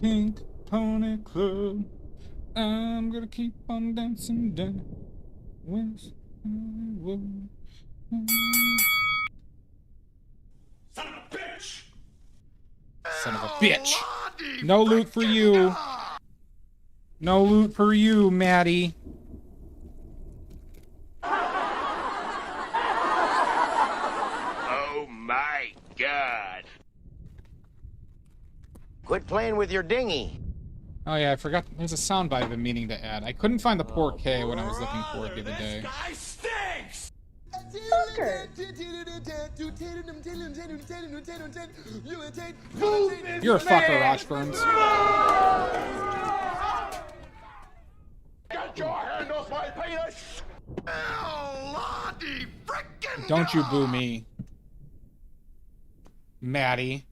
Pink Pony Club. I'm gonna keep on dancing down West Hollywood. Son of a bitch! Son of a bitch! No loot for you. No loot for you, Maddie. Oh my God. Quit playing with your dinghy. Oh yeah, I forgot. There's a soundbite I've been meaning to add. I couldn't find the poor K when I was looking for it the other day. This guy stinks! You're a fucker, Rochburns. Get your hand off my penis! Lottie frickin' Don't you boo me, Maddie.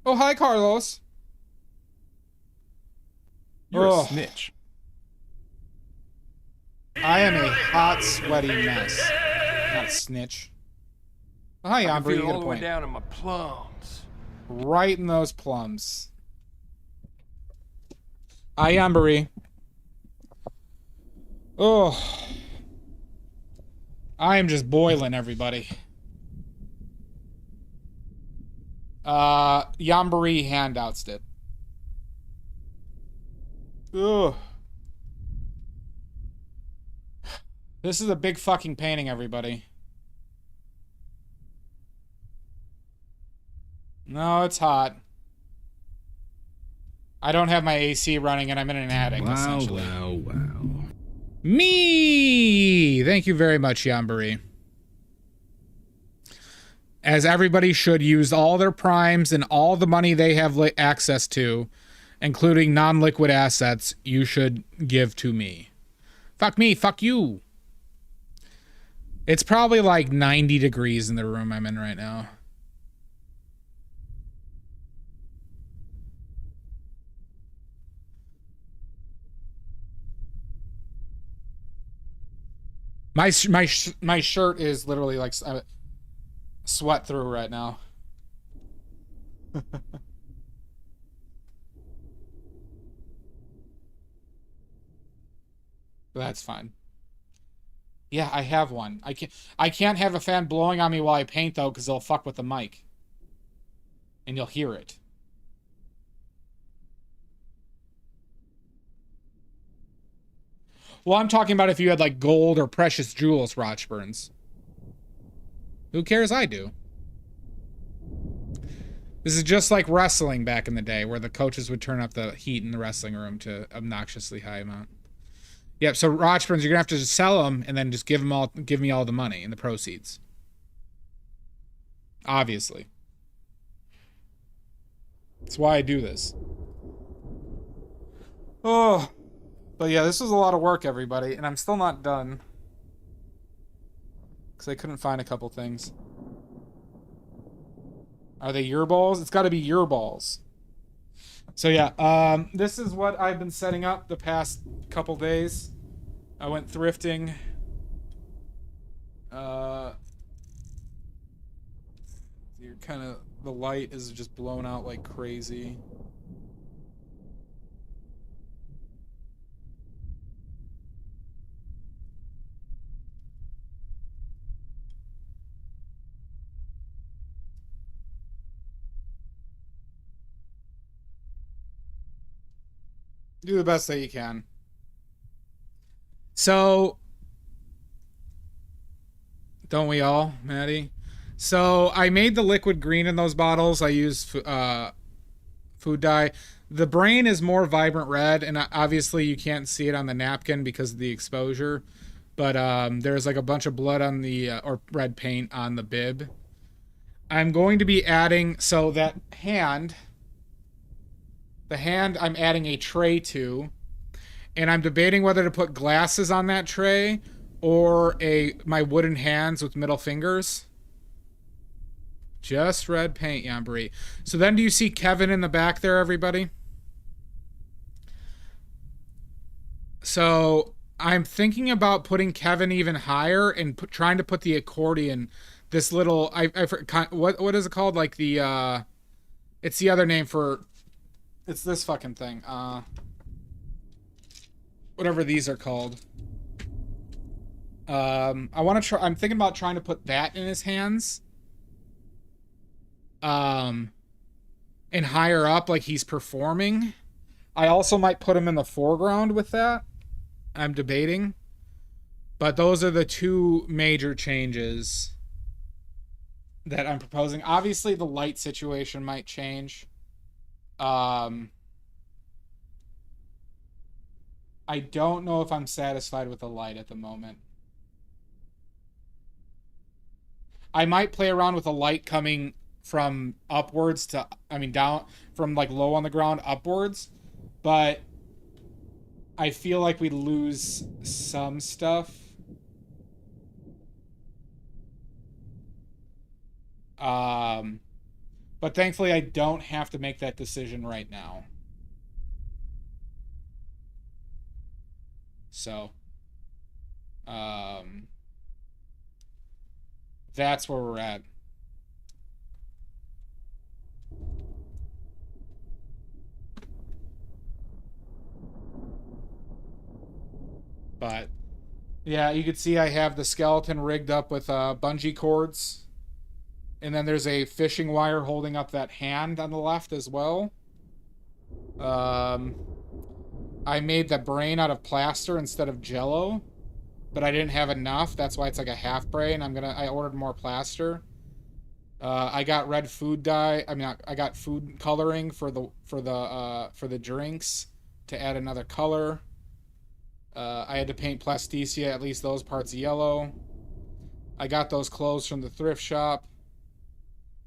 Oh, hi, Carlos. You're a snitch. I am a hot, sweaty mess. Not a snitch. Oh, hi, Amber. You get all a the way point. down in my plums. Right in those plums. Hi, Ambery. Oh. I am just boiling, everybody. Yambury handouts did. Ugh. This is a big fucking painting, everybody. No, it's hot. I don't have my AC running and I'm in an attic, essentially. Wow. Me! Thank you very much, Yambury. As everybody should use all their primes and all the money they have access to, including non-liquid assets, you should give to me. Fuck me, fuck you. It's probably like 90 degrees in the room I'm in right now. My shirt is literally like sweat through right now. That's fine. Yeah, I have one. I can't have a fan blowing on me while I paint though, because it'll fuck with the mic. And you'll hear it. Well, I'm talking about if you had like gold or precious jewels, Rochburns. Who cares? I do. This is just like wrestling back in the day, where the coaches would turn up the heat in the wrestling room to obnoxiously high amount. Yep. So Rochburns, you're gonna have to just sell them and then just give me all the money and the proceeds. Obviously. That's why I do this. Oh. But yeah, this was a lot of work, everybody, and I'm still not done. Because I couldn't find a couple things. Are they your balls? It's got to be your balls. So yeah, this is what I've been setting up the past couple days. I went thrifting. You're kind of, the light is just blown out like crazy. Do the best that you can. So, don't we all, Maddie? So, I made the liquid green in those bottles. I used food dye. The brain is more vibrant red, and obviously you can't see it on the napkin because of the exposure. But there's like a bunch of blood on the, or red paint on the bib. I'm going to be adding, so that hand... The hand I'm adding a tray to, And I'm debating whether to put glasses on that tray or my wooden hands with middle fingers. Just red paint, Yambri. So then do you see Kevin in the back there, everybody? So I'm thinking about putting Kevin even higher and trying to put the accordion, this little, what is it called? Like the, it's the other name for, it's this fucking thing. Whatever these are called. I want to try, I'm thinking about trying to put that in his hands. And higher up, like he's performing. I also might put him in the foreground with that. I'm debating. But those are the two major changes that I'm proposing. Obviously, the light situation might change. I don't know if I'm satisfied with the light at the moment. I might play around with the light coming from upwards to, I mean, down, from like low on the ground upwards, but I feel like we lose some stuff. But thankfully I don't have to make that decision right now. So, that's where we're at. But yeah, you can see I have the skeleton rigged up with bungee cords. And then there's a fishing wire holding up that hand on the left as well. I made the brain out of plaster instead of jello, but I didn't have enough. That's why it's like a half brain. I ordered more plaster. I got red food dye. I mean, I got food coloring for the drinks to add another color. I had to paint Plasticia, at least those parts yellow. I got those clothes from the thrift shop,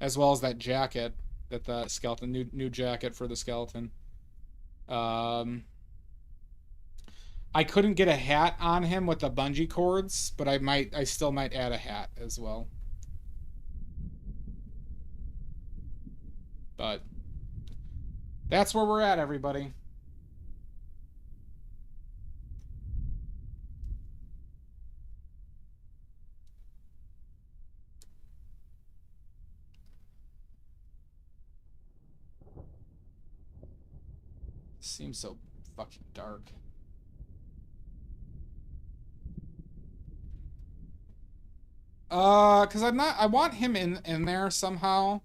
as well as that jacket, that the skeleton, new jacket for the skeleton. I couldn't get a hat on him with the bungee cords, but I still might add a hat as well. But that's where we're at, everybody. Seems so fucking dark. Cause I want him in there somehow.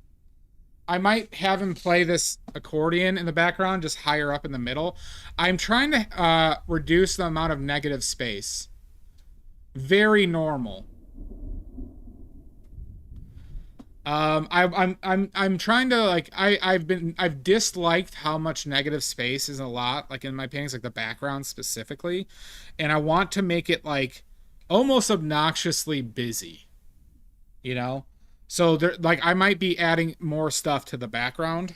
I might have him play this accordion in the background, just higher up in the middle. I'm trying to reduce the amount of negative space. Very normal. I'm trying to, like, I've disliked how much negative space is a lot, like in my paintings, like the background specifically, and I want to make it like almost obnoxiously busy, you know? So there, like, I might be adding more stuff to the background,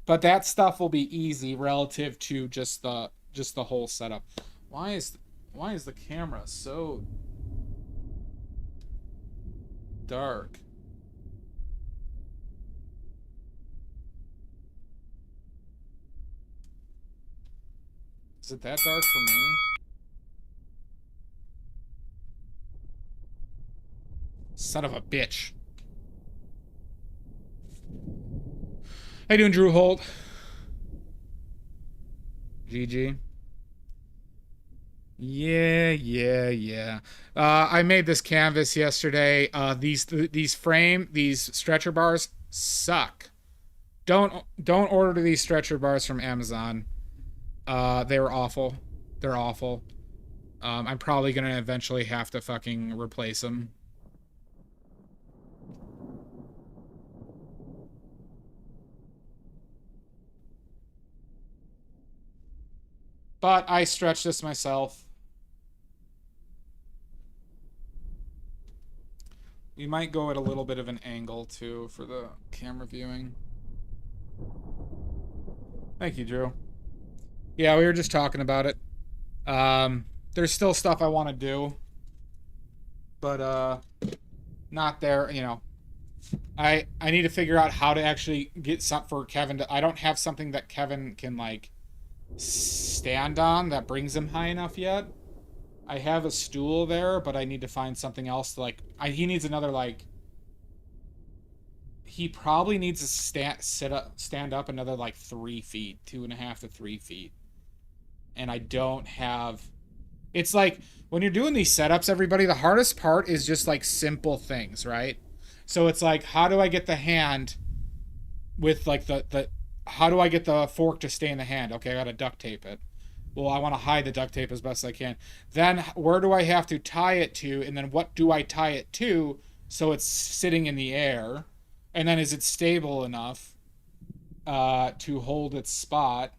but that stuff will be easy relative to just the whole setup. Why is the camera so dark? Is it that dark for me? Son of a bitch. How you doing, Drew Holt? GG. Yeah. I made this canvas yesterday. These stretcher bars suck. Don't order these stretcher bars from Amazon. They were awful. They're awful. I'm probably gonna eventually have to fucking replace them. But I stretched this myself. We might go at a little bit of an angle, too, for the camera viewing. Thank you, Drew. Yeah, we were just talking about it. There's still stuff I want to do, but not there, you know. I need to figure out how to actually get something for Kevin to, I don't have something that Kevin can like stand on that brings him high enough yet. I have a stool there, but I need to find something else to like he needs another like he probably needs to stand up another like 3 feet, 2.5 to 3 feet. And I don't have, it's like when you're doing these setups, everybody, the hardest part is just like simple things, right? So it's like, how do I get the hand with like the how do I get the fork to stay in the hand? Okay, I gotta duct tape it. Well, I want to hide the duct tape as best I can. Then where do I have to tie it to? And then what do I tie it to so it's sitting in the air? And then is it stable enough to hold its spot?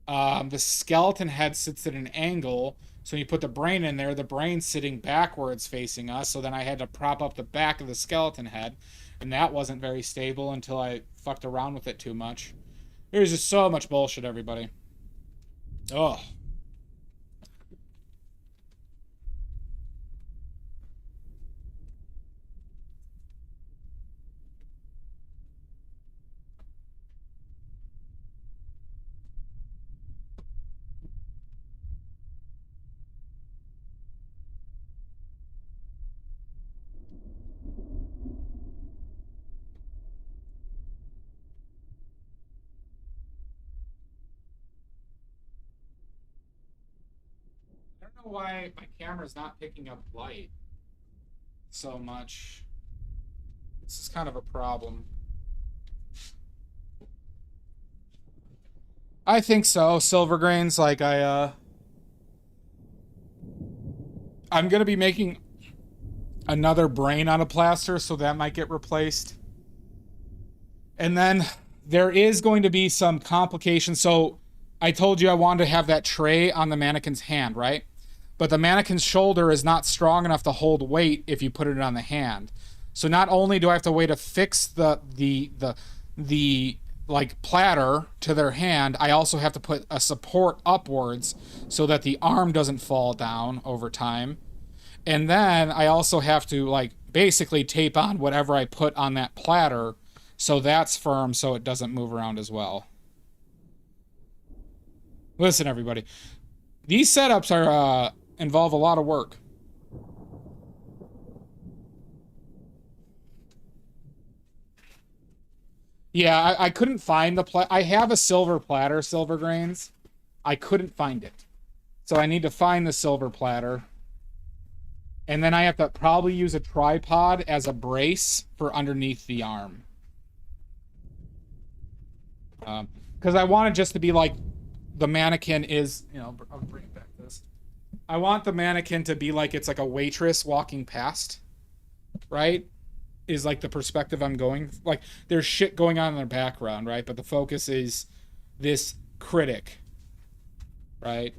The skeleton head sits at an angle. So you put the brain in there, the brain's sitting backwards facing us. So then I had to prop up the back of the skeleton head. And that wasn't very stable until I fucked around with it too much. There's just so much bullshit, everybody. Oh. I don't know why my camera's not picking up light so much. This is kind of a problem. I think so. Silver grains, like I'm gonna be making another brain out of plaster, so that might get replaced. And then there is going to be some complications. So I told you I wanted to have that tray on the mannequin's hand, right? But the mannequin's shoulder is not strong enough to hold weight if you put it on the hand. So not only do I have to wait to fix the like platter to their hand, I also have to put a support upwards so that the arm doesn't fall down over time. And then I also have to like basically tape on whatever I put on that platter so that's firm so it doesn't move around as well. Listen, everybody, these setups are involve a lot of work. Yeah, I couldn't find the I have a silver platter, silver grains. I couldn't find it. So I need to find the silver platter. And then I have to probably use a tripod as a brace for underneath the arm. Because I want it just to be like the mannequin is, you know, I'll bring it back to this. I want the mannequin to be like it's like a waitress walking past, right? Is like the perspective I'm going. Like there's shit going on in the background, right? But the focus is this critic, right?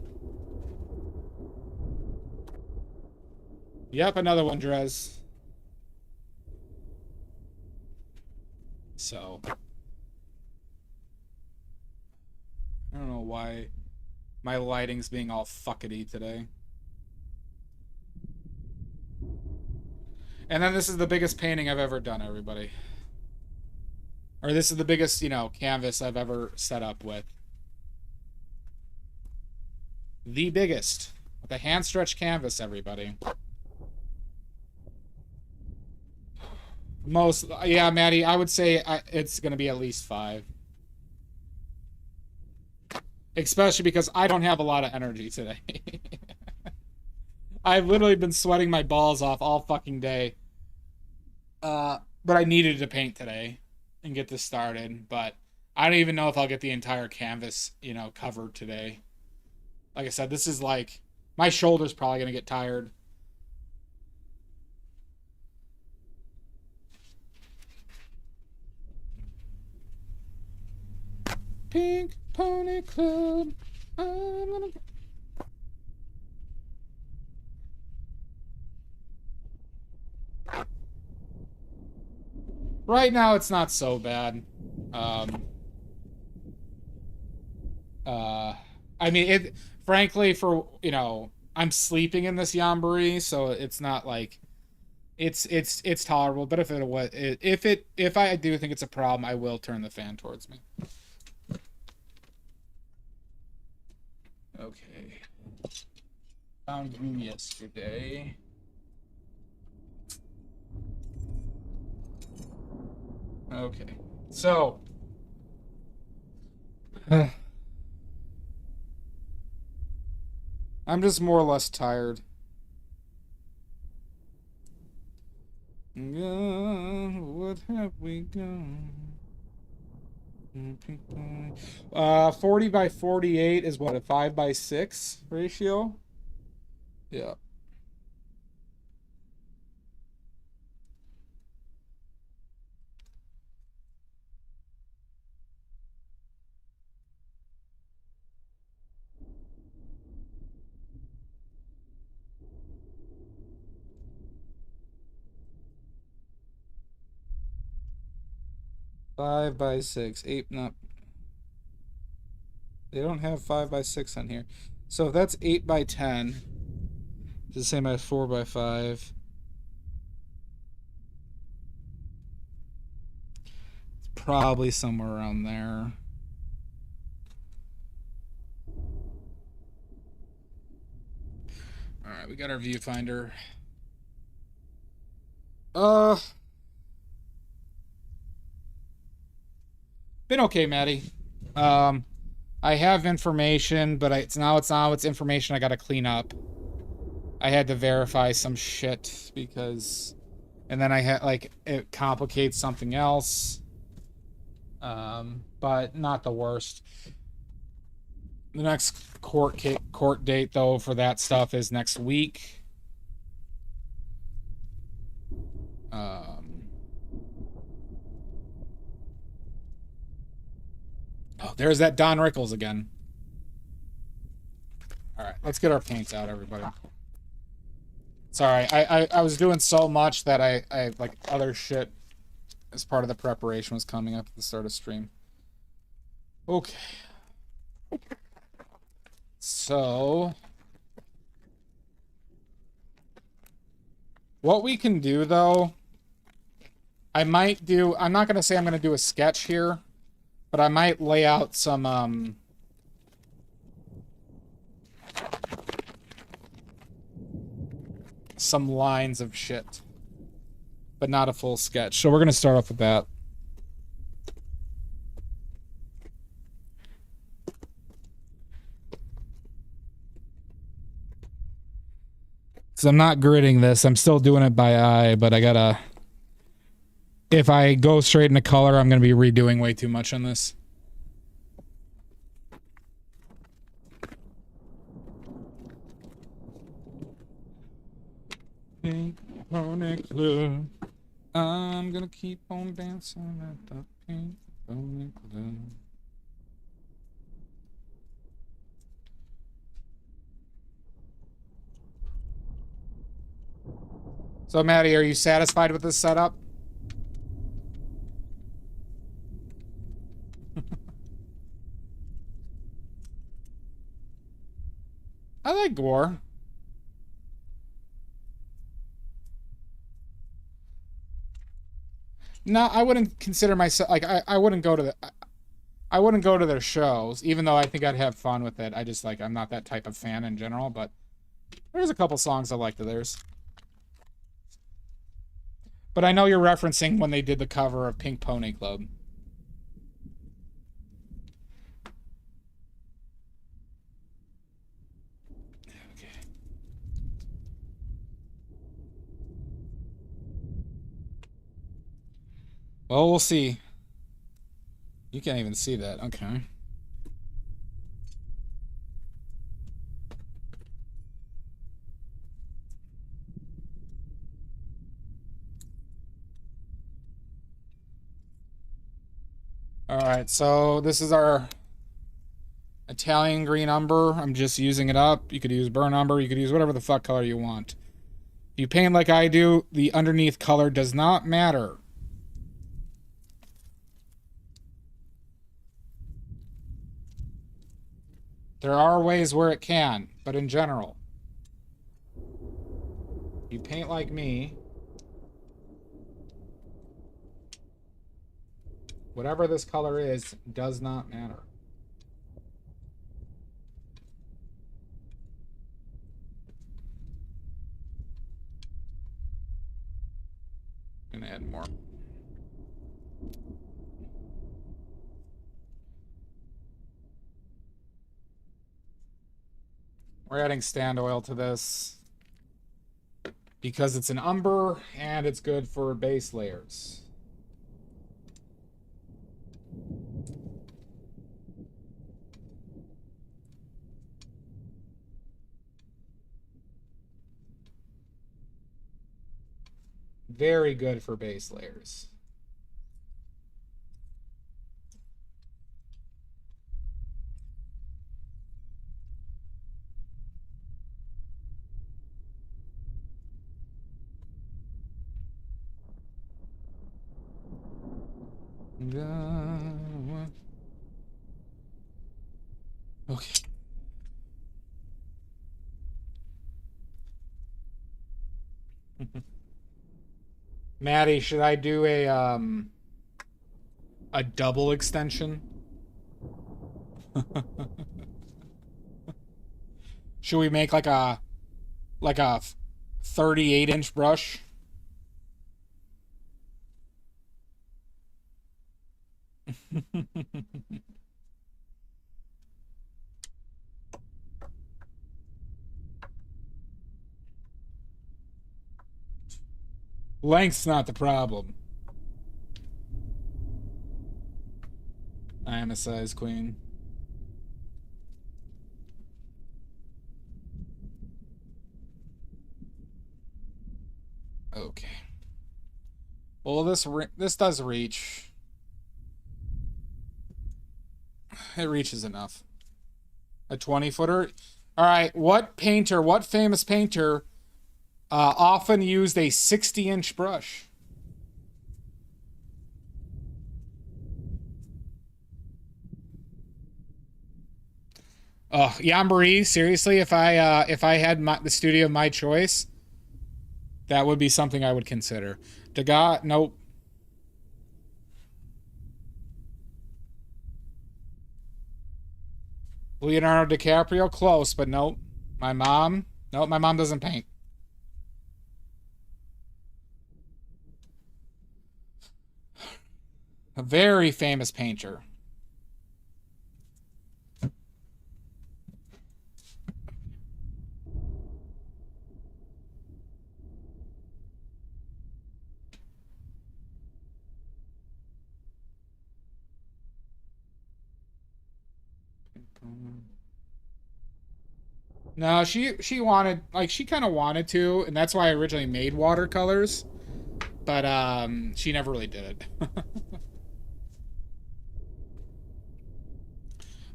Yep, another one, Drez. So I don't know why my lighting's being all fuckety today. And then this is the biggest painting I've ever done, everybody. Or this is the biggest, you know, canvas I've ever set up with. The biggest. With a hand stretch canvas, everybody. Most, yeah, Maddie, I would say it's going to be at least 5. Especially because I don't have a lot of energy today. I've literally been sweating my balls off all fucking day. But I needed to paint today and get this started. But I don't even know if I'll get the entire canvas, you know, covered today. Like I said, this is like, my shoulder's probably going to get tired. Pink Pony Club. I'm gonna... Right now, it's not so bad. I mean, frankly, for, you know, I'm sleeping in this Yamboree, so it's not like it's tolerable. But if I do think it's a problem, I will turn the fan towards me. Okay. Found you yesterday. Okay. So I'm just more or less tired. What have we done? 40 by 48 is what, a 5 by 6 ratio? Yeah. Five by six, eight. No, they don't have 5 by 6 on here. So if that's 8 by 10, it's the same as 4 by 5. It's probably somewhere around there. All right, we got our viewfinder. Been okay, Maddie. I have information, but it's information I gotta clean up. I had to verify some shit because, and then I had like it complicates something else. But not the worst. The next court date though for that stuff is next week. Oh, there's that Don Rickles again. All right, let's get our paints out, everybody. Sorry, I was doing so much that I like other shit as part of the preparation was coming up at the start of stream. Okay. So what we can do though, I'm not going to say I'm going to do a sketch here, but I might lay out some lines of shit, but not a full sketch. So we're going to start off with that. So I'm not gridding this. I'm still doing it by eye, but I gotta... If I go straight into color, I'm going to be redoing way too much on this. Pink Pony Club. I'm going to keep on dancing at the Pink Pony Club. So, Maddie, are you satisfied with this setup? I like gore. No, I wouldn't consider myself like I wouldn't go to their shows, even though I think I'd have fun with it. I just like I'm not that type of fan in general, but there's a couple songs I liked of theirs. But I know you're referencing when they did the cover of Pink Pony Club. Okay. Well, we'll see. You can't even see that. Okay. All right, so this is our Italian green umber. I'm just using it up. You could use burnt umber. You could use whatever the fuck color you want. If you paint like I do, the underneath color does not matter. There are ways where it can, but in general, you paint like me, whatever this color is does not matter. Gonna add more. We're adding stand oil to this because it's an umber and it's good for base layers. Very good for base layers. Okay. Maddie, should I do a double extension? Should we make like a 38-inch brush? Length's not the problem. I am a size queen. Okay. Well, this does reach. It reaches enough. A 20-footer. All right. What famous painter often used a 60-inch brush? Oh, Yambari, seriously, if I had the studio of my choice, that would be something I would consider. Degas, nope. Leonardo DiCaprio, close, but nope. My mom doesn't paint. A very famous painter. No, she wanted, like, she kind of wanted to, and that's why I originally made watercolors, but she never really did it.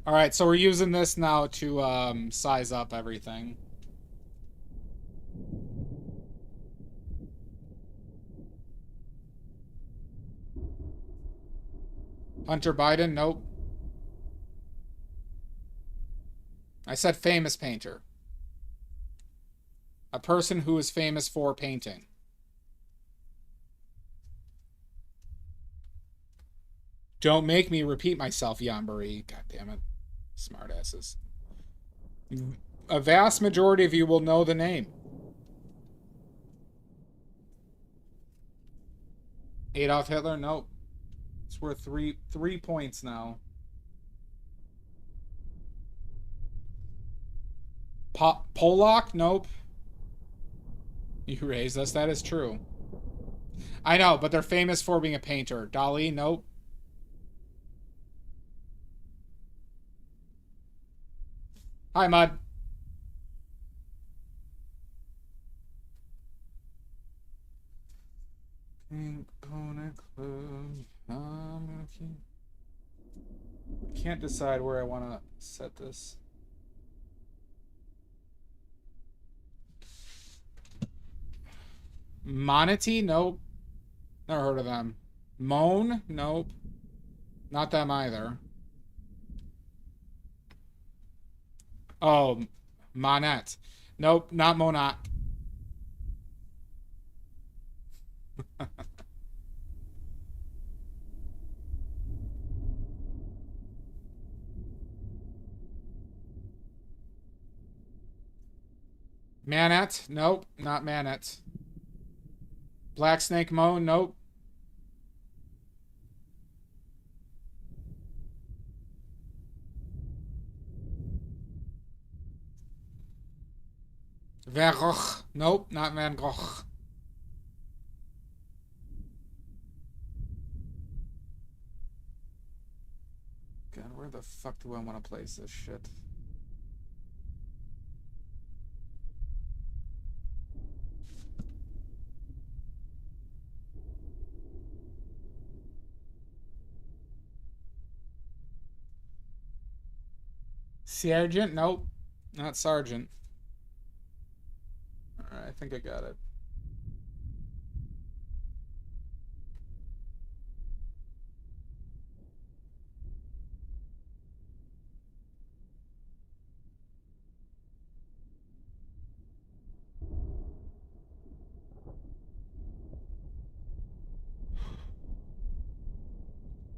All right, so we're using this now to size up everything. Hunter Biden, nope. I said famous painter. A person who is famous for painting. Don't make me repeat myself, Yambari. God damn it. Smartasses. A vast majority of you will know the name. Adolf Hitler? Nope. It's worth three points now. Pollock? Nope. You raised us. That is true. I know, but they're famous for being a painter. Dali? Nope. Hi, Mud. Can't decide where I want to set this. Monety? Nope. Never heard of them. Moan? Nope. Not them either. Oh, Monette. Nope, not Monat. Manette. Nope, not Manette. Black Snake Moan. Nope. Van Gogh. Nope, not Van Gogh. God, where the fuck do I want to place this shit? Sergeant? Nope. Not Sergeant. Alright, I think I got it.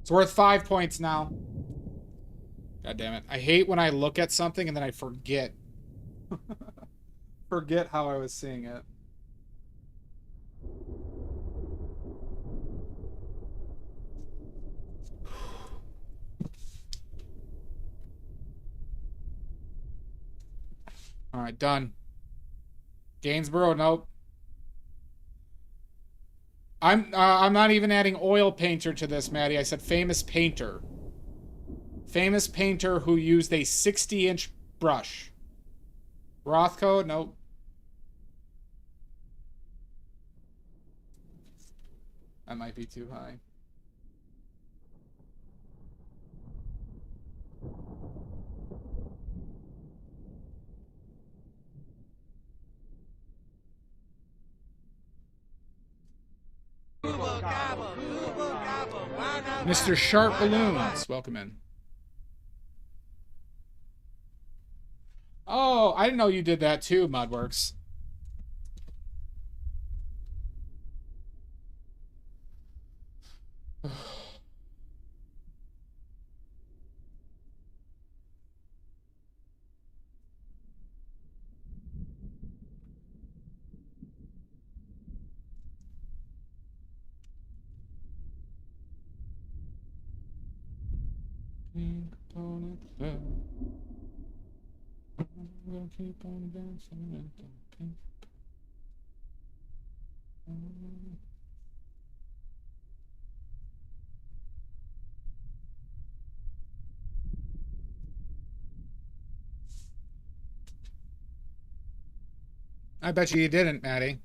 It's worth 5 points now. God damn it. I hate when I look at something and then I forget. Forget how I was seeing it. Alright, done. Gainsborough, nope. I'm not even adding oil painter to this, Maddie. I said famous painter. Famous painter who used a 60-inch brush. Rothko, nope. That might be too high. Mr. Sharp Balloons, welcome in. Oh, I didn't know you did that too, Mudworks. Pink opponent there. I'm gonna keep on dancing with the pink. I bet you didn't, Maddie.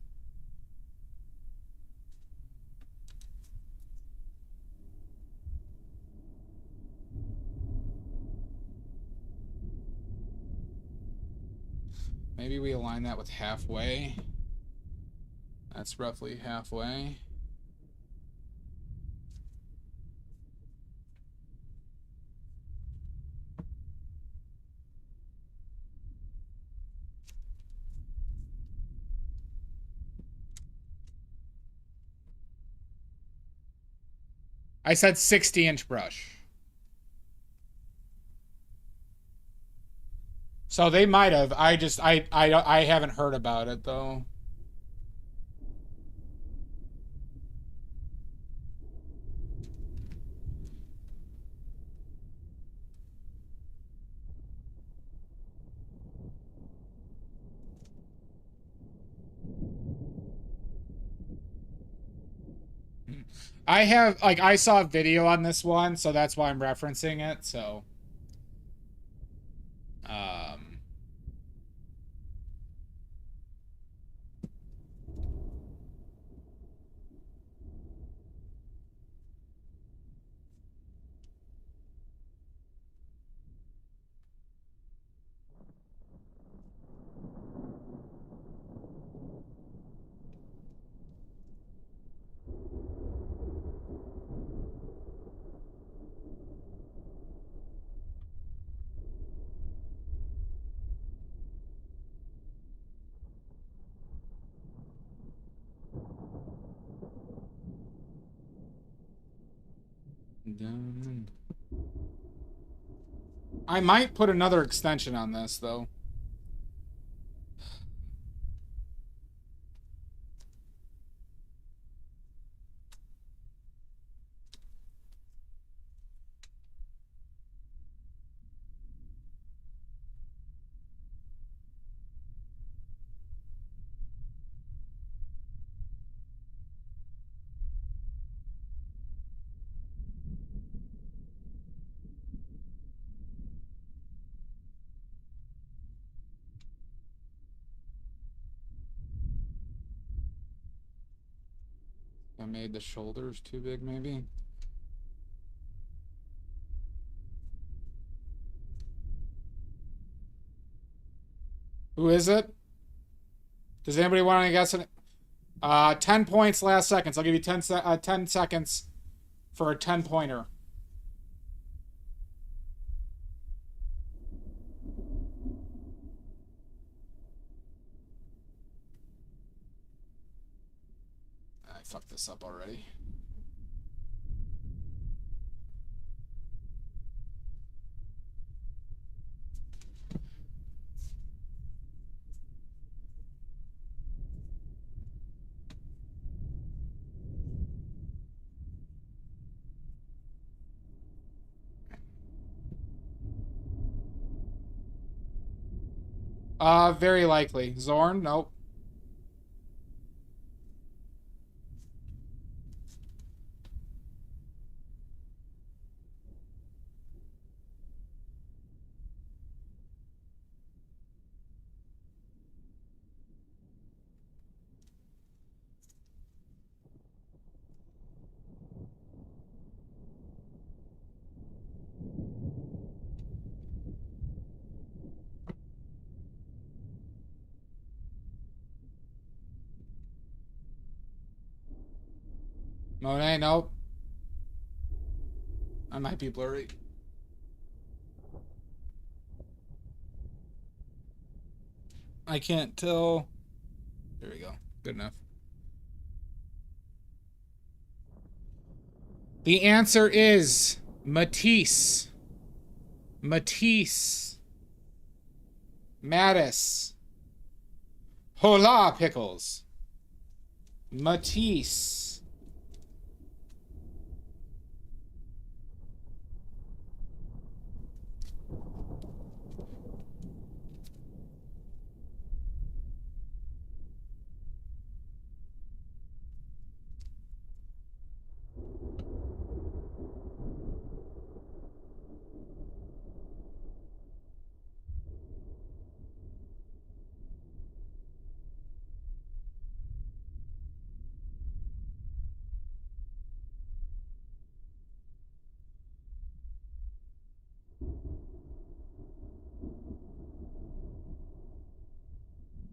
Maybe we align that with halfway. That's roughly halfway. I said 60-inch brush. So they might have. I haven't heard about it though. I saw a video on this one, so that's why I'm referencing it, so. I might put another extension on this, though. I made the shoulders too big, maybe. Who is it? Does anybody want to guess it? 10 points last seconds. I'll give you 10 seconds for a 10-pointer. I fucked this up already. Very likely. Zorn? Nope. Monet? Nope. I might be blurry. I can't tell. There we go. Good enough. The answer is Matisse. Matisse. Mattis. Hola, pickles. Matisse.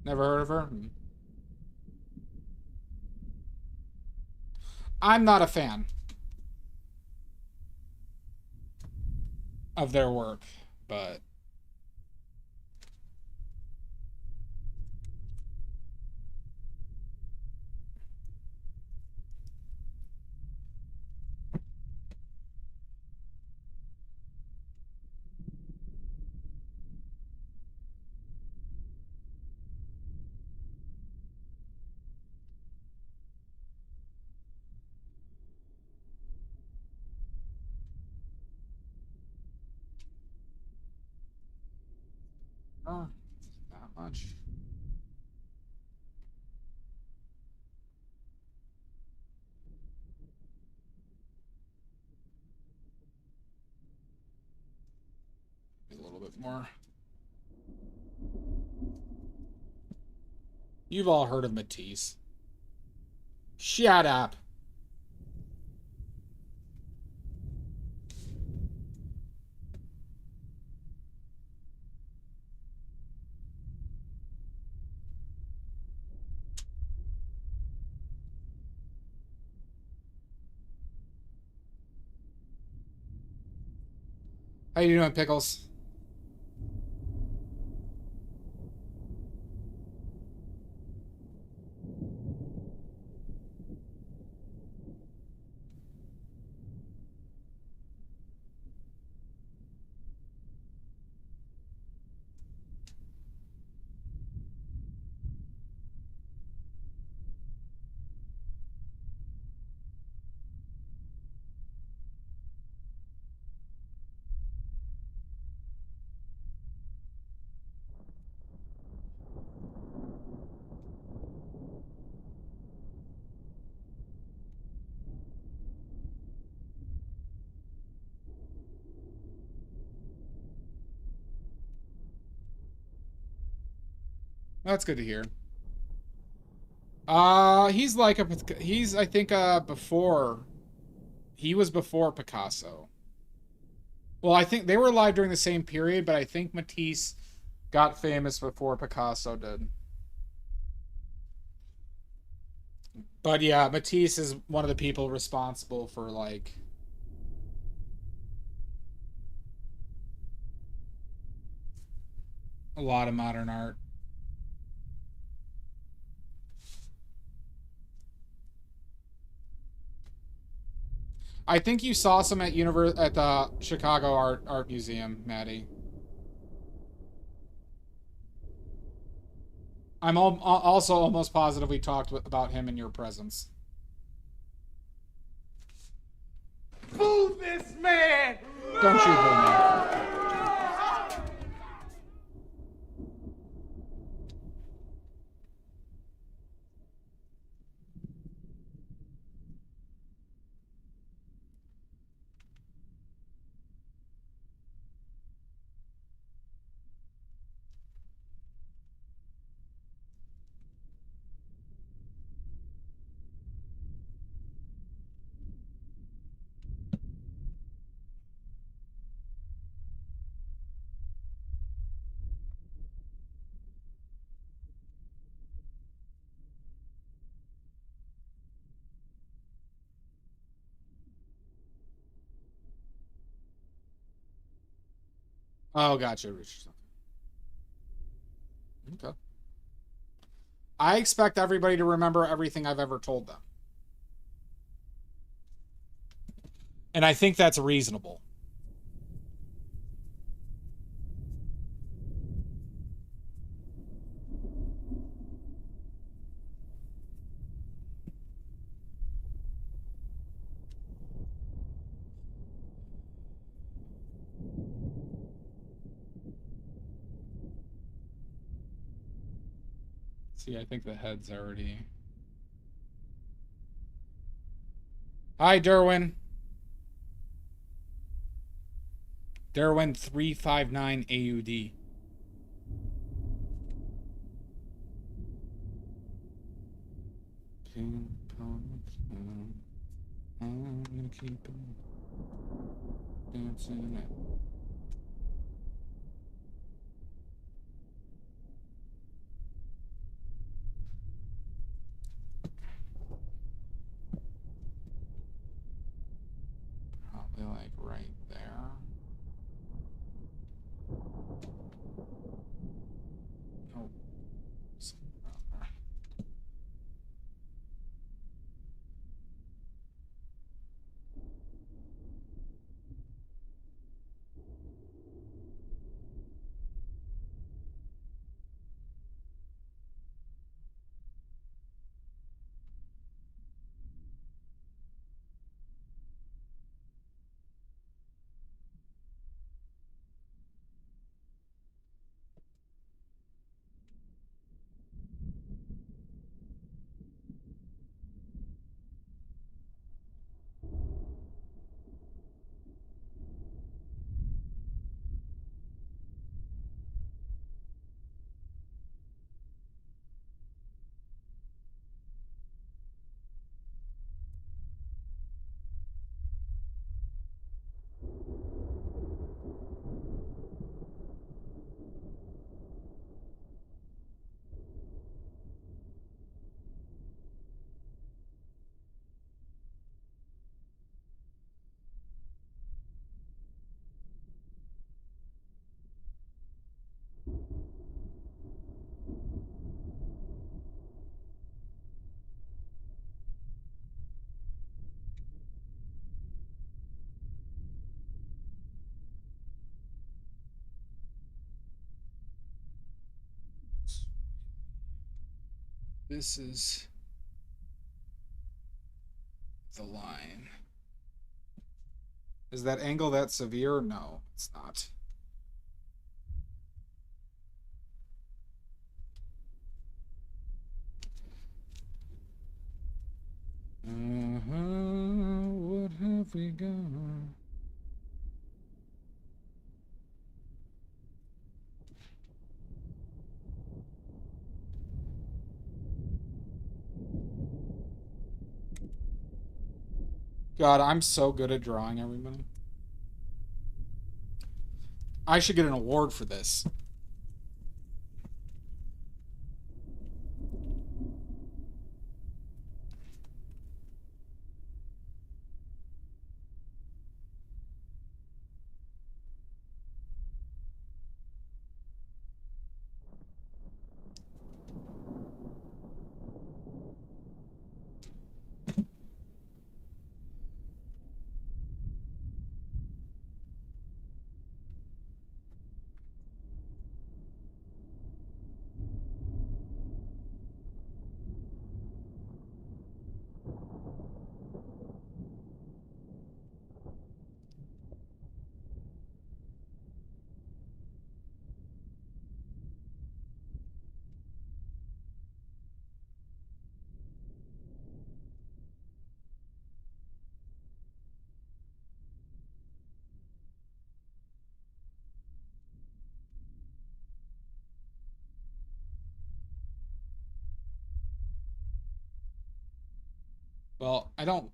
Never heard of her? I'm not a fan of their work, but oh, not much. A little bit more. You've all heard of Matisse. Shut up. How you doing, Pickles? That's good to hear. He's like a, he's, I think, before, he was before Picasso. Well, I think they were alive during the same period, but I think Matisse got famous before Picasso did. But yeah, Matisse is one of the people responsible for like a lot of modern art. I think you saw some at at the Chicago Art Museum, Maddie. I'm also almost positive we talked about him in your presence. Boo this man! Don't you boo me. Oh, gotcha, Rich. Okay. I expect everybody to remember everything I've ever told them. And I think that's reasonable. See, I think the head's already... Hi, Derwin. Derwin 359 AUD. I'm gonna keep dancing it. Probably like right there. Oh, something around there. This is the line. Is that angle that severe? No, it's not. What have we got? God, I'm so good at drawing, everybody. I should get an award for this. Well, I don't.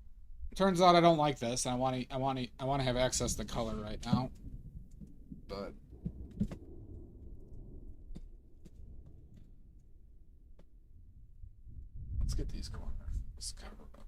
Turns out I don't like this. I want to. I want to. I want to have access to color right now. But let's get these corners. Let's cover up.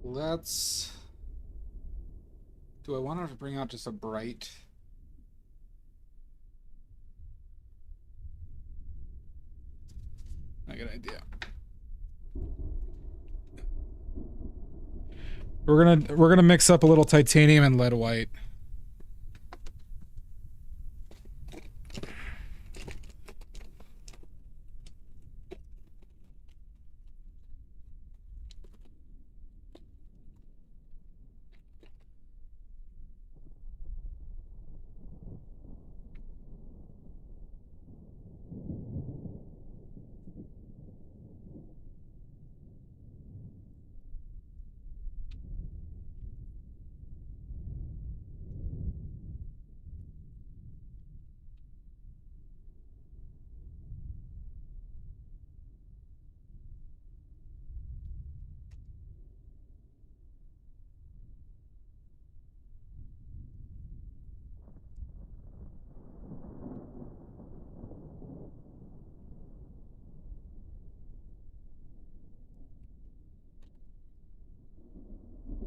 Let's. Do I want to bring out just a bright? Not a good idea. We're gonna mix up a little titanium and lead white.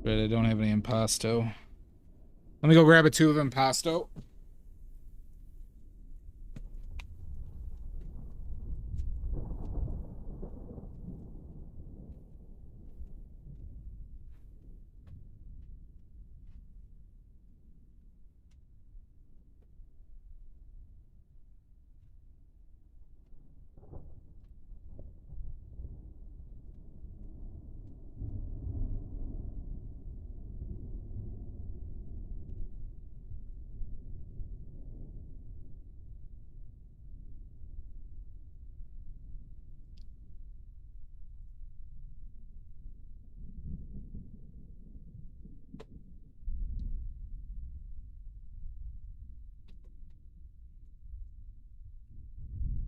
But I don't have any impasto. Let me go grab a tube of impasto.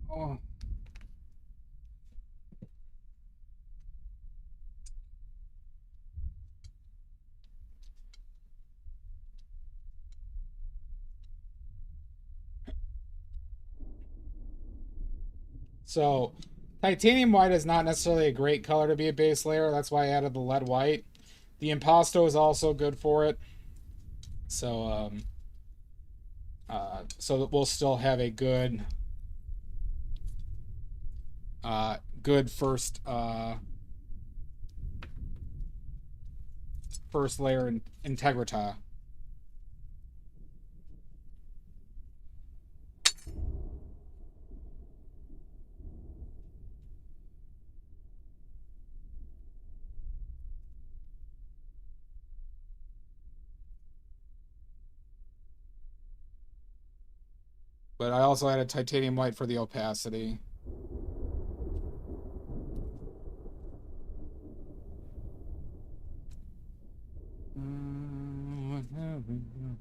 Oh. So, titanium white is not necessarily a great color to be a base layer. That's why I added the lead white. The impasto is also good for it. So, so that we'll still have a good, good first layer in Integrita. But I also added titanium white for the opacity. What happened?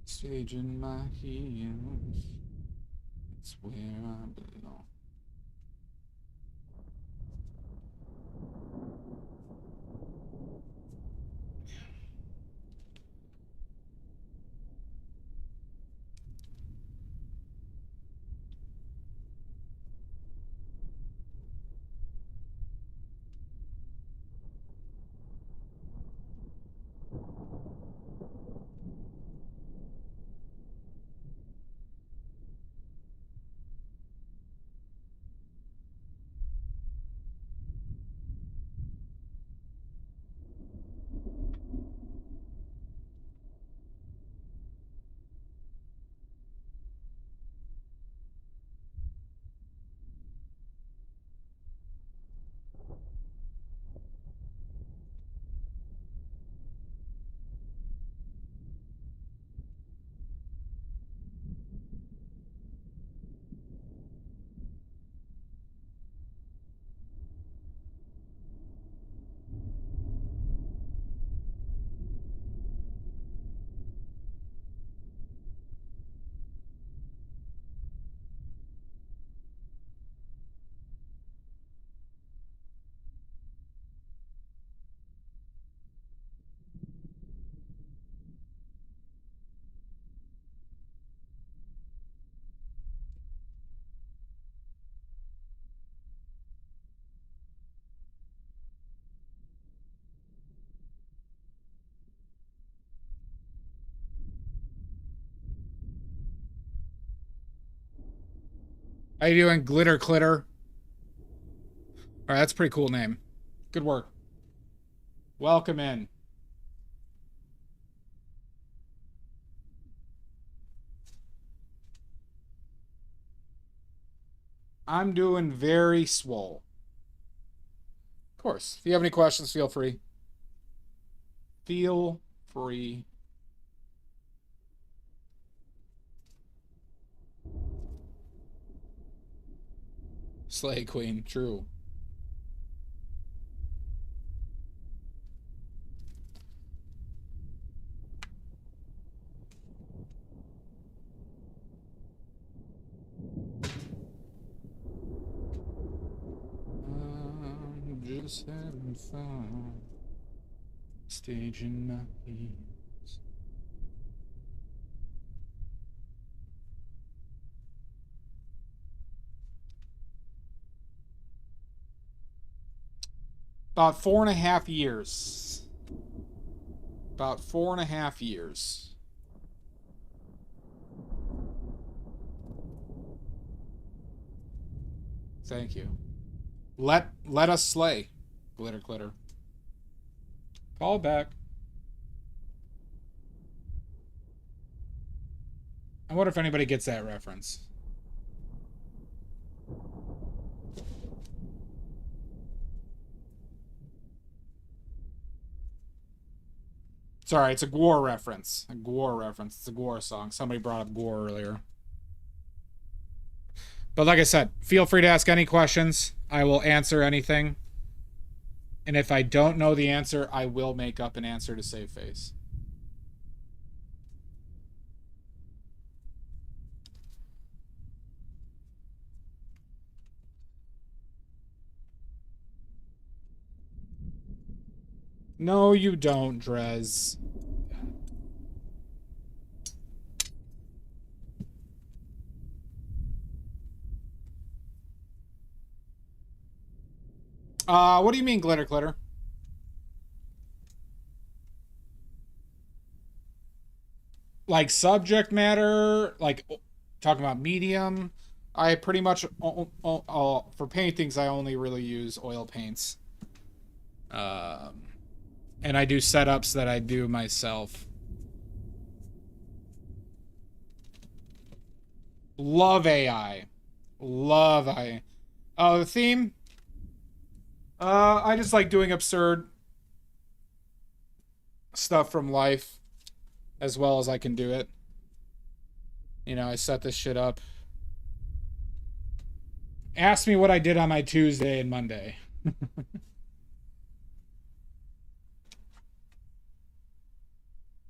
Staging my heels. It's where I belong. How you doing, Glitter Clitter? Alright, that's a pretty cool name. Good work. Welcome in. I'm doing very swole. Of course. If you have any questions, feel free. Feel free. Slay Queen, true. I'm just having fun. Staging my heels. About 4.5 years. About 4.5 years. Thank you. Let us slay. Glitter Glitter. Call back. I wonder if anybody gets that reference. Sorry, it's a Gwar reference. A Gwar reference. It's a Gwar song. Somebody brought up Gwar earlier. But like I said, feel free to ask any questions. I will answer anything. And if I don't know the answer, I will make up an answer to save face. No, you don't, Drez. What do you mean, Glitter Glitter? like subject matter, like talking about medium, I pretty much for paintings I only really use oil paints. And I do setups that I do myself. Love AI. Love AI. Oh, the theme? I just like doing absurd stuff from life as well as I can do it. You know, I set this shit up. Ask me what I did on my Tuesday and Monday.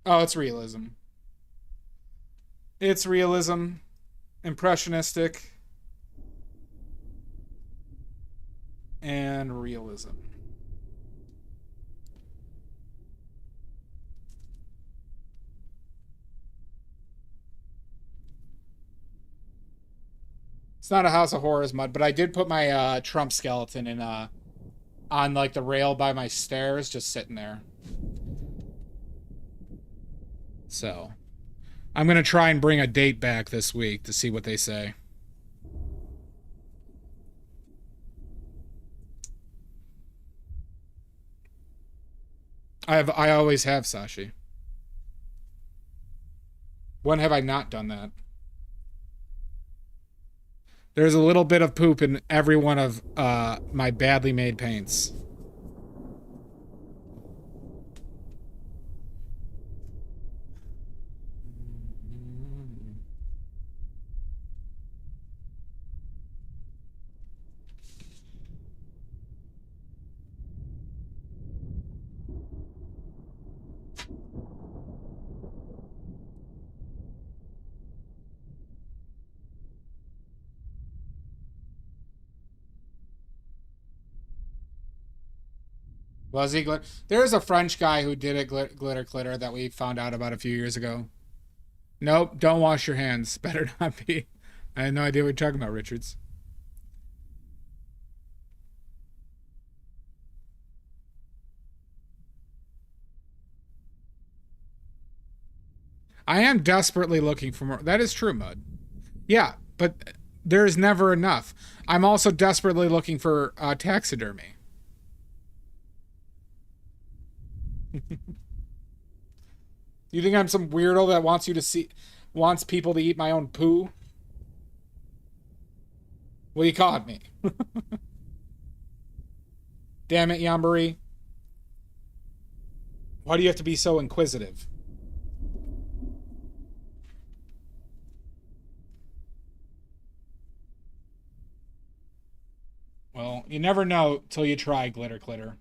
Oh, it's realism. It's realism. Impressionistic. And realism. It's not a House of Horrors mud, but I did put my Trump skeleton in on like the rail by my stairs, just sitting there. So, I'm gonna try and bring a date back this week to see what they say. I always have, Sashi. When have I not done that? There's a little bit of poop in every one of my badly made paints. Was he glitter? There's a French guy who did a glitter that we found out about a few years ago. Nope, don't wash your hands. Better not be. I had no idea what you're talking about, Richards. I am desperately looking for more. That is true, Mud. Yeah, but there's never enough. I'm also desperately looking for taxidermy. You think I'm some weirdo that wants people to eat my own poo? Well, you caught me. Damn it, Yambari. Why do you have to be so inquisitive? Well, you never know till you try, Glitter Clitter.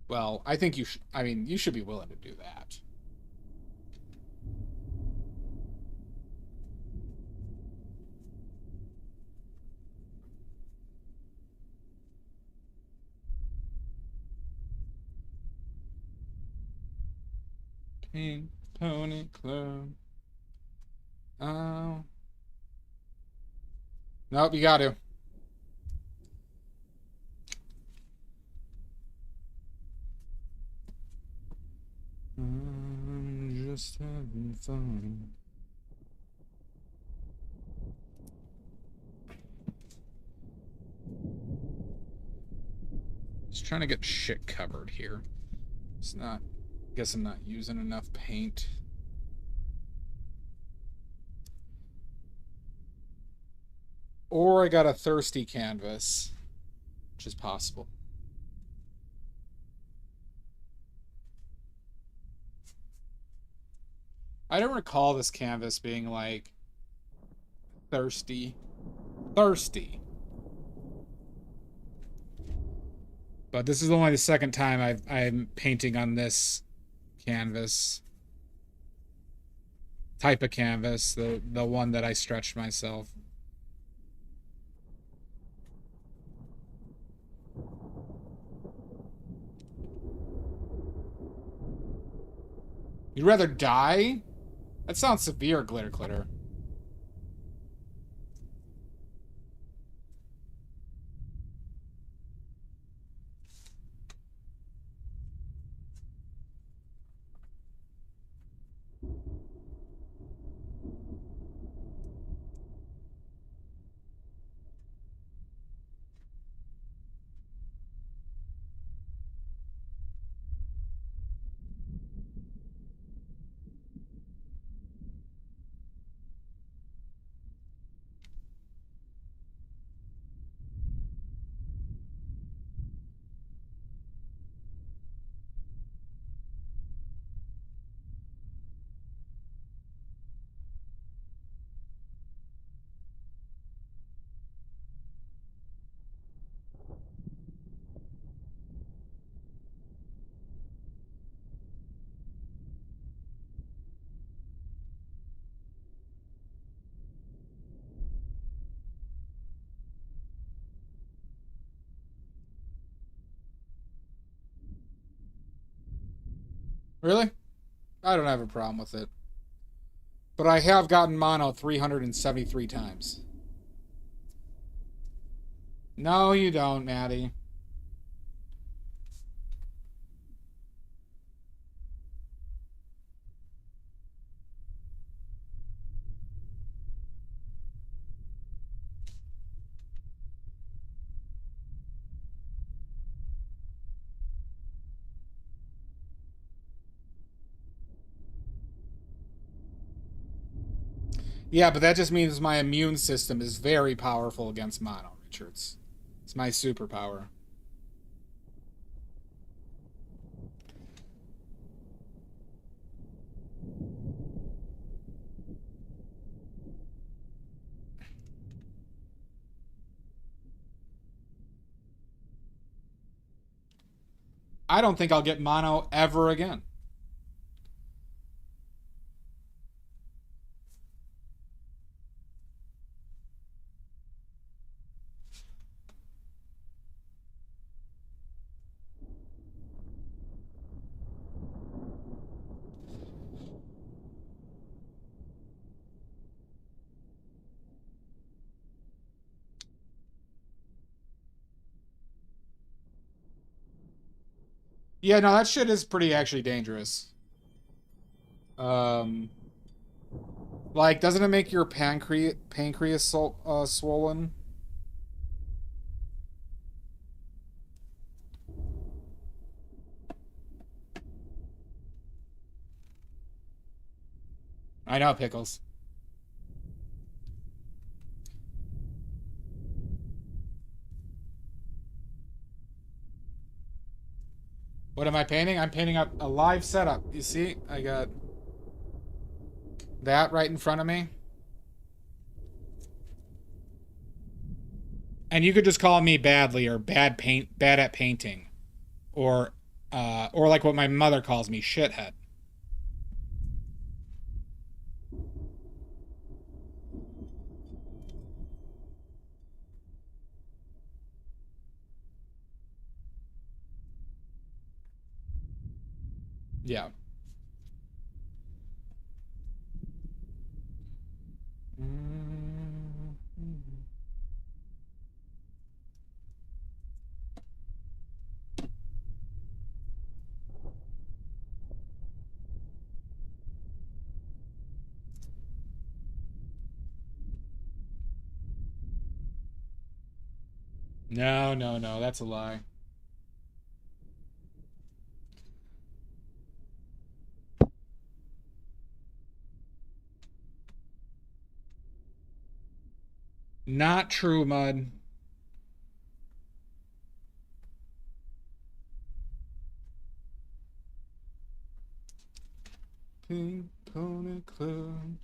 Well, I think you should. I mean, you should be willing to do that. Pink Pony Club. Oh. Nope, you got to. I'm just having fun. Just trying to get shit covered here. It's not. Guess I'm not using enough paint. Or I got a thirsty canvas, which is possible. I don't recall this canvas being like thirsty. Thirsty. But this is only the second time I'm painting on this canvas. Type of canvas, the one that I stretched myself. You'd rather die? That sounds severe, Glitter Clitter. Really? I don't have a problem with it. But I have gotten mono 373 times. No, you don't, Maddie. Yeah, but that just means my immune system is very powerful against mono, Richards. It's my superpower. I don't think I'll get mono ever again. Yeah, no, that shit is pretty actually dangerous. Um, like, doesn't it make your pancreas swollen? I know, Pickles. What am I painting? I'm painting up a live setup. You see? I got that right in front of me. And you could just call me badly or bad at painting. Or like what my mother calls me, shithead. Yeah. No, no, no, that's a lie. Not true, Mud. Pink Pony Club.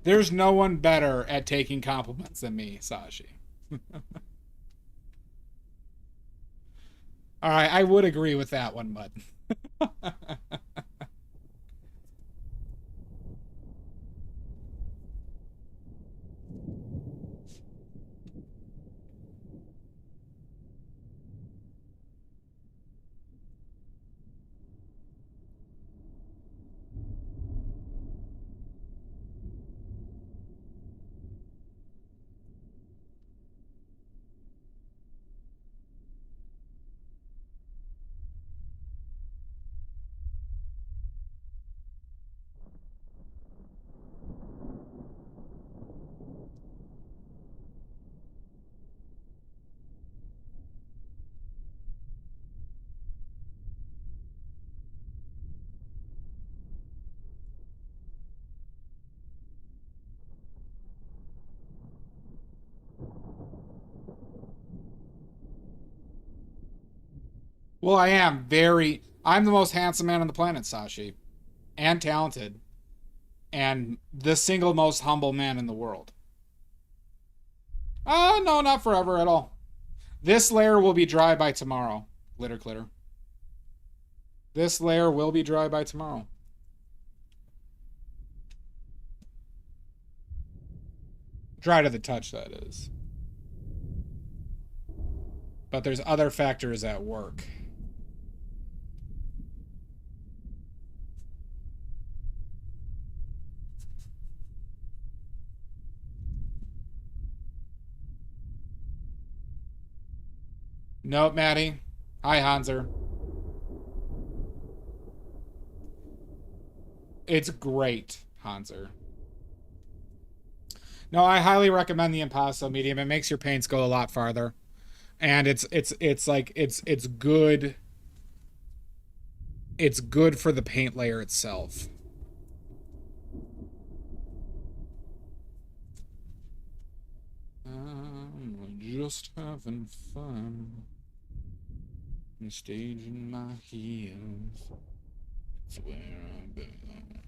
There's no one better at taking compliments than me, Sashi. All right, I would agree with that one, Mud. Well, I'm the most handsome man on the planet, Sashi. And talented. And the single most humble man in the world. No, not forever at all. This layer will be dry by tomorrow. Glitter Clitter. This layer will be dry by tomorrow. Dry to the touch, that is. but there's other factors at work. Nope, Maddie. Hi, Hanser. It's great, Hanser. No, I highly recommend the Impasto medium. It makes your paints go a lot farther, and it's like it's good. It's good for the paint layer itself. I'm just having fun. I'm staging my heels. It's where I belong.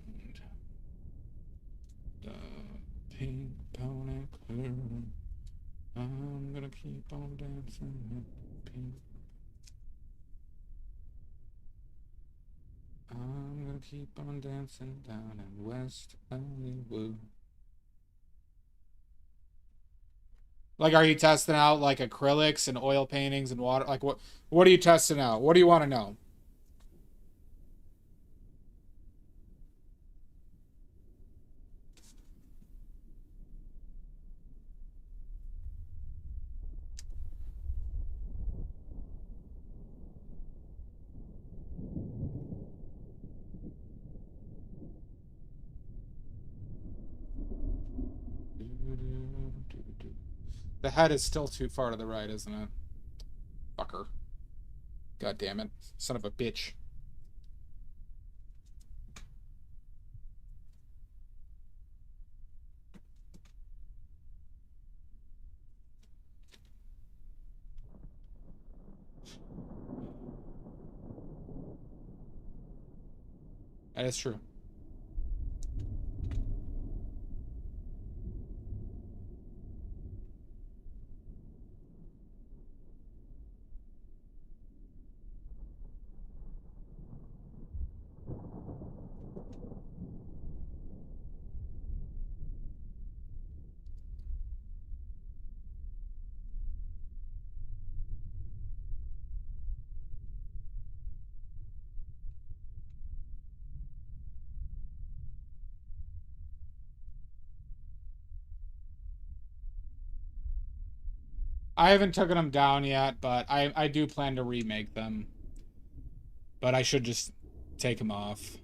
The pink pony club. I'm gonna keep on dancing with the pink. I'm gonna keep on dancing down in West Hollywood. Like, are you testing out like acrylics and oil paintings and water? Like, what are you testing out? What do you want to know? The head is still too far to the right, isn't it? Fucker. God damn it. Son of a bitch. That is true. I haven't taken them down yet, but I do plan to remake them. But I should just take them off.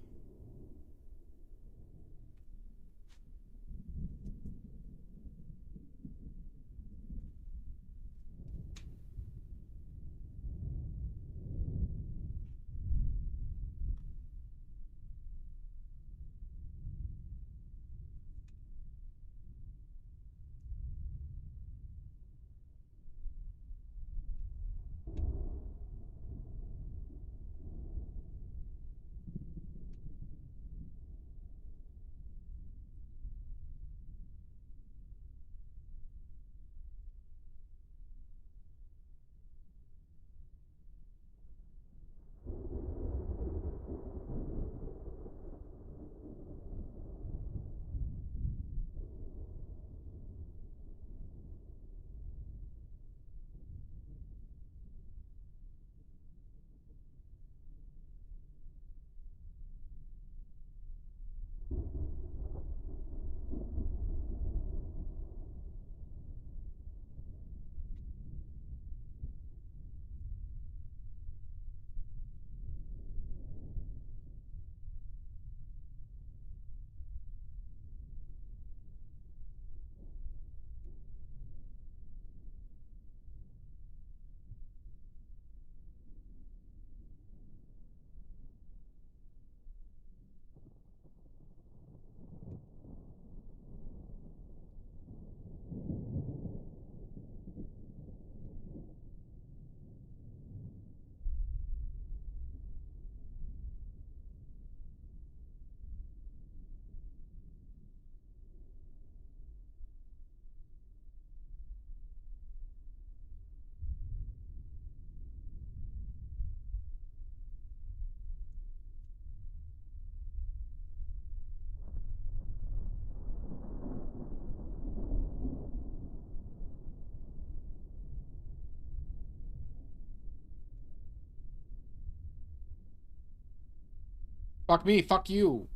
Fuck me, fuck you.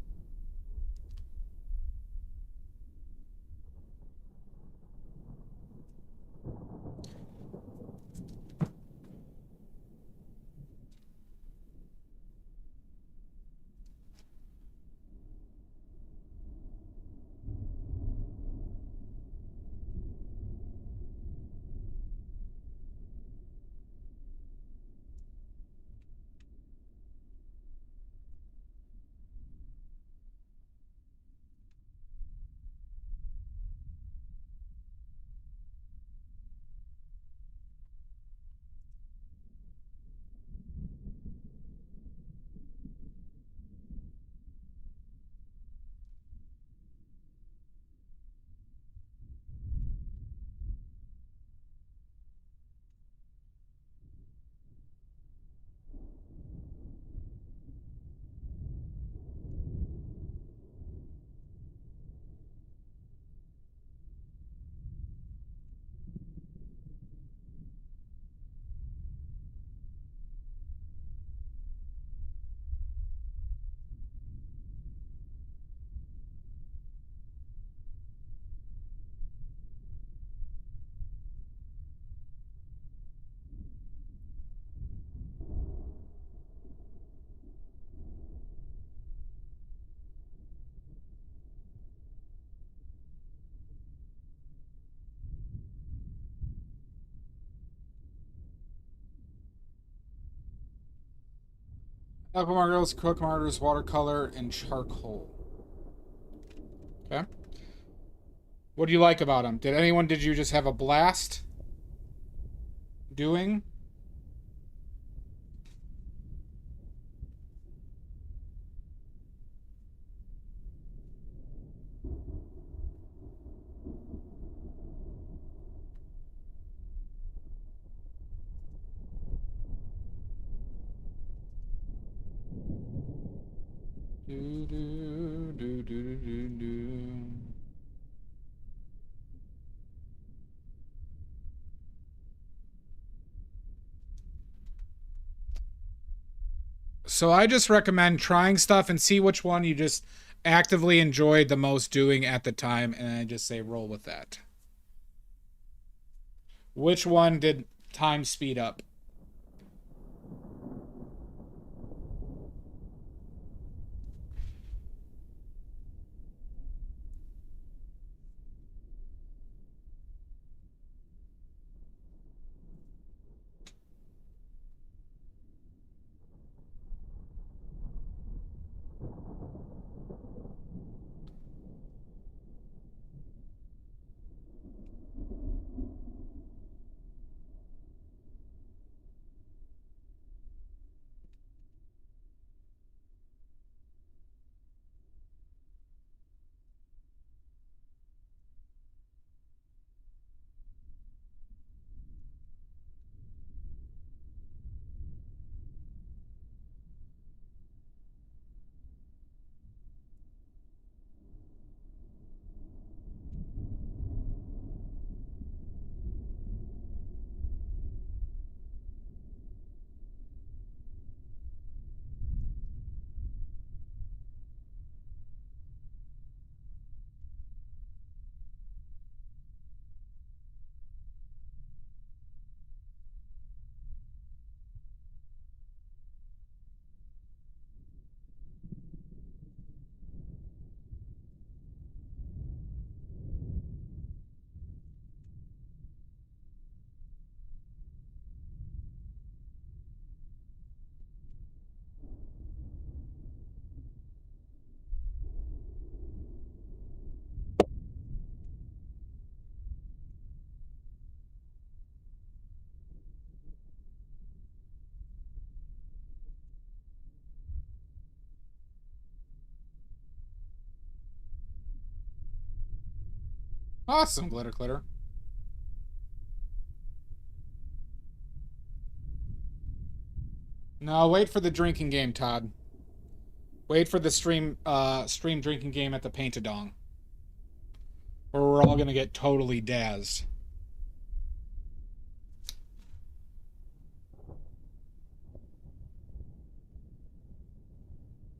Apple markers, acrylic markers, watercolor, and charcoal. Okay. What do you like about them? Did you just have a blast doing? Do, do, do, do, do, do. So I just recommend trying stuff and see which one you just actively enjoyed the most doing at the time, and I just say roll with that. Which one did time speed up? Awesome, Glitter Clitter. No, wait for the drinking game, Todd. Wait for the stream drinking game at the Paint-A-Dong. Where we're all gonna get totally dazzed.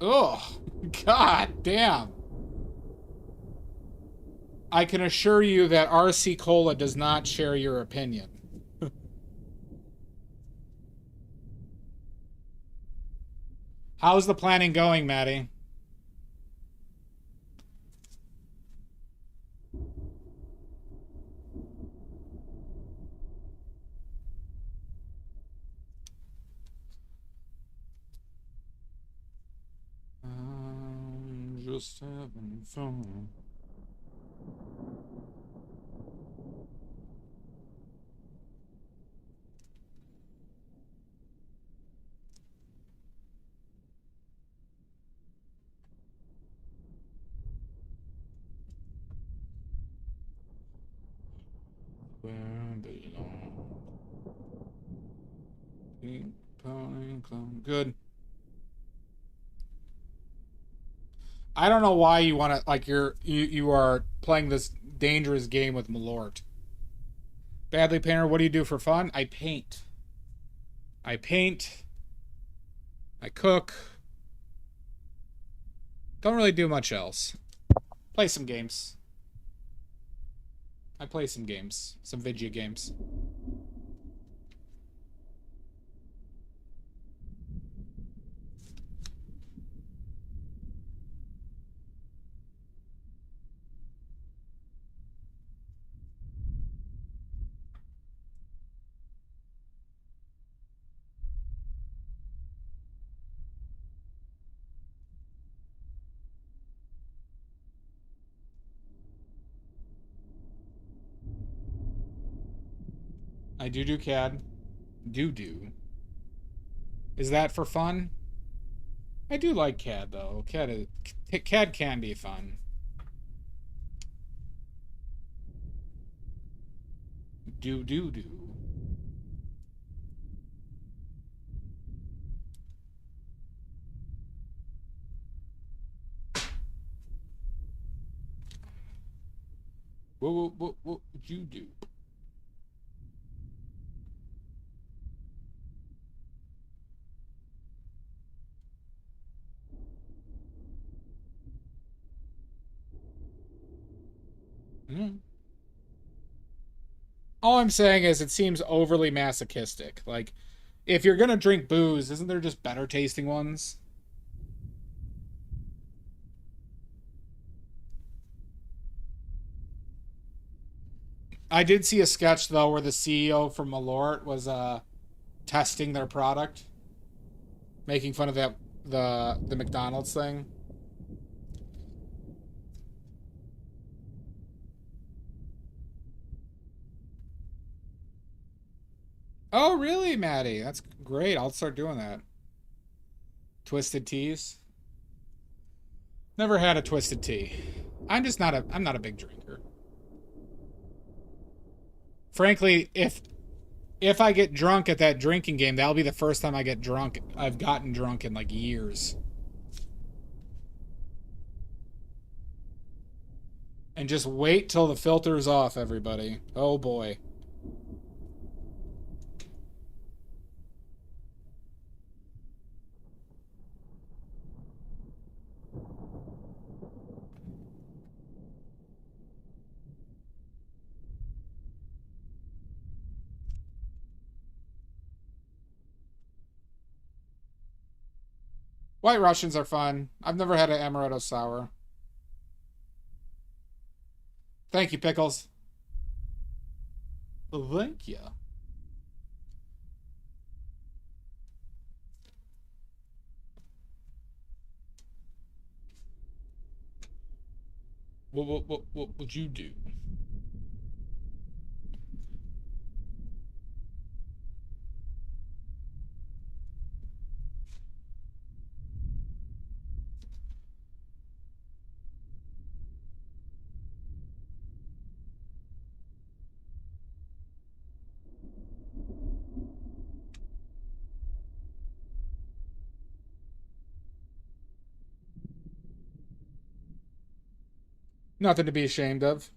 Oh, god damn. I can assure you that RC Cola does not share your opinion. How's the planning going, Maddie? I'm just having fun. Where I belong. Pink pony club. Good. I don't know why you want to like you are playing this dangerous game with Malort. Badly Painter, what do you do for fun? I paint. I paint. I cook. Don't really do much else. Play some games. I play some games. Some video games. I do CAD. Do. Is that for fun? I do like CAD though. CAD can be fun. Do. What would you do? Hmm. All I'm saying is it seems overly masochistic. Like, if you're gonna drink booze, isn't there just better tasting ones? I did see a sketch though where the CEO from Malort was testing their product, making fun of the McDonald's thing. Oh, really, Maddie? That's great. I'll start doing that. Twisted teas. Never had a twisted tea. I'm not a big drinker. Frankly, if I get drunk at that drinking game, that'll be the first time I've gotten drunk in like years. And just wait till the filter's off, everybody. Oh boy. White Russians are fun. I've never had an amaretto sour. Thank you, Pickles. Thank you. What would you do? Nothing to be ashamed of.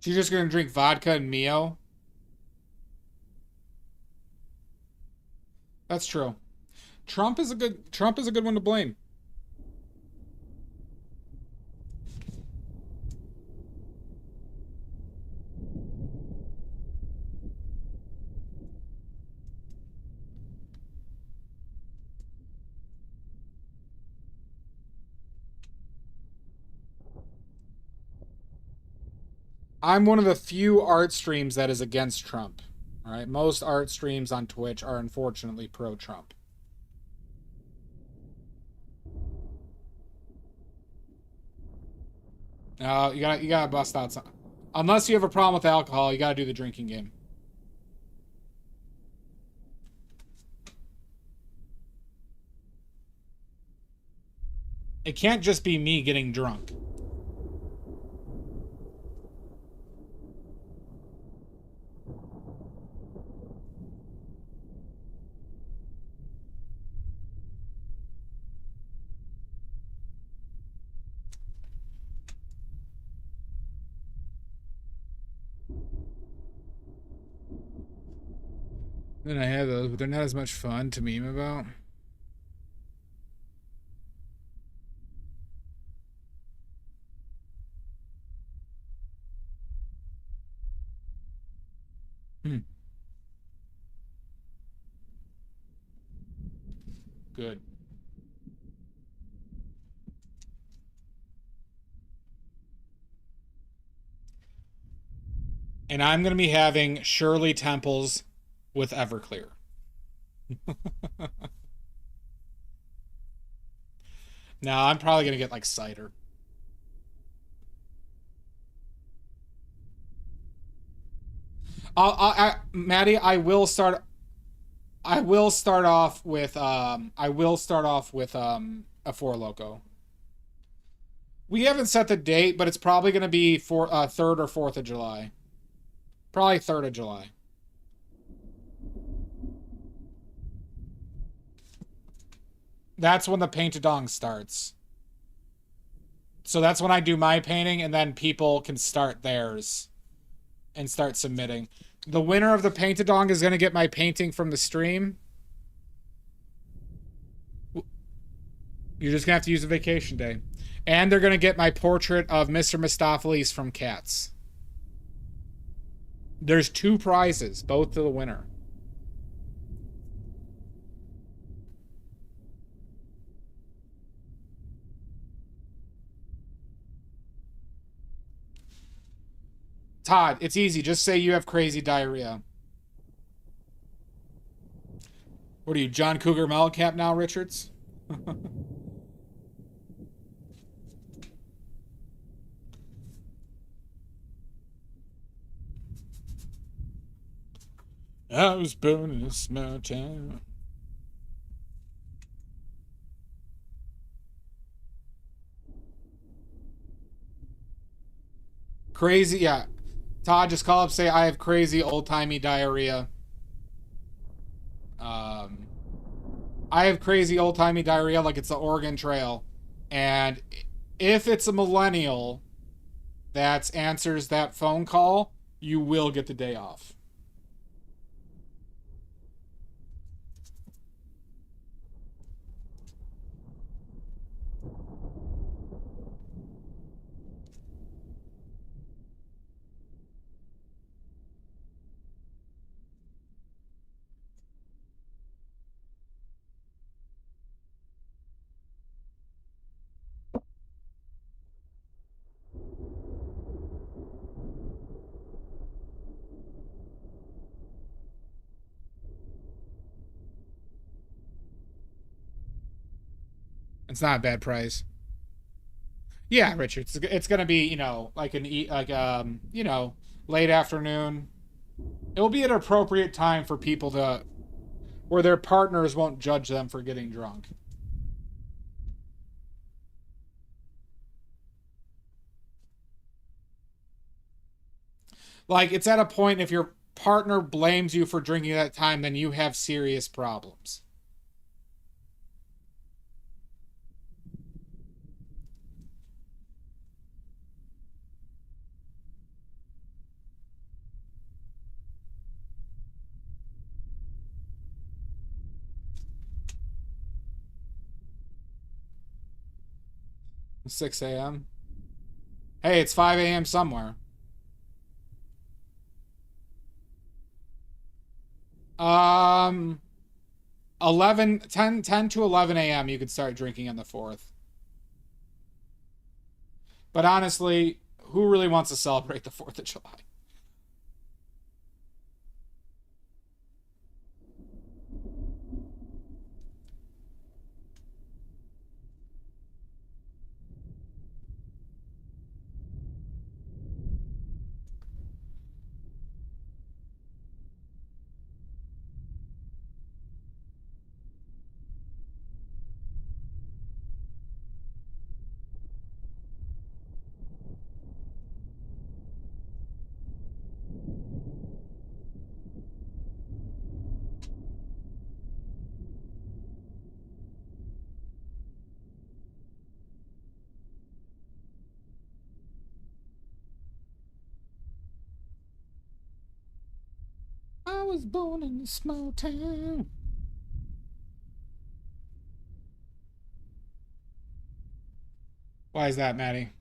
She's just gonna drink vodka and Mio. That's true. Trump is a good one to blame. I'm one of the few art streams that is against Trump. All right, most art streams on Twitch are unfortunately pro-Trump. You gotta bust out some. Unless you have a problem with alcohol, you gotta do the drinking game. It can't just be me getting drunk. Then I have those, but they're not as much fun to meme about. Good. And I'm going to be having Shirley Temples with Everclear. Now I'm probably going to get like cider. Maddie, I will start off with a Four Loko. We haven't set the date, but it's probably going to be for 3rd or 4th of July. Probably 3rd of July. That's when the paint-a-dong starts. So that's when I do my painting, and then people can start theirs and start submitting. The winner of the paint-a-dong is going to get my painting from the stream. You're just going to have to use a vacation day. And they're going to get my portrait of Mr. Mistopheles from Cats. There's 2 prizes, both to the winner. Todd, it's easy. Just say you have crazy diarrhea. What are you, John Cougar Mellencamp now, Richards? I was born in a small town. Crazy, yeah. Todd, just call up, say I have crazy old-timey diarrhea. I have crazy old-timey diarrhea like it's the Oregon Trail. And if it's a millennial that answers that phone call, you will get the day off. It's not a bad price. Yeah, Richard. It's gonna be, you know, like you know, late afternoon. It will be an appropriate time for people to, where their partners won't judge them for getting drunk. Like, it's at a point, if your partner blames you for drinking at that time, then you have serious problems. 6 a.m. Hey, it's 5 a.m. somewhere. 10 to 11 a.m. you could start drinking on the 4th. But honestly, who really wants to celebrate the 4th of July? I was born in a small town. Why is that, Maddie?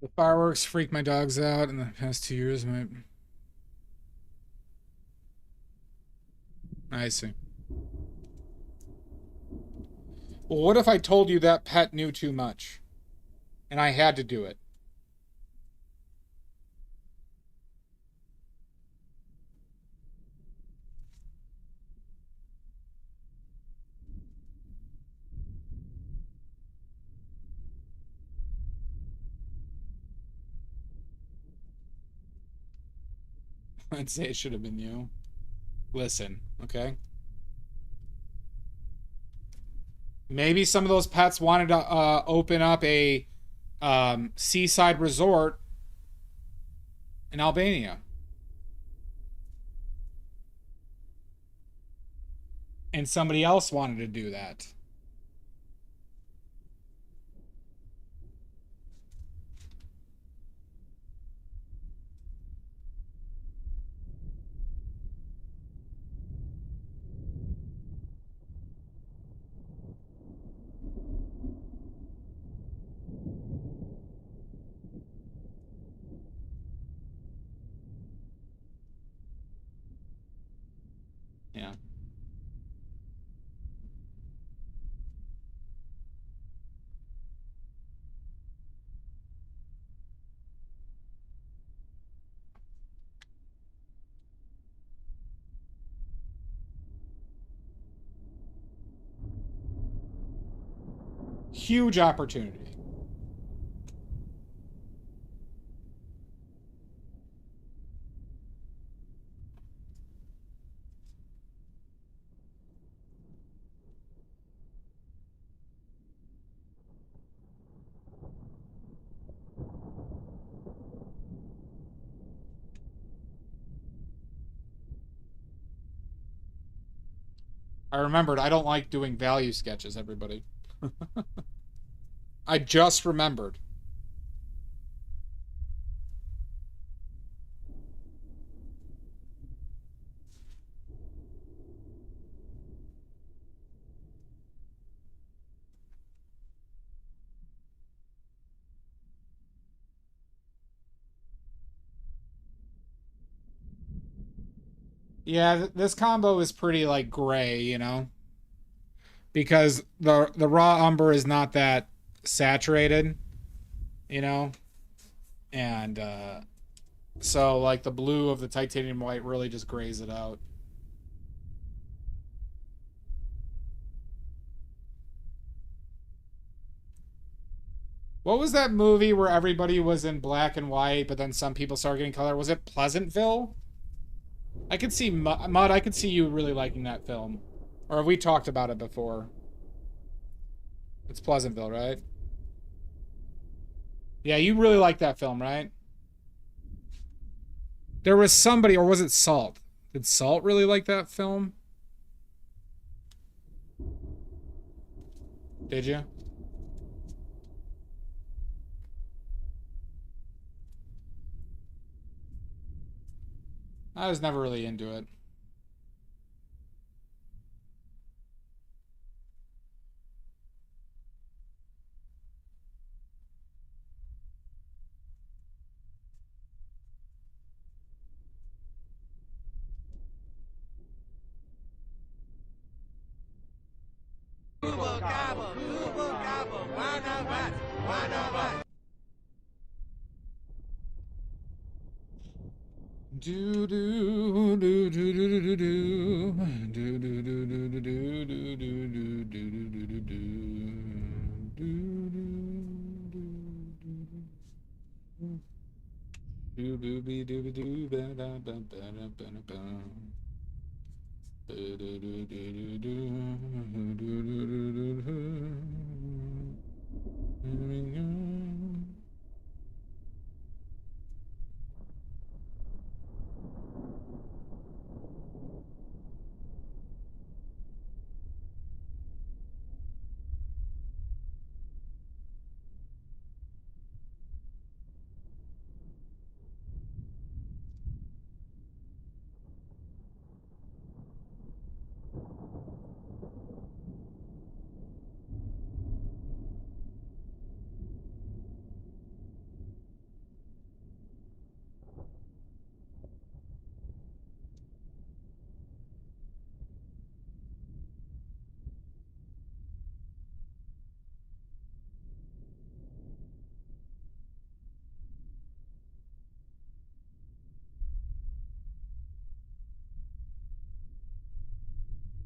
The fireworks freak my dogs out in the past 2 years. I see. Well, what if I told you that pet knew too much? And I had to do it. I'd say it should have been you. Listen, okay? Maybe some of those pets wanted to open up a seaside resort in Albania. And somebody else wanted to do that. Yeah. Huge opportunity. I remembered I don't like doing value sketches, everybody. I just remembered. Yeah, this combo is pretty like gray, you know, because the raw umber is not that saturated, you know, and so like the blue of the titanium white really just grays it out. What was that movie where everybody was in black and white, but then some people started getting color? Was it Pleasantville? I could see Mud. I could see you really liking that film, or have we talked about it before? It's Pleasantville, right? Yeah, you really like that film, right? There was somebody, or was it Salt? Did Salt really like that film? Did you? I was never really into it. Do do do do do do do do do do do do do do do do do do do.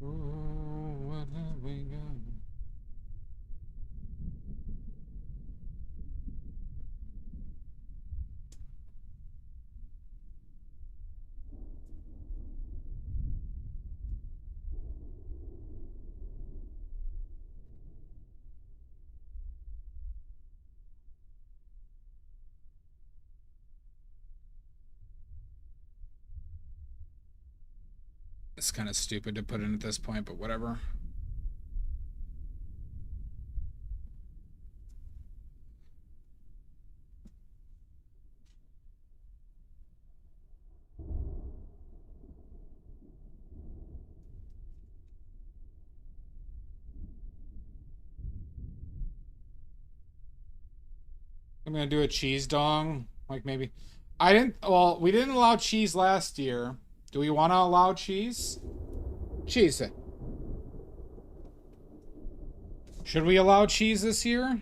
What have we got? It's kind of stupid to put in at this point, but whatever. I'm gonna do a cheese dong, like maybe. I didn't. Well, we didn't allow cheese last year. Do we want to allow cheese? Cheese. Should we allow cheese this year?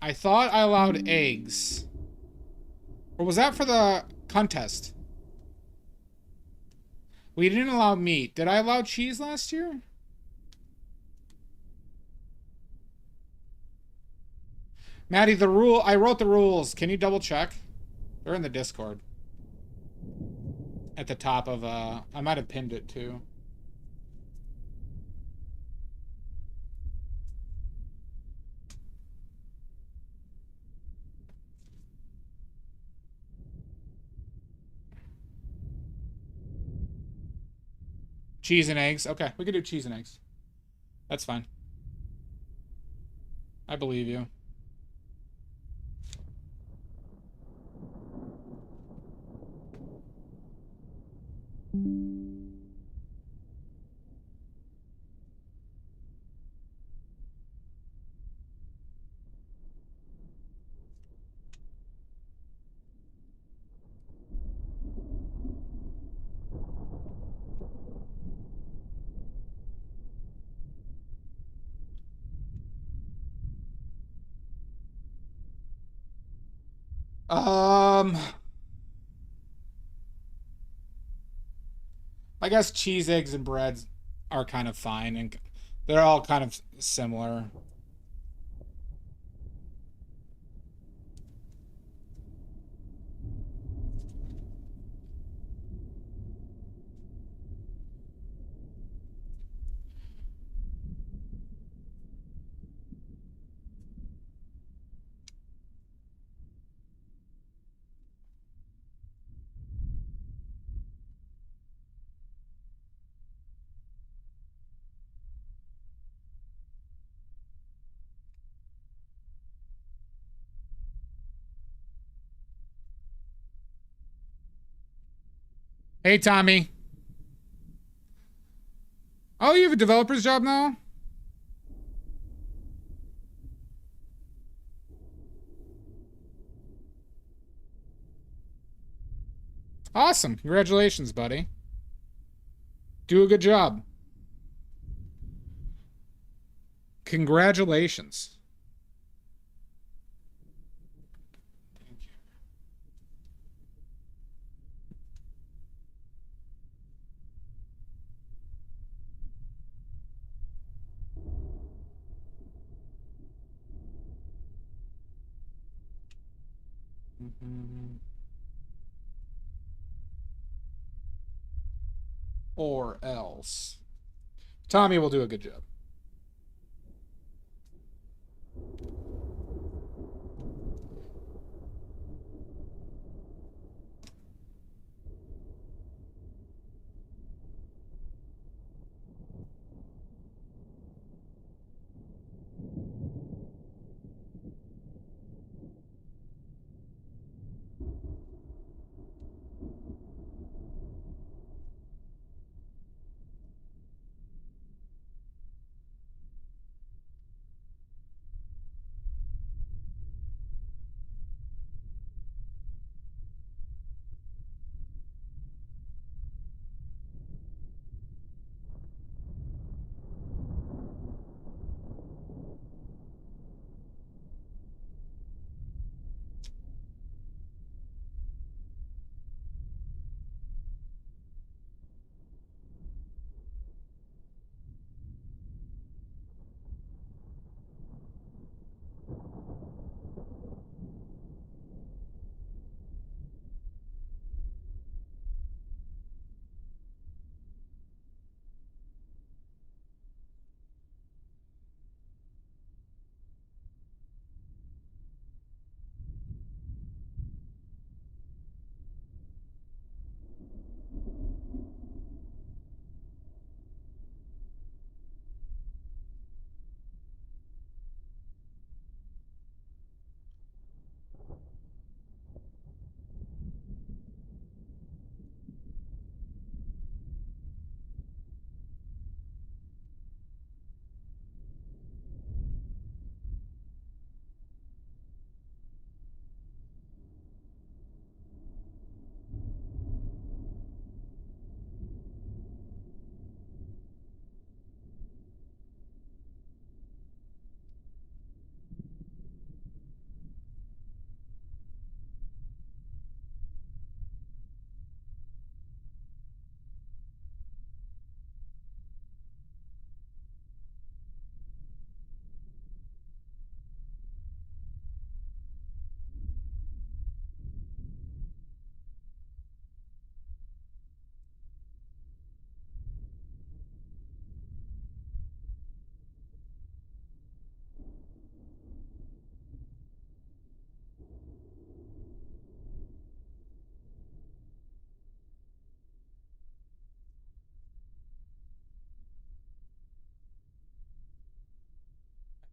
I thought I allowed eggs. Or was that for the contest? We didn't allow meat. Did I allow cheese last year? Maddie, the rule, I wrote the rules. Can you double check? They're in the Discord. At the top of, I might have pinned it too. Cheese and eggs. Okay, we can do cheese and eggs. That's fine. I believe you. Um, I guess cheese, eggs, and breads are kind of fine, and they're all kind of similar. Hey, Tommy. Oh, you have a developer's job now? Awesome. Congratulations, buddy. Do a good job. Congratulations. Or else. Tommy will do a good job.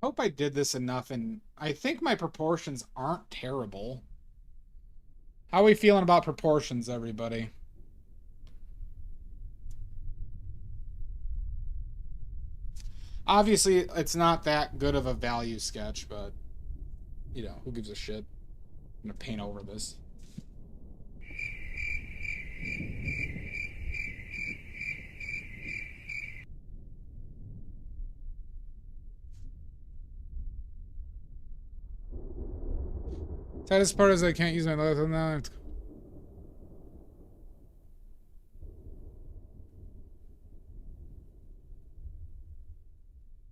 Hope I did this enough, and I think my proportions aren't terrible. How are we feeling about proportions, everybody? Obviously, it's not that good of a value sketch, but, you know, who gives a shit? I'm gonna paint over this. Saddest part is I can't use my litho now.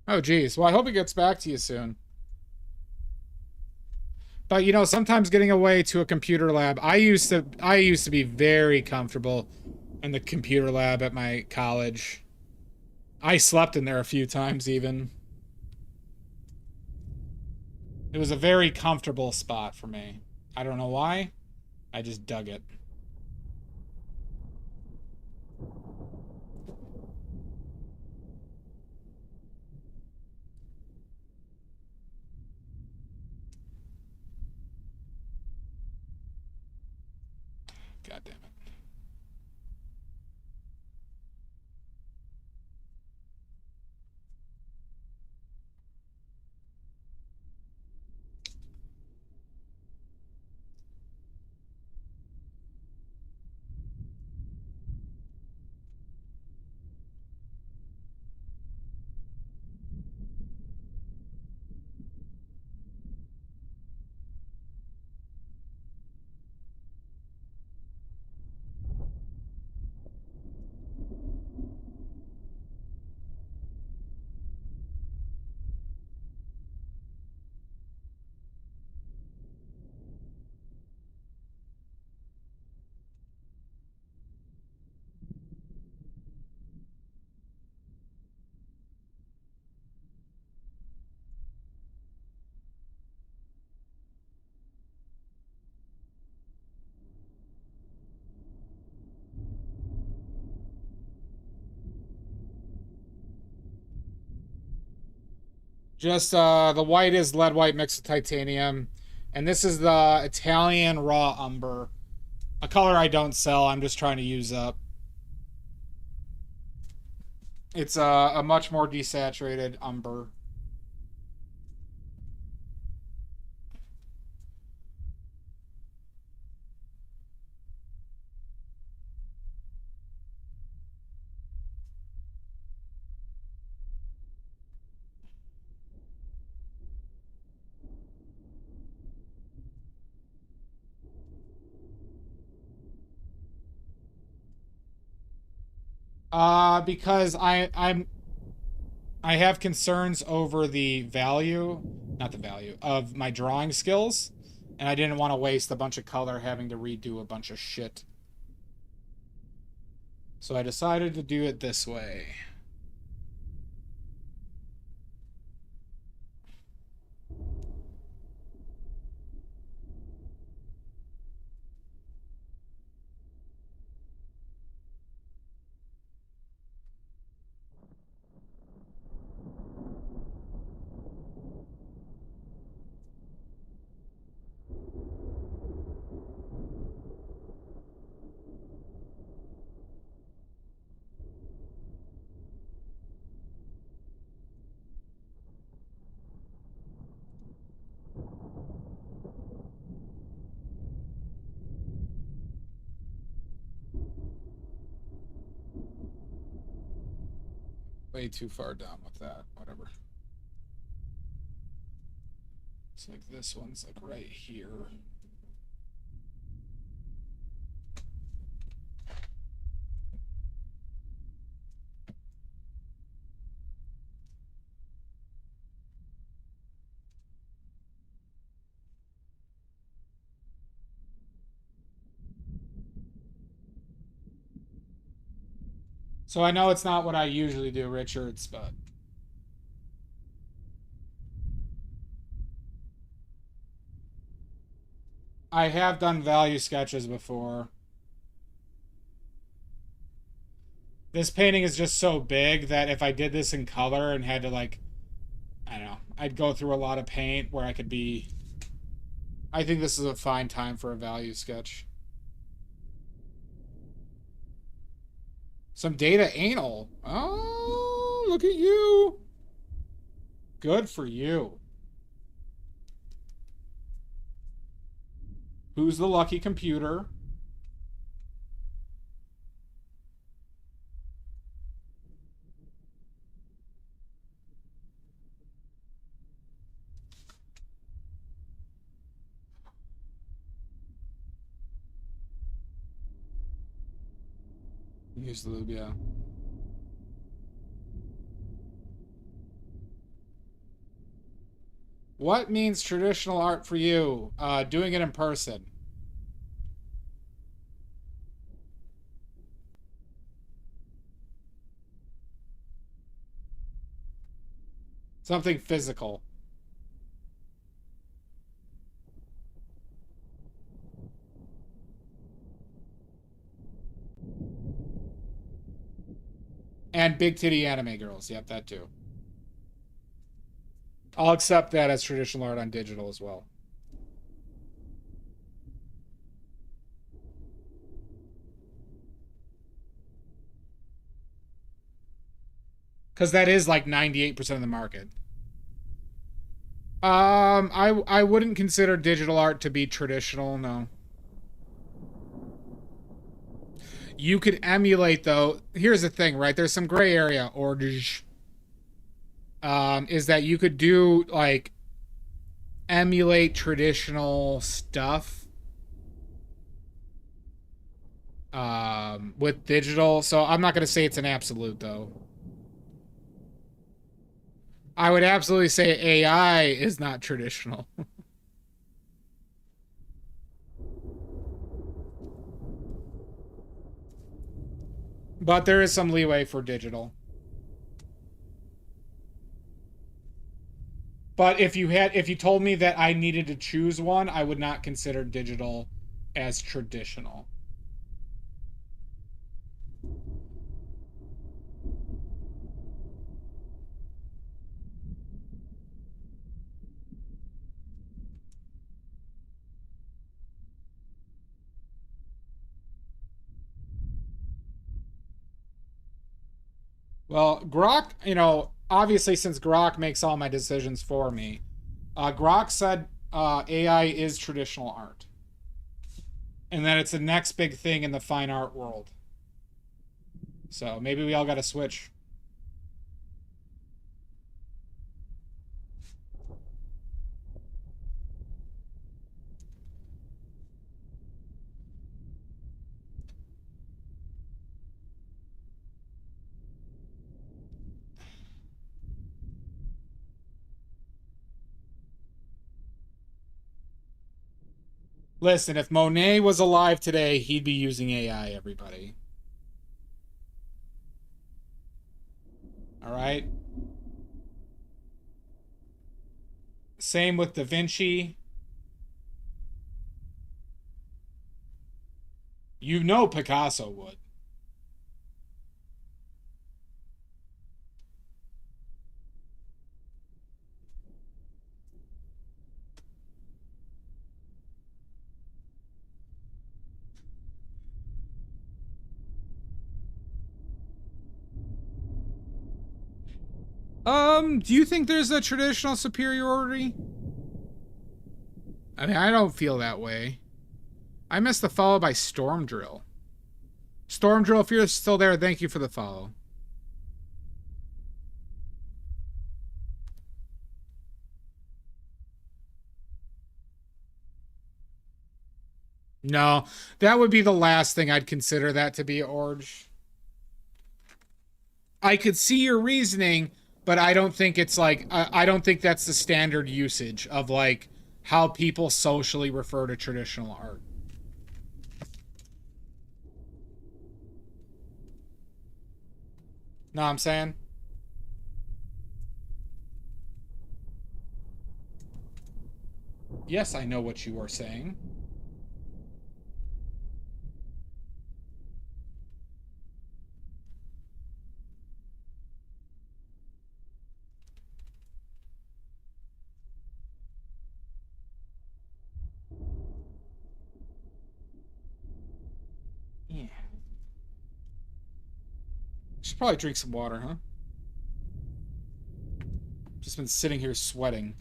Oh, geez. Well, I hope it gets back to you soon. But you know, sometimes getting away to a computer lab, I used to be very comfortable in the computer lab at my college. I slept in there a few times even. It was a very comfortable spot for me. I don't know why. I just dug it. God damn it. Just the white is lead white mixed with titanium. And this is the Italian raw umber. A color I don't sell, I'm just trying to use up. It's a much more desaturated umber. Because I have concerns over the value, not the value, of my drawing skills, and I didn't want to waste a bunch of color having to redo a bunch of shit. So I decided to do it this way. Way too far down with that. Whatever. It's like this one's like right here. So I know it's not what I usually do, Richards, but I have done value sketches before. This painting is just so big that if I did this in color and had to like, I don't know, I'd go through a lot of paint where I could be... I think this is a fine time for a value sketch. Some data anal. Oh, look at you. Good for you. Who's the lucky computer? Use the lube, yeah. What means traditional art for you? Doing it in person. Something physical. And big titty anime girls. Yep, that too. I'll accept that as traditional art on digital as well. Because that is like 98% of the market. I wouldn't consider digital art to be traditional, no. You could emulate, though. Here's the thing, right? There's some gray area, Orge. Is that you could do, like, emulate traditional stuff with digital. So I'm not going to say it's an absolute, though. I would absolutely say AI is not traditional. But there is some leeway for digital. But if you told me that I needed to choose one, I would not consider digital as traditional. Well, Grok, obviously since Grok makes all my decisions for me, Grok said AI is traditional art. And that it's the next big thing in the fine art world. So maybe we all got to switch. Listen, if Monet was alive today, he'd be using AI, everybody. All right? Same with Da Vinci. You know Picasso would. Do you think there's a traditional superiority? I mean, I don't feel that way. I missed the follow by Storm Drill. Storm Drill, if you're still there, thank you for the follow. No, that would be the last thing I'd consider that to be, Orge. I could see your reasoning, but I don't think it's like, I don't think that's the standard usage of like how people socially refer to traditional art. Know what I'm saying? Yes, I know what you are saying. Yeah. Should probably drink some water, huh? Just been sitting here sweating.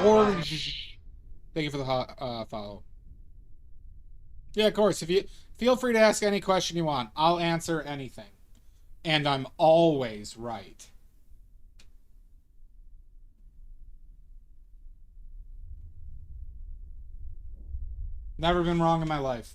Orange. Thank you for the follow. Yeah, of course. If you feel free to ask any question you want, I'll answer anything, and I'm always right. Never been wrong in my life.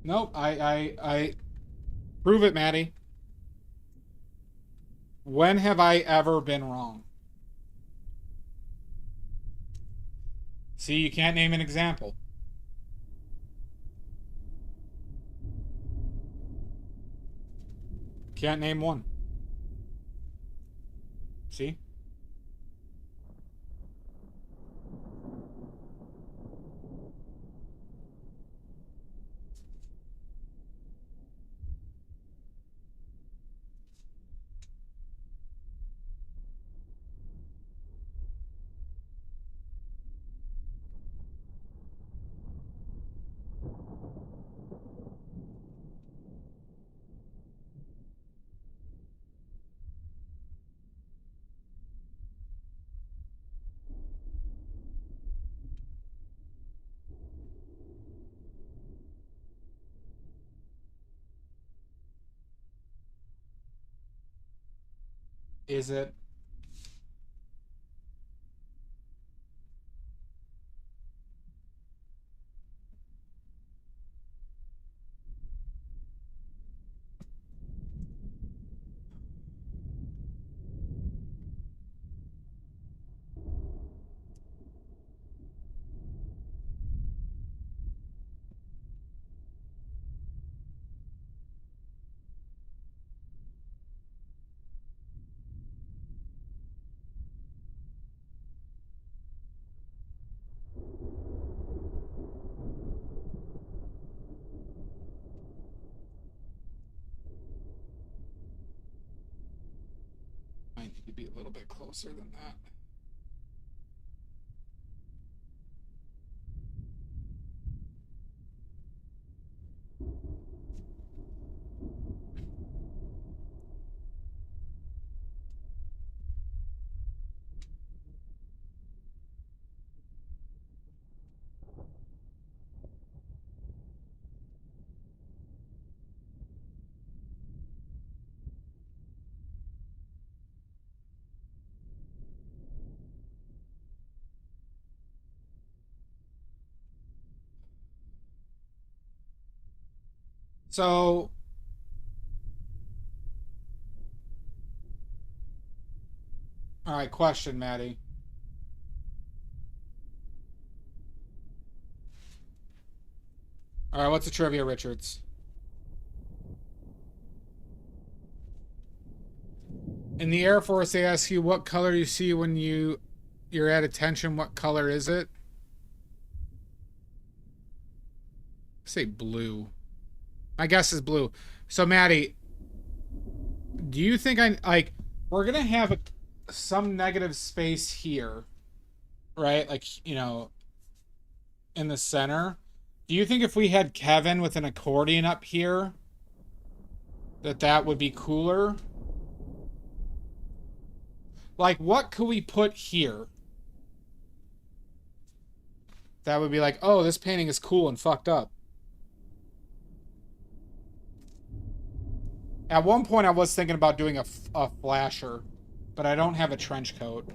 Nope. I prove it, Maddie. When have I ever been wrong? See, you can't name an example. Can't name one. See? Is it? Might need to be a little bit closer than that. So, all right, question, Maddie. All right, what's the trivia, Richards? In the Air Force, they ask you what color you see when you're at attention. What color is it? Say blue. My guess is blue. So, Maddie, do you think we're gonna have some negative space here, right? Like, in the center. Do you think if we had Kevin with an accordion up here, that would be cooler? Like, what could we put here? That would be like, oh, this painting is cool and fucked up. At one point, I was thinking about doing a flasher, but I don't have a trench coat.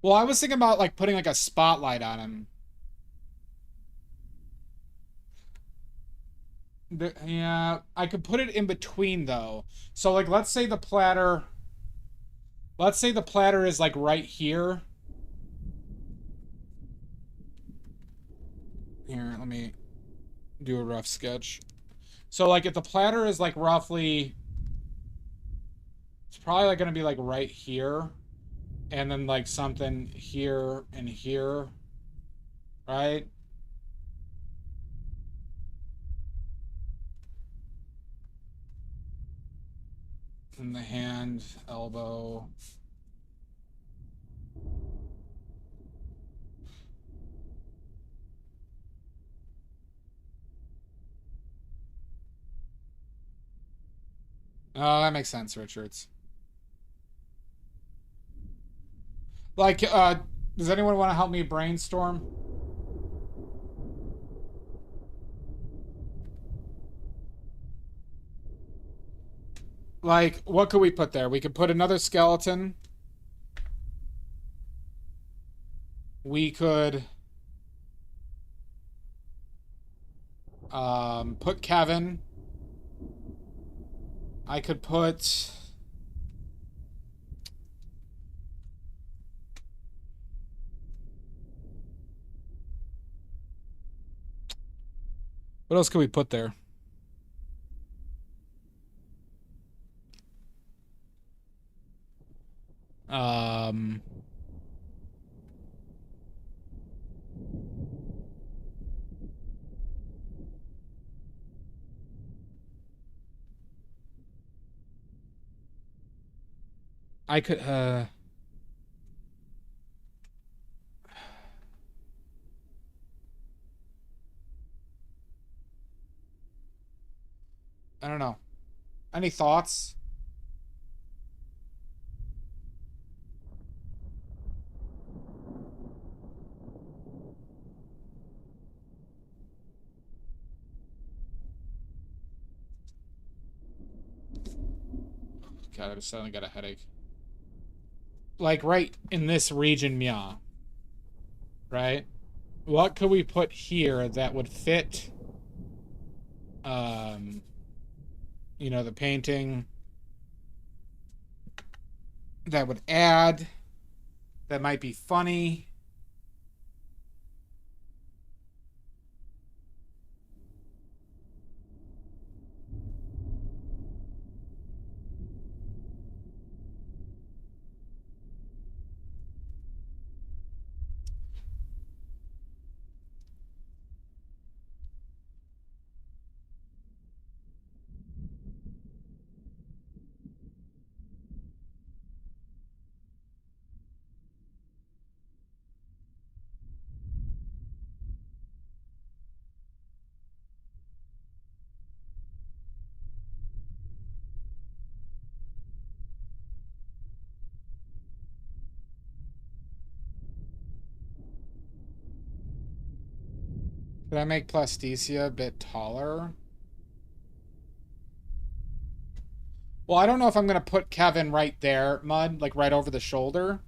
Well, I was thinking about like putting like a spotlight on him. Yeah, I could put it in between though. So like let's say the platter is like right here. Here, let me do a rough sketch. So like if the platter is like roughly It's probably like gonna be like right here, and then like something here and here, right? And the hand, elbow. Oh, that makes sense, Richards. Like, does anyone want to help me brainstorm? Like, what could we put there? We could put another skeleton. We could put Kevin. I could put... What else could we put there? I could, I don't know. Any thoughts? God, I suddenly got a headache. Like right in this region, yeah. Right? What could we put here that would fit, you know, the painting, that would add, that might be funny? Could I make Plasticia a bit taller? Well, I don't know if I'm going to put Kevin right there, Mud, like right over the shoulder.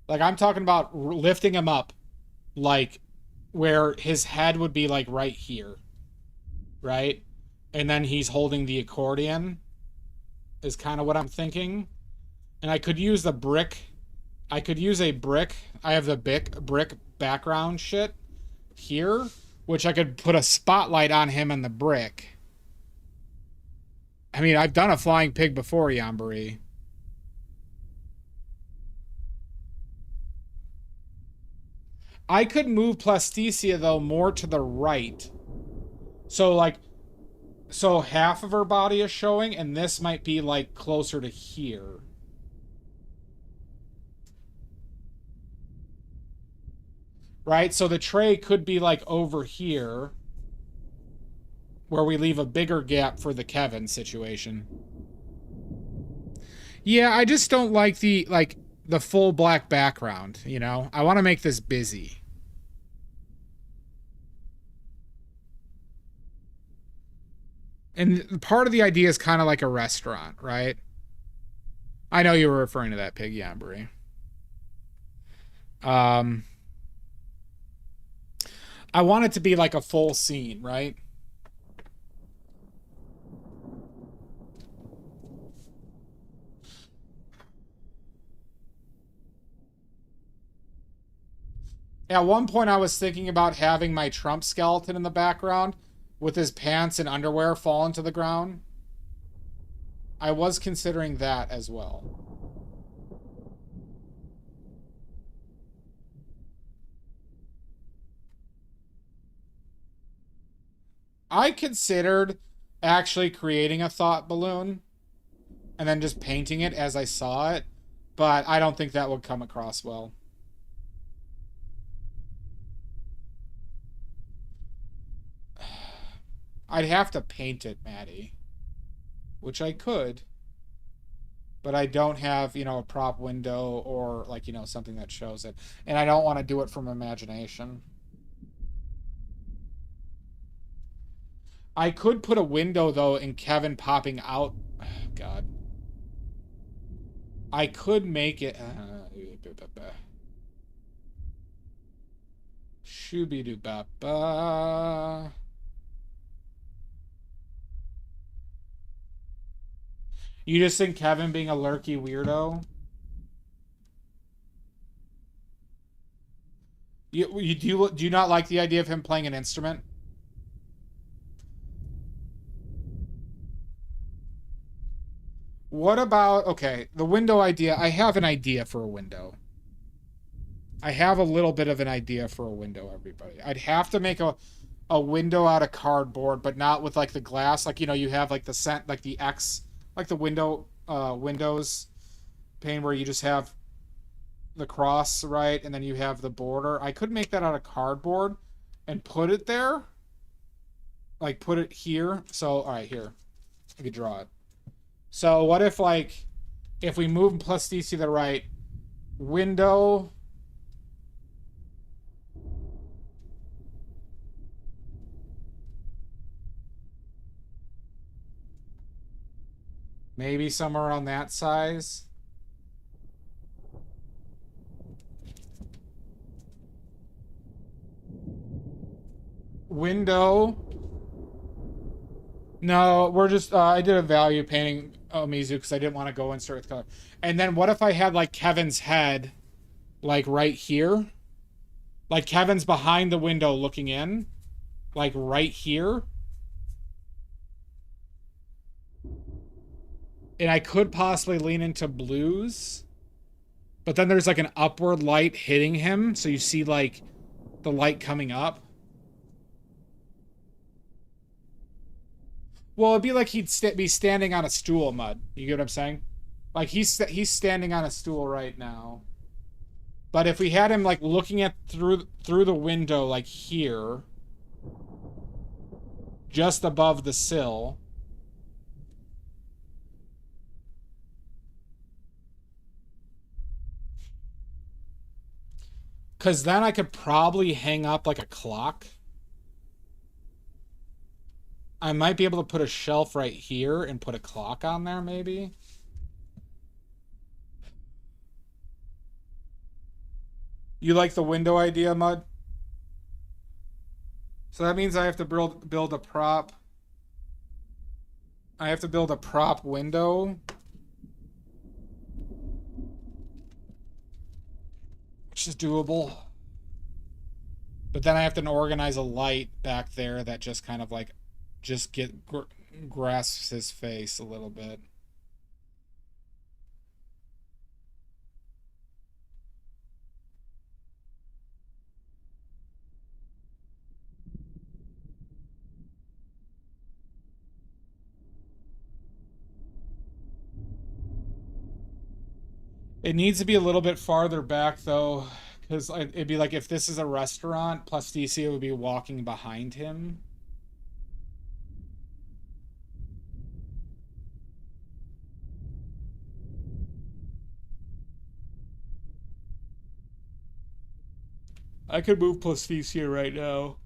Like, I'm talking about lifting him up, like, where his head would be, like, right here. Right? And then he's holding the accordion, is kind of what I'm thinking. And I could use the brick. I could use a brick. I have the brick background shit here, which I could put a spotlight on him and the brick. I mean, I've done a flying pig before, Yambari. I could move Plasticia, though, more to the right. So, like, so half of her body is showing, and this might be, like, closer to here. Right? So the tray could be, like, over here, where we leave a bigger gap for the Kevin situation. Yeah, I just don't like the full black background, you know? I want to make this busy. And part of the idea is kind of like a restaurant, right? I know you were referring to that pig, Yambari. I want it to be like a full scene, right? At one point, I was thinking about having my Trump skeleton in the background with his pants and underwear falling to the ground. I was considering that as well. I considered actually creating a thought balloon and then just painting it as I saw it, but I don't think that would come across well. I'd have to paint it, Maddie, which I could, but I don't have, you know, a prop window or like, you know, something that shows it. And I don't want to do it from imagination. I could put a window though and Kevin popping out. Oh, God. I could make it. Shooby-doo-ba-ba. You just think Kevin being a lurky weirdo? Do you not like the idea of him playing an instrument? What about, okay, the window idea. I have an idea for a window. I have a little bit of an idea for a window, everybody. I'd have to make a window out of cardboard, but not with like the glass. Like, you know, you have like the scent, like the X, like the windows pane where you just have the cross, right? And then you have the border. I could make that out of cardboard and put it there. Like put it here. So, all right, here. I could draw it. So what if like, if we move plus DC to the right, window, maybe somewhere around that size. Window. No, we're just, I did a value painting Mizu because I didn't want to go insert with color. And then what if I had like Kevin's head like right here? Like Kevin's behind the window looking in. Like right here. And I could possibly lean into blues. But then there's like an upward light hitting him. So you see like the light coming up. Well, it'd be like he'd be standing on a stool, Mud. You get what I'm saying? Like he's standing on a stool right now. But if we had him like looking at through the window like here, just above the sill. Cause then I could probably hang up like a clock. I might be able to put a shelf right here and put a clock on there, maybe. You like the window idea, Mud? So that means I have to build a prop. I have to build a prop window. Which is doable. But then I have to organize a light back there that just kind of like grasps his face a little bit. It needs to be a little bit farther back though, because it'd be like if this is a restaurant, plus DC would be walking behind him. I could move Plasticia right now.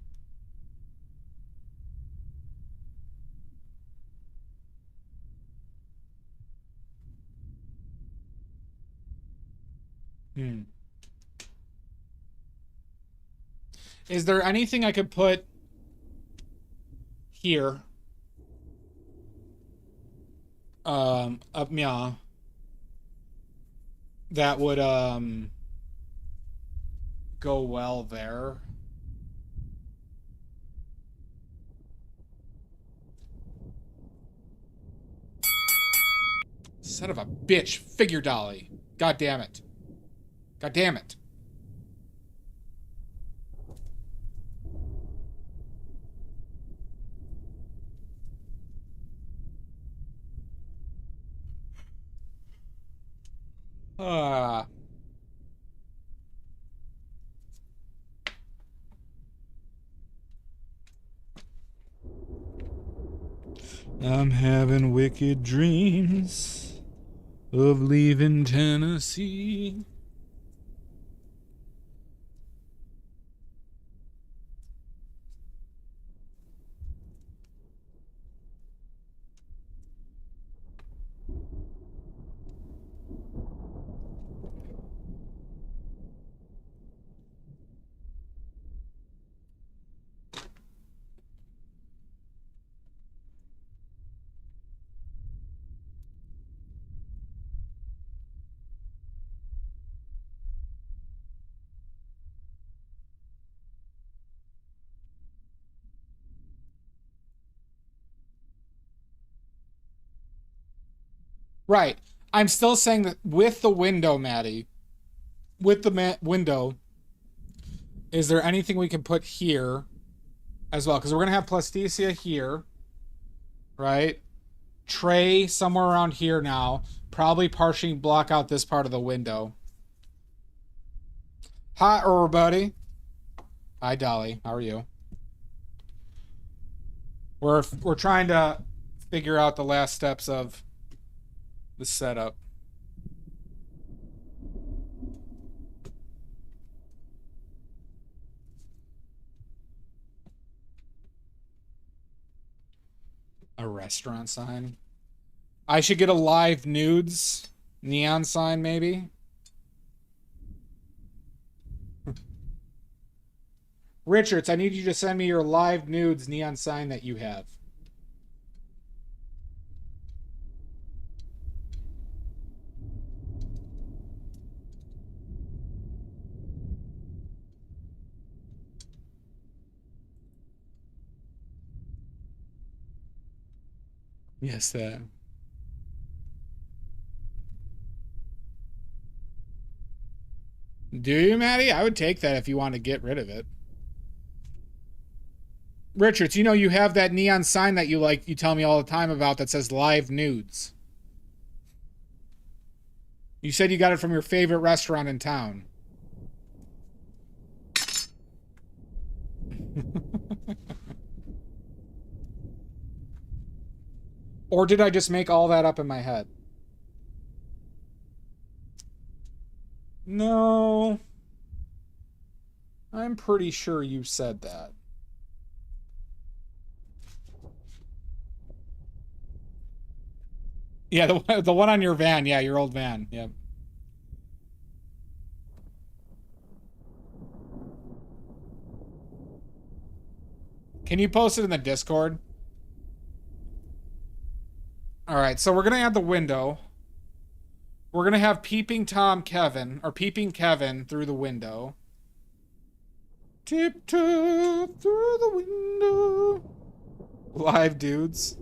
Is there anything I could put here? Up yeah. That would go well there. Son of a bitch. Figure dolly. God damn it. God damn it. Ah. I'm having wicked dreams of leaving Tennessee. Right. I'm still saying that with the window, Maddie, with the window, is there anything we can put here as well? Because we're going to have Plasticia here, right? Tray somewhere around here now. Probably partially block out this part of the window. Hi, everybody. Hi, Dolly. How are you? We're trying to figure out the last steps of the setup. A restaurant sign. I should get a live nudes neon sign, maybe. Richards, I need you to send me your live nudes neon sign that you have. Yes, that. Do you, Maddie? I would take that if you want to get rid of it. Richards, you know you have that neon sign that you like, you tell me all the time about that says live nudes. You said you got it from your favorite restaurant in town. Or did I just make all that up in my head? No. I'm pretty sure you said that. Yeah, the one on your van. Yeah, your old van. Yep. Can you post it in the Discord? All right, so we're going to add the window. We're going to have Peeping Tom Kevin, or Peeping Kevin through the window. Tiptoe through the window. Live dudes.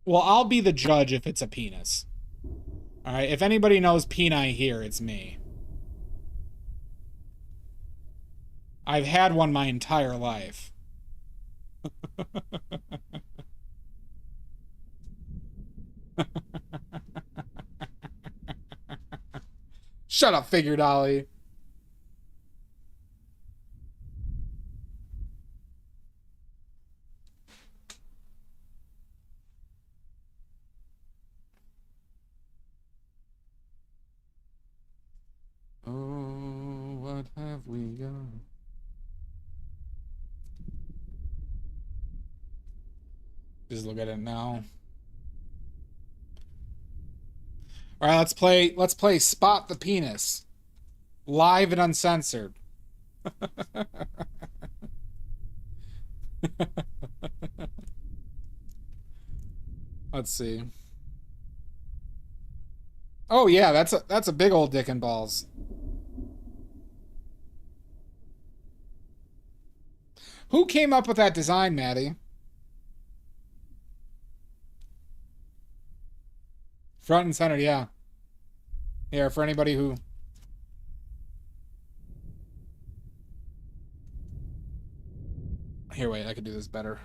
Well, I'll be the judge if it's a penis. All right, if anybody knows peni here, it's me. I've had one my entire life. Shut up, figure dolly. Oh, what have we got? Just look at it now. All right, let's play Spot the Penis. Live and uncensored. Let's see. Oh yeah, that's a big old dick and balls. Who came up with that design, Maddie? Front and center, yeah. Yeah, for anybody who... Here, wait, I could do this better.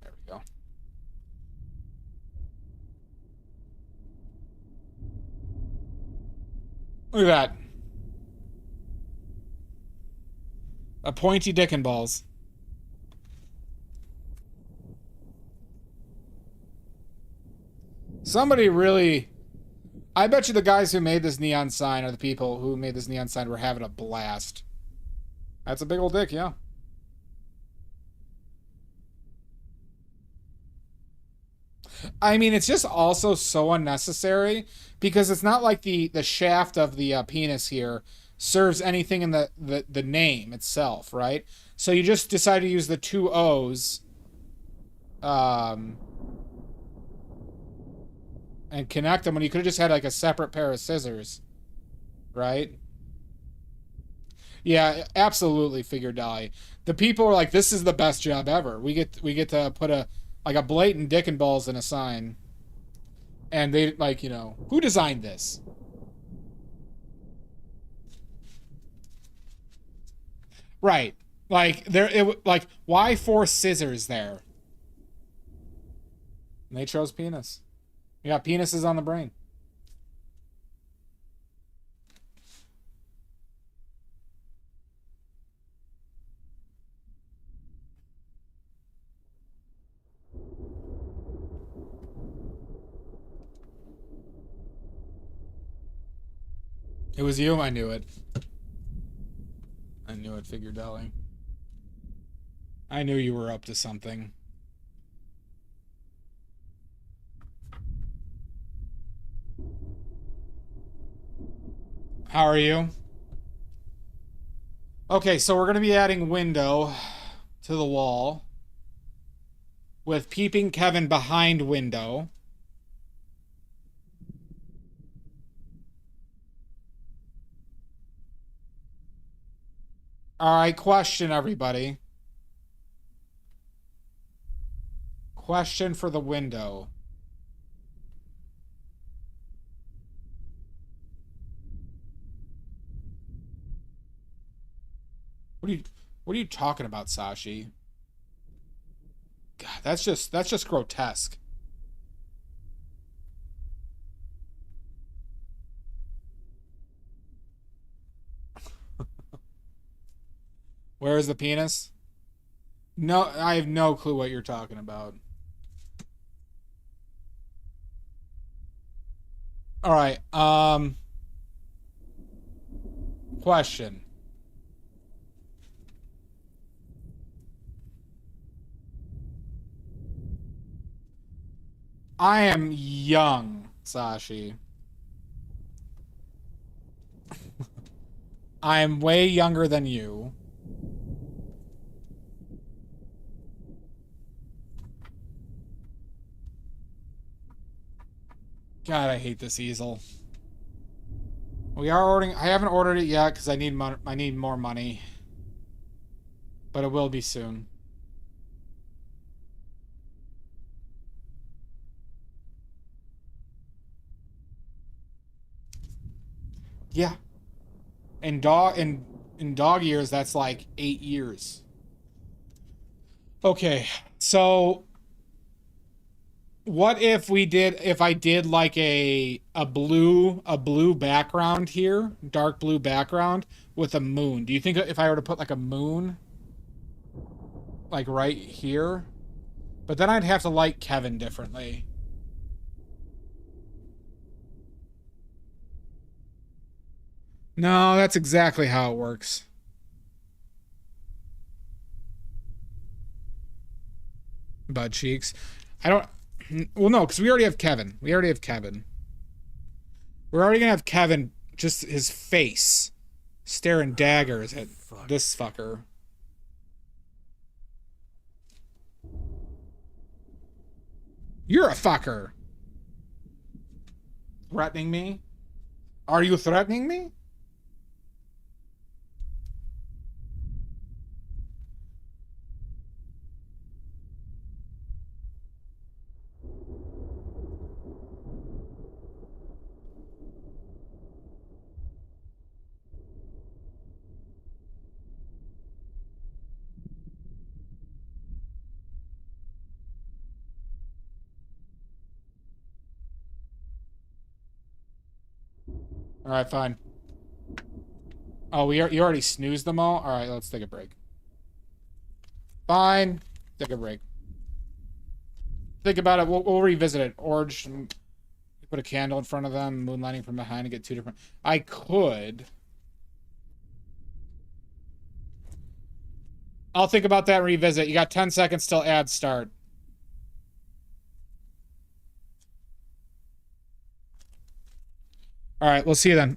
There we go. Look at that. A pointy dick and balls. Somebody really... I bet you the guys who made this neon sign, or the people who made this neon sign, were having a blast. That's a big old dick, yeah. I mean, it's just also so unnecessary, because it's not like the shaft of the penis here serves anything in the name itself, right? So you just decide to use the two O's and connect them when you could have just had like a separate pair of scissors, right? Yeah, absolutely, Figure Dolly. The people are like, this is the best job ever. We get to put a blatant dick and balls in a sign. And they, like, you know, who designed this? Right. Like, why four scissors there? And they chose penis. You got penises on the brain. It was you? I knew it. I knew it, Figure Dolly. I knew you were up to something. How are you? Okay, so we're going to be adding window to the wall with peeping Kevin behind window. All right, question, everybody. Question for the window. What are you talking about, Sashi? God, that's just grotesque. Where is the penis? No, I have no clue what you're talking about. All right, question. I am young, Sashi. I am way younger than you. God, I hate this easel. We are ordering. I haven't ordered it yet because I need I need more money, but it will be soon. Yeah. In dog years, that's like 8 years. Okay, so what if I did like a blue background here, dark blue background with a moon? Do you think if I were to put like a moon like right here, but then I'd have to light Kevin differently. No, that's exactly how it works. Butt cheeks. I don't... Well, no, because we already have Kevin. We're already going to have Kevin, just his face, staring daggers at this fucker. You're a fucker. threatening me? Are you threatening me? All right, fine. Oh, you already snoozed them all? All right, let's take a break. Fine. Take a break. Think about it. We'll revisit it. Orange. Put a candle in front of them, moonlighting from behind, and get two different... I could... I'll think about that and revisit. You got 10 seconds till ads start. All right, we'll see you then.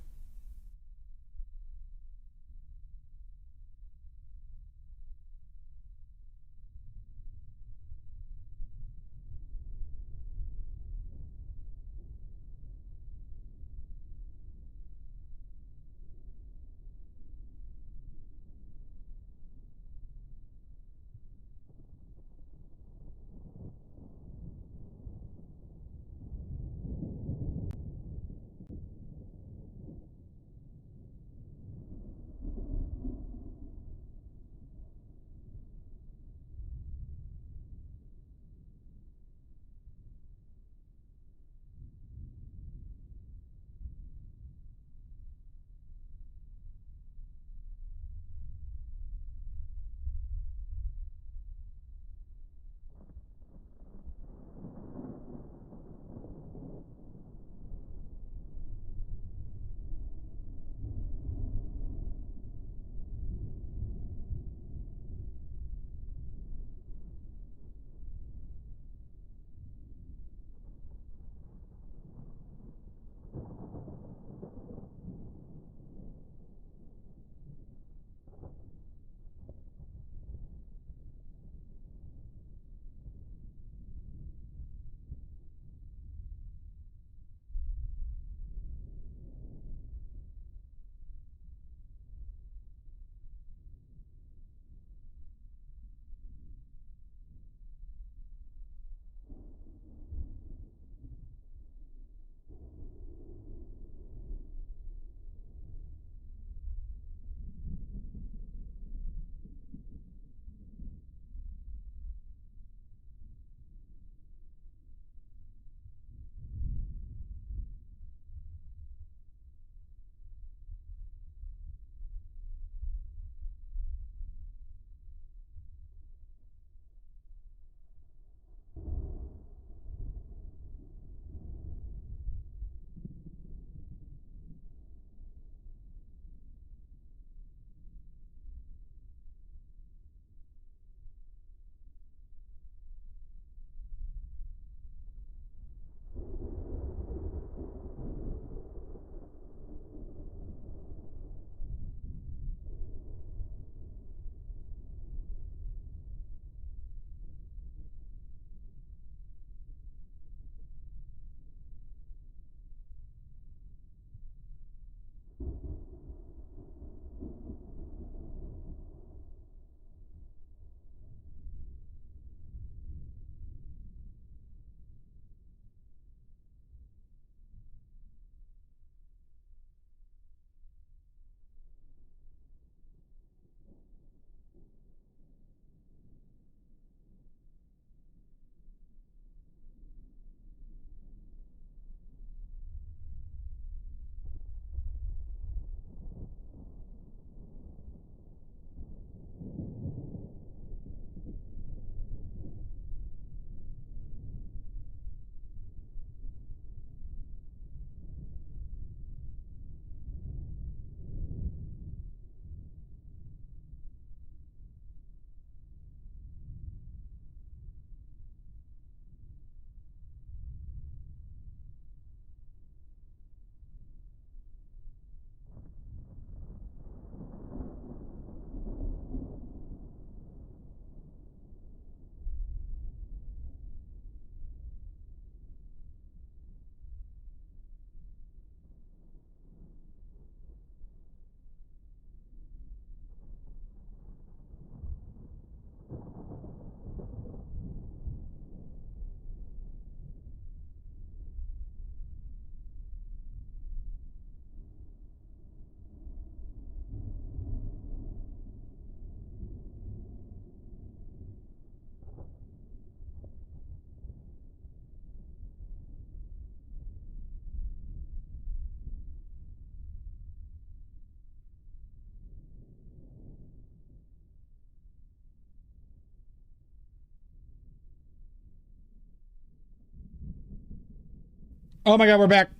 Oh my god, we're back.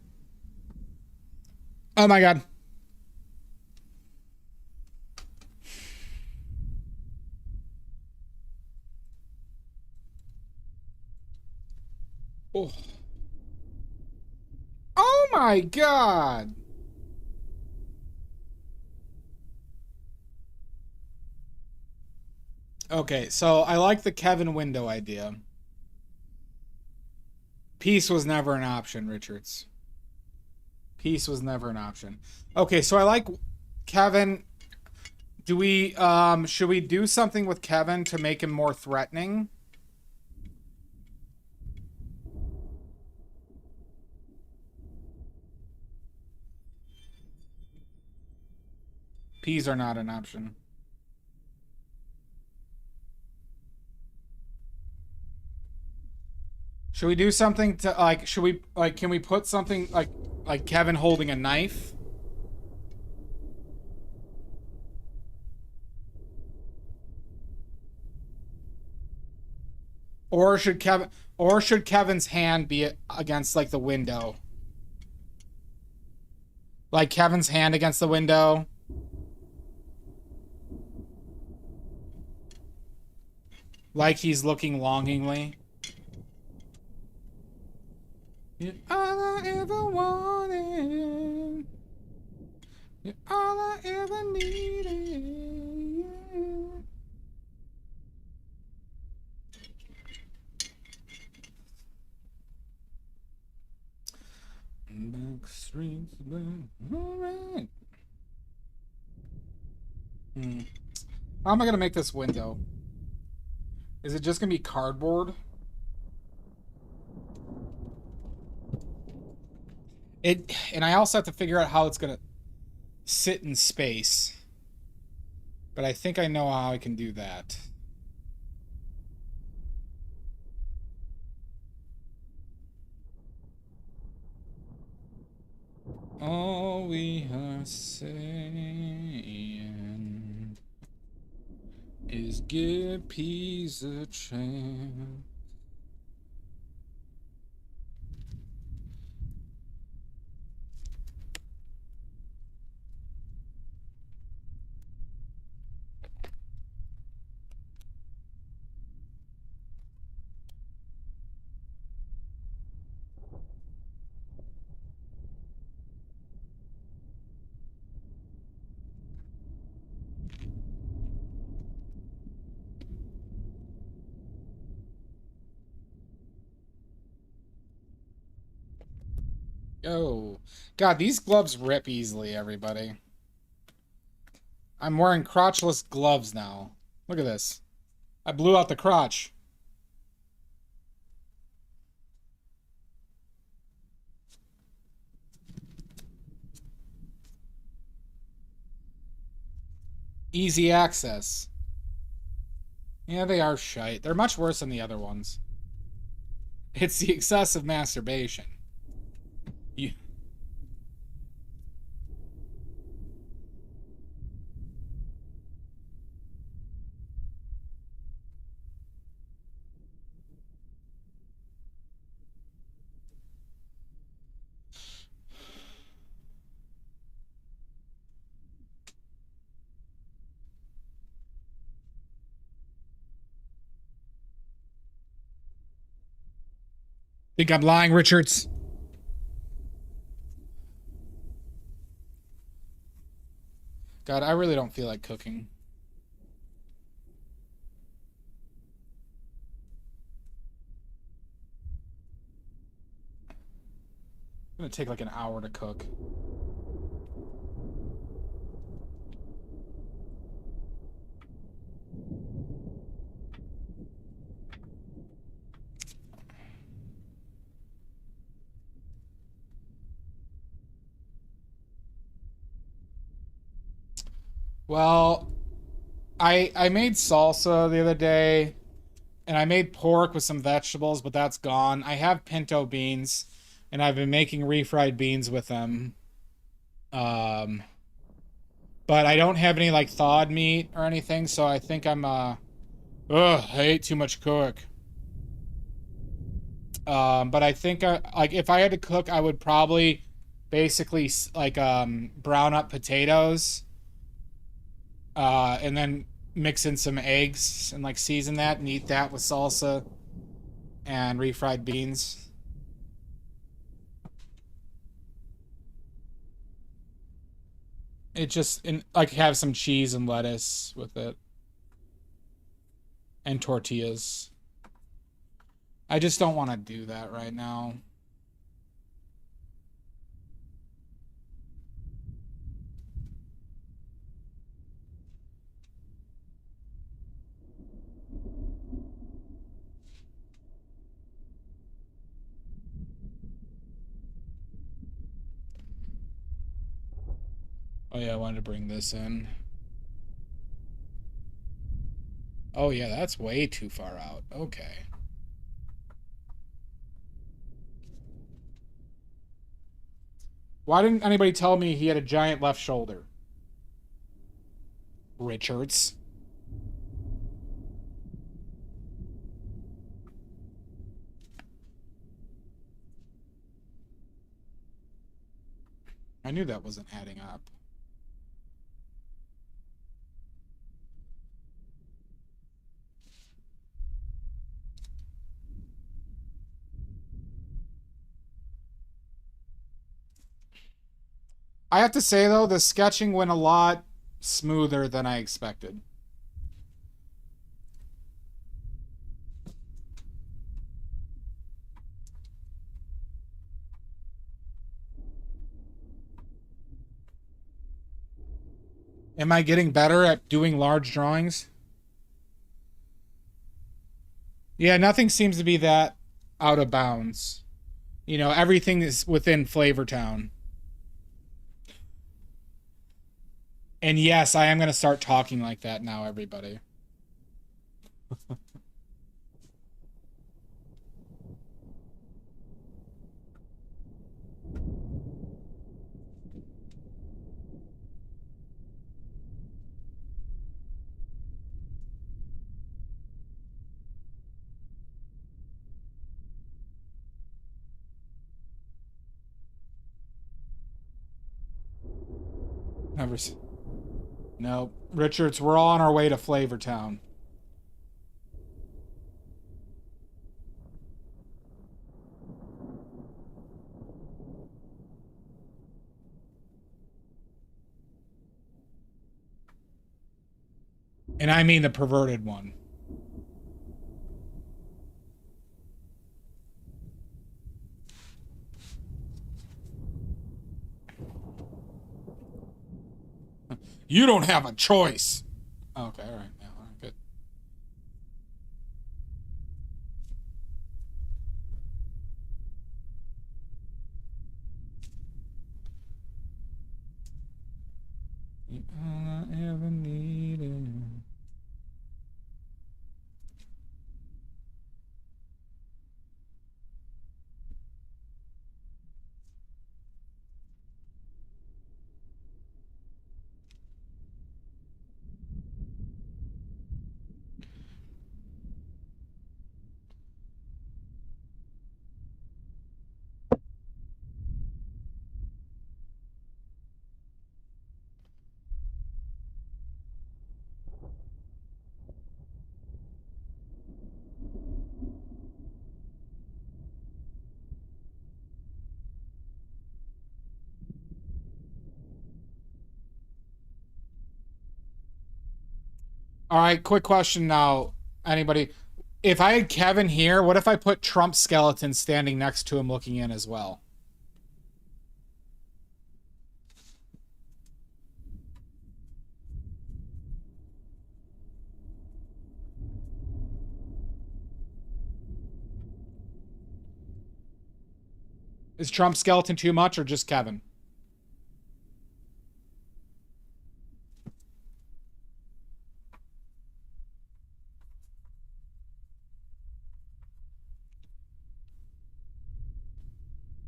Oh my god. Oh. Oh my god. Okay, so I like the Kevin window idea. Peace was never an option, Richards. Peace was never an option. Okay, so I like Kevin. Do we should we do something with Kevin to make him more threatening? Peas are not an option. Should we do something to like should we like can we put something like Kevin holding a knife? Or should Kevin's hand be against like the window? Like Kevin's hand against the window. Like he's looking longingly. You're all I ever wanted. You're all I ever needed. Back streets, alright. How am I gonna make this window? Is it just gonna be cardboard? And I also have to figure out how it's gonna sit in space. But I think I know how I can do that. All we are saying is give peace a chance. Oh, God, these gloves rip easily, everybody. I'm wearing crotchless gloves now. Look at this. I blew out the crotch. Easy access. Yeah, they are shite. They're much worse than the other ones. It's the excessive masturbation. You... Think I'm lying, Richards? God, I really don't feel like cooking. It's gonna take like an hour to cook. Well, I made salsa the other day, and I made pork with some vegetables, but that's gone. I have pinto beans, and I've been making refried beans with them. Um, but I don't have any like thawed meat or anything, so I think I'm ugh, I ate too much cook. But I think like if I had to cook, I would probably basically like brown up potatoes, and then mix in some eggs and like season that and eat that with salsa and refried beans. It just and like have some cheese and lettuce with it and tortillas. I just don't want to do that right now. Oh yeah, I wanted to bring this in. Oh yeah, that's way too far out. Okay. Why didn't anybody tell me he had a giant left shoulder? Richards. I knew that wasn't adding up. I have to say though, the sketching went a lot smoother than I expected. Am I getting better at doing large drawings? Yeah, nothing seems to be that out of bounds. You know, everything is within Flavor Town. And yes, I am going to start talking like that now, everybody. Never. No, Richards, we're all on our way to Flavor Town. And I mean the perverted one. You don't have a choice. Okay, all right. Yeah, all right, good. All I ever needed. All right, quick question now. Anybody, if I had Kevin here, what if I put Trump's skeleton standing next to him looking in as well? Is Trump's skeleton too much or just Kevin?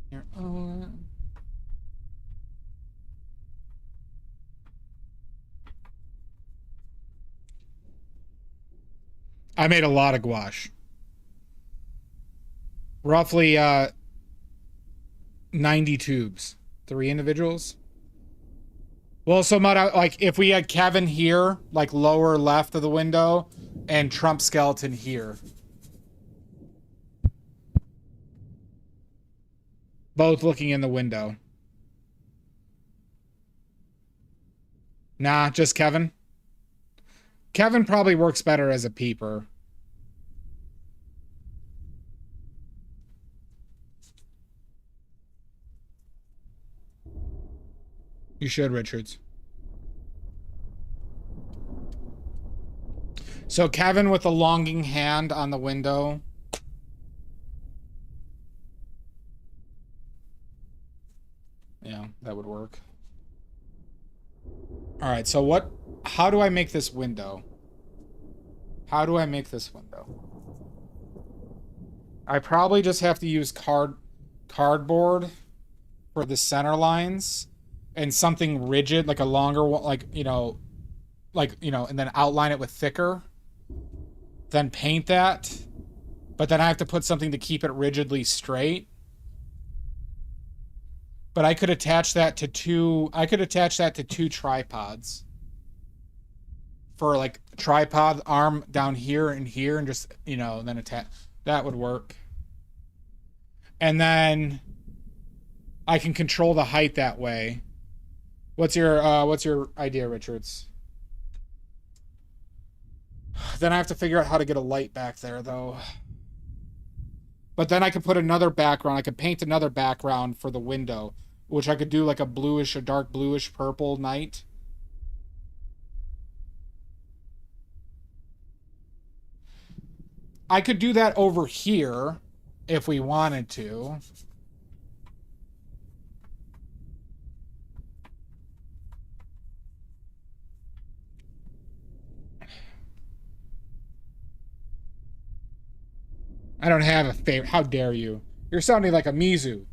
Here, I made a lot of gouache. Roughly 90 tubes. 3 individuals. Well, so like if we had Kevin here, like lower left of the window, and Trump skeleton here. Both looking in the window. Nah, just Kevin. Kevin probably works better as a peeper. You should, Richards. So Kevin with the longing hand on the window. Yeah, that would work. All right, so how do I make this window? How do I make this window? I probably just have to use cardboard for the center lines and something rigid, like a longer one, like, and then outline it with thicker. Then paint that. But then I have to put something to keep it rigidly straight. But I could attach that to two tripods. For like tripod arm down here and here and just, then attach. That would work. And then I can control the height that way. What's your idea, Richards? Then I have to figure out how to get a light back there, though. But then I could put another background. I could paint another background for the window, which I could do like a dark bluish purple night. I could do that over here if we wanted to. I don't have a favorite. How dare you? You're sounding like a Mizu.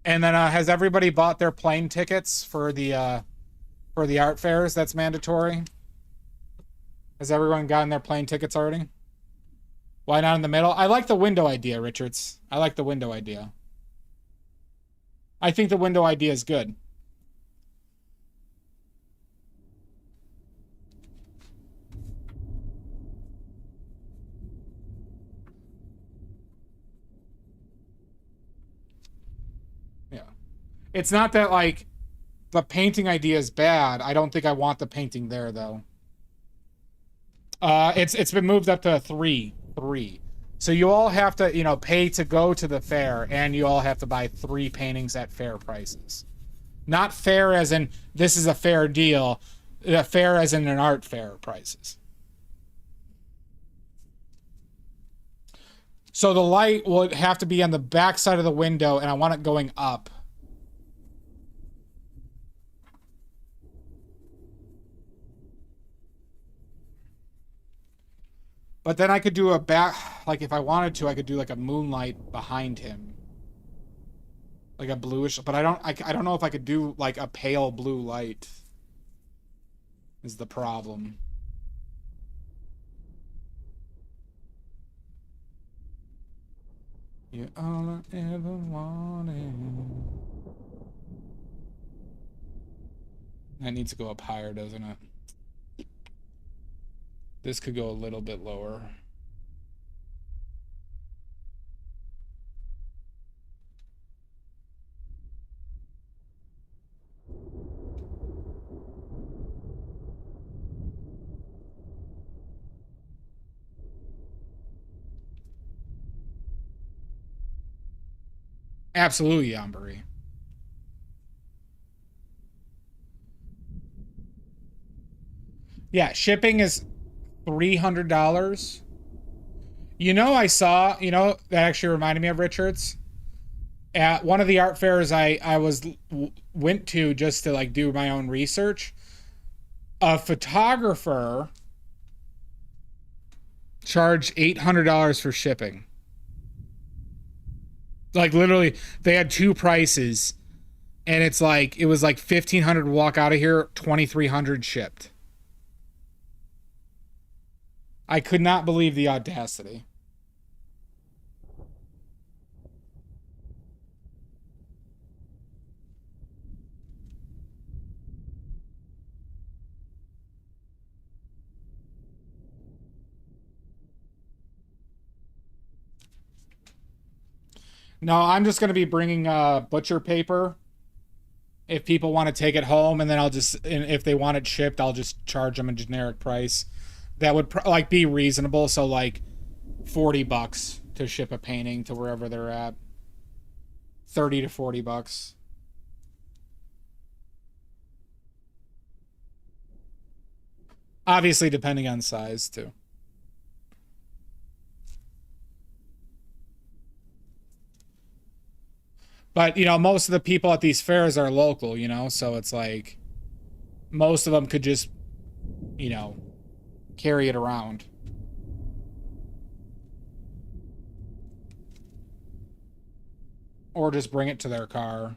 And then has everybody bought their plane tickets for the art fairs? That's mandatory. Has everyone gotten their plane tickets already? Why not in the middle? I like the window idea, Richards. I like the window idea. I think the window idea is good. Yeah. It's not that, like, the painting idea is bad. I don't think I want the painting there, though. It's been moved up to 3. So you all have to, pay to go to the fair, and you all have to buy 3 paintings at fair prices. Not fair as in, this is a fair deal. Fair as in an art fair prices. So the light will have to be on the back side of the window, and I want it going up. But then I could do like if I wanted to, I could do like a moonlight behind him. Like a bluish, but I don't know if I could do like a pale blue light. Is the problem. You're all I ever wanted. That needs to go up higher, doesn't it? This could go a little bit lower. Absolutely, Ambery. Yeah, shipping is $300. I saw, that actually reminded me of Richards. At one of the art fairs I went to just to like do my own research, a photographer charged $800 for shipping. Like literally, they had 2 prices, and it was like $1,500 to walk out of here, $2,300 shipped. I could not believe the audacity. No, I'm just going to be bringing butcher paper if people want to take it home, and then I'll just, and if they want it shipped, I'll just charge them a generic price that would like be reasonable. So like $40 to ship a painting to wherever they're at. 30 to $40. Obviously, depending on size too. But, you know, most of the people at these fairs are local, you know, so it's like most of them could just, you know, carry it around. Or just bring it to their car.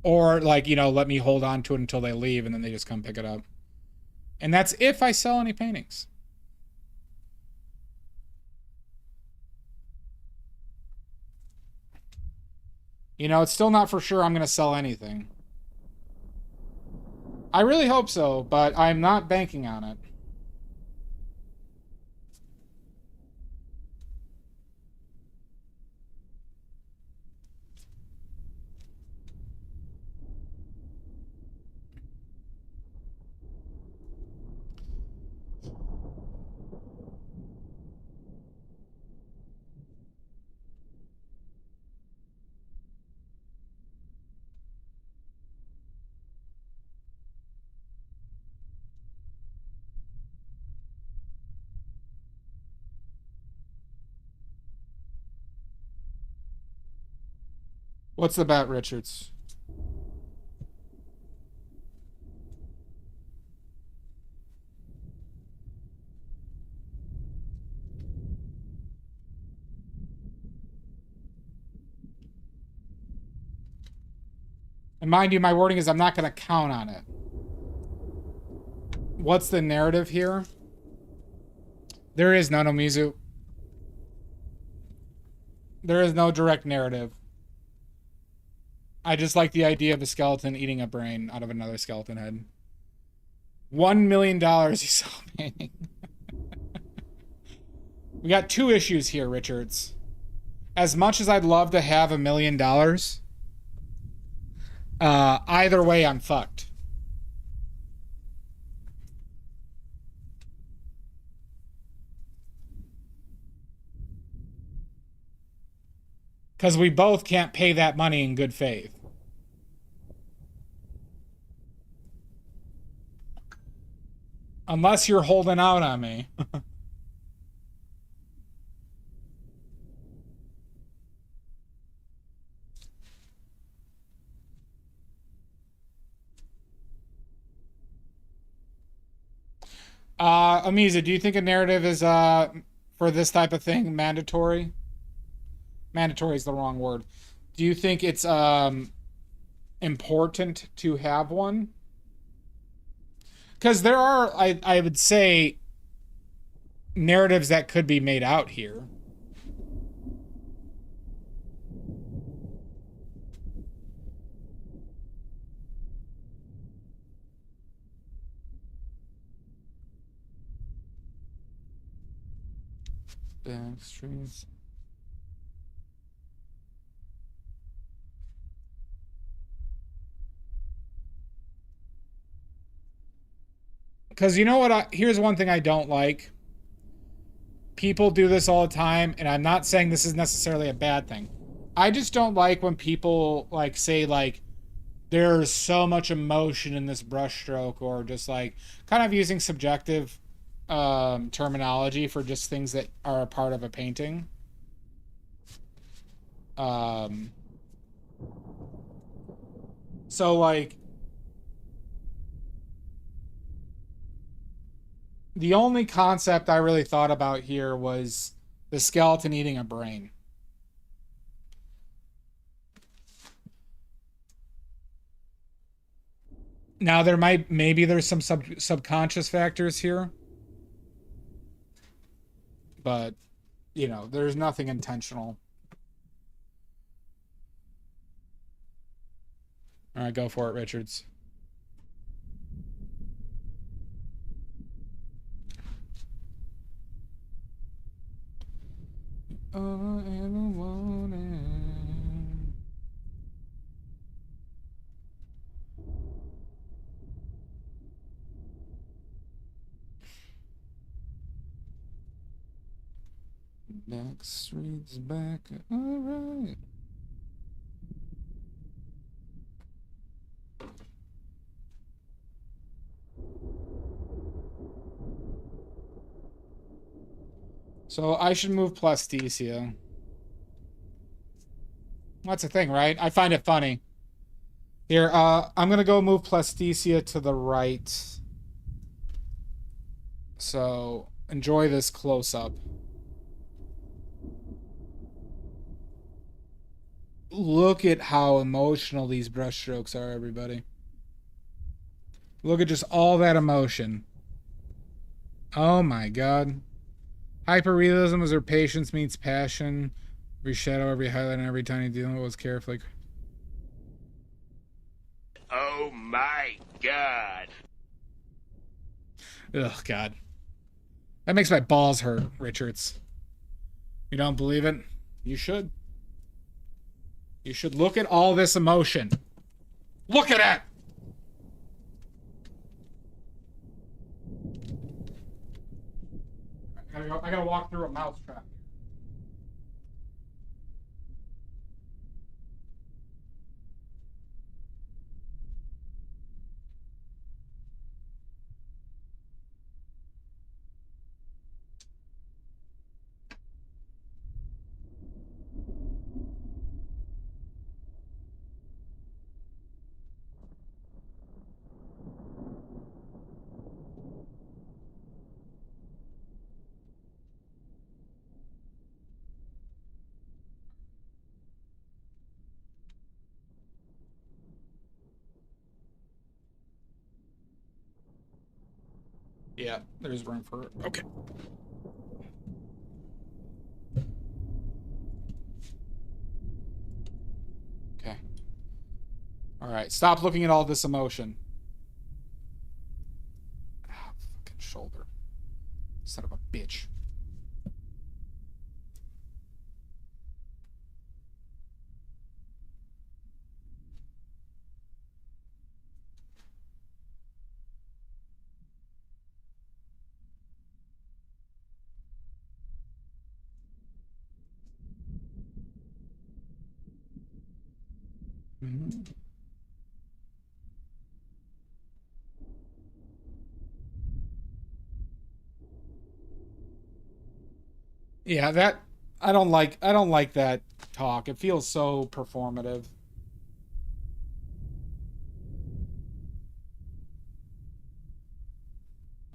Or, like, you know, let me hold on to it until they leave and then they just come pick it up. And that's if I sell any paintings. You know, it's still not for sure I'm going to sell anything. I really hope so, but I'm not banking on it. What's the bet, Richards? And mind you, my wording is I'm not going to count on it. What's the narrative here? There is no Mizu. There is no direct narrative. I just like the idea of a skeleton eating a brain out of another skeleton head. $1 million you saw painting. We got two issues here, Richards. As much as I'd love to have $1 million, either way, I'm fucked. Because we both can't pay that money in good faith. Unless you're holding out on me. Amiza, do you think a narrative is, for this type of thing, mandatory? Mandatory is the wrong word. Do you think it's important to have one? Because there are, I would say, narratives that could be made out here. Backstreets. Because you know what? Here's one thing I don't like. People do this all the time, and I'm not saying this is necessarily a bad thing. I just don't like when people like say like there's so much emotion in this brushstroke, or just like kind of using subjective terminology for just things that are a part of a painting. So like the only concept I really thought about here was the skeleton eating a brain. Now maybe there's some subconscious factors here. but you know, there's nothing intentional. All right, go for it, Richards. All I ever wanted. Back streets back. All right. So I should move Plasticia. That's the thing, right? I find it funny. Here, I'm gonna go move Plasticia to the right. So enjoy this close-up. Look at how emotional these brushstrokes are, everybody. Look at just all that emotion. Oh my god. Hyperrealism is where patience meets passion. Every shadow, every highlight, and every tiny detail was carefully. Oh my god. Ugh, God. That makes my balls hurt, Richards. You don't believe it? You should. You should look at all this emotion. Look at it! I gotta walk through a mousetrap. Yeah, there's room for it. Okay. Okay. All right. Stop looking at all this emotion. Ah, fucking shoulder. Son of a bitch. Mm-hmm. Yeah, that I don't like that talk. It feels so performative.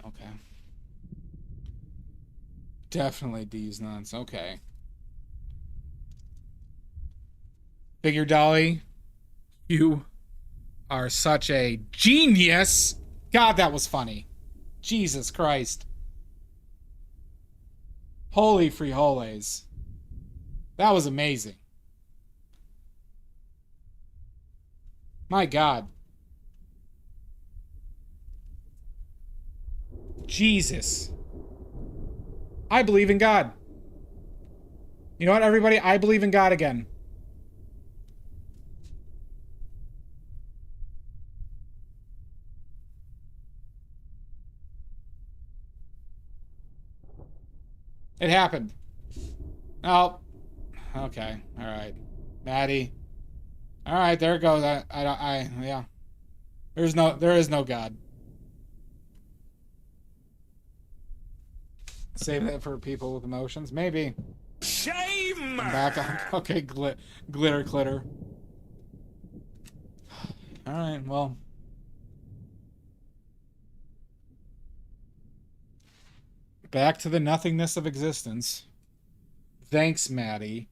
Okay. Definitely D's nuts. Okay. Figure Dolly, you are such a genius. God, that was funny. Jesus Christ. Holy frijoles. That was amazing. My God. Jesus. I believe in God. You know what, everybody? I believe in God again. It happened. Oh. Okay. All right. Maddie. All right, there it goes. Yeah. There is no God. Save that for people with emotions. Maybe. Shame! I'm back on. Okay, glitter clitter. All right, well. Back to the nothingness of existence. Thanks, Maddie.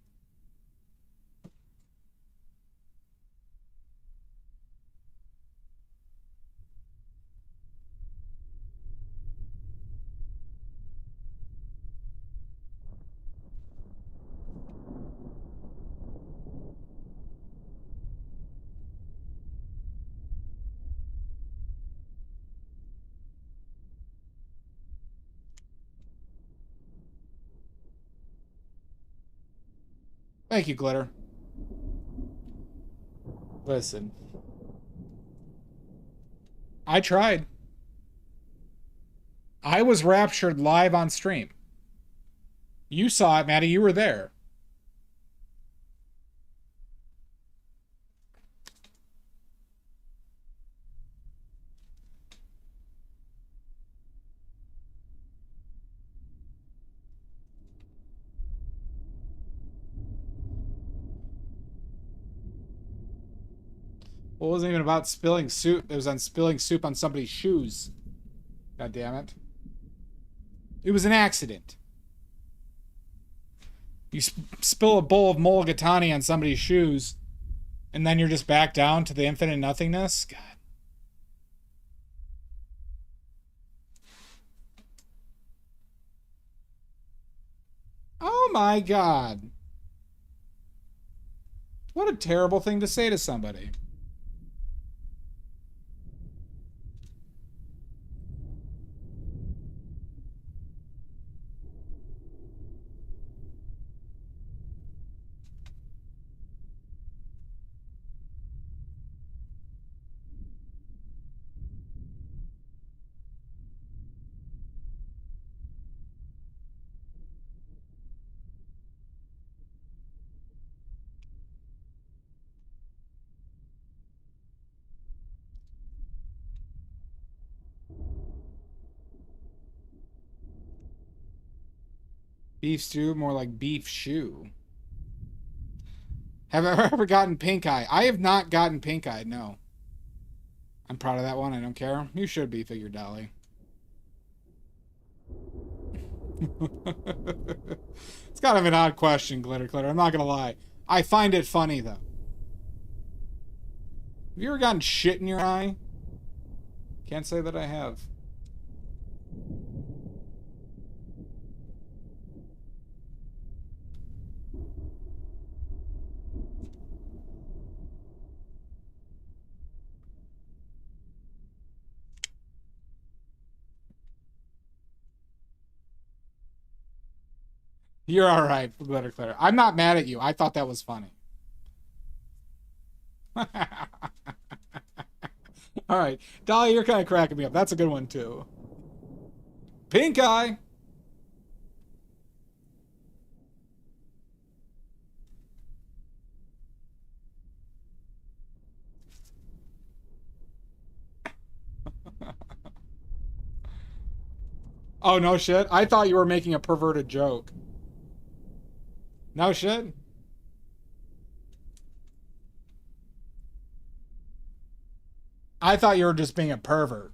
Thank you, Glitter. Listen. I tried. I was raptured live on stream. You saw it, Maddie. You were there. Well, it wasn't even about spilling soup. It was on spilling soup on somebody's shoes. God damn it. It was an accident. You spill a bowl of mulligatawny on somebody's shoes, and then you're just back down to the infinite nothingness? God. Oh my God. What a terrible thing to say to somebody. Beef stew, more like beef shoe. Have I ever gotten pink eye? I have not gotten pink eye, no. I'm proud of that one. I don't care. You should be, Figure Dolly. It's kind of an odd question, Glitter Glitter. I'm not gonna lie. I find it funny, though. Have you ever gotten shit in your eye? Can't say that I have. You're all right, Glitter Glitter. I'm not mad at you. I thought that was funny. All right. Dolly, you're kind of cracking me up. That's a good one, too. Pink eye. Oh, no shit? I thought you were making a perverted joke. No shit? I thought you were just being a pervert.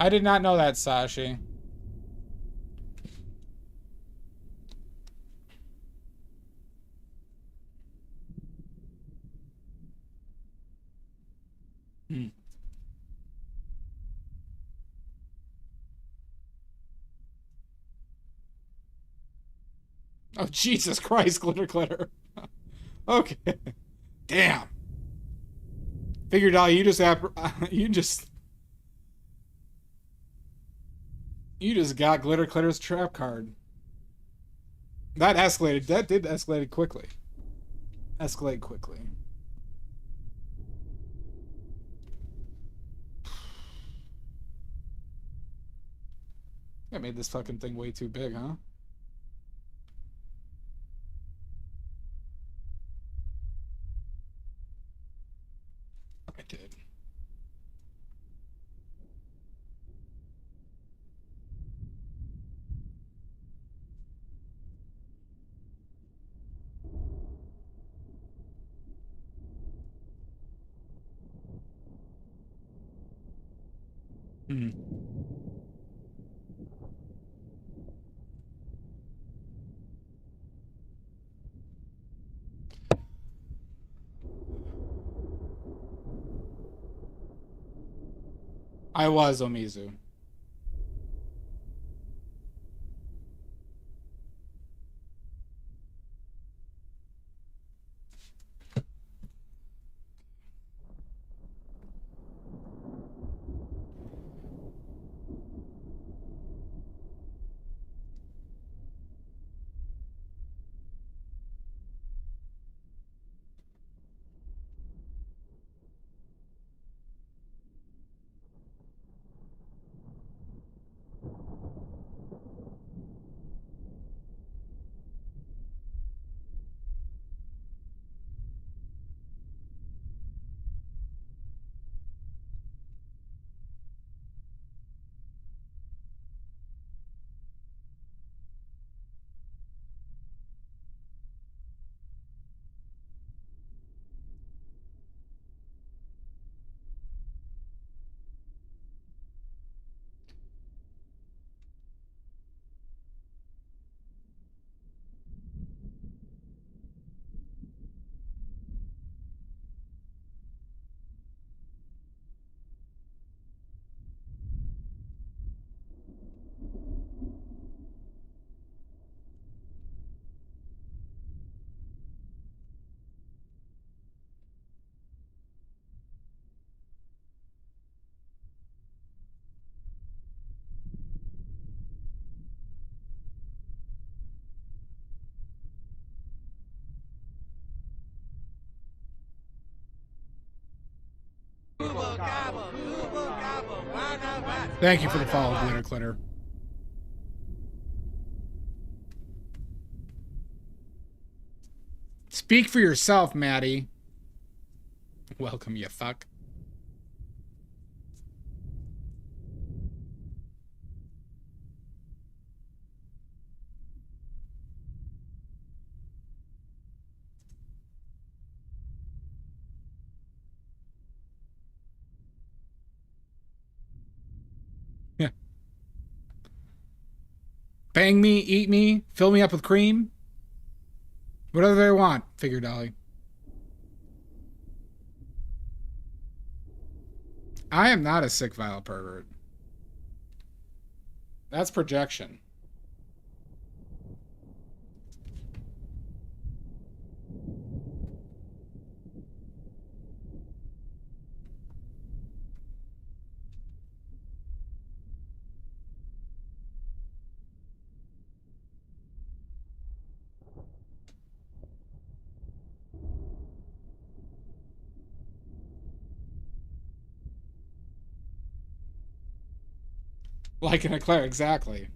I did not know that, Sashi. Hmm. Oh, Jesus Christ, Glitter Glitter. Okay. Damn. Figured out you just have you just got Glitter Glitter's trap card. That escalated. That did escalate quickly. Escalate quickly. I made this fucking thing way too big, huh? I did. Hmm. I was Omizu. Thank you for the follow, Glitter Clitter. Speak for yourself, Maddie. Welcome, you fuck. Yeah. Bang me, eat me, fill me up with cream. Whatever they want, figure Dolly. I am not a sick, vile pervert. That's projection. Like an eclair, exactly.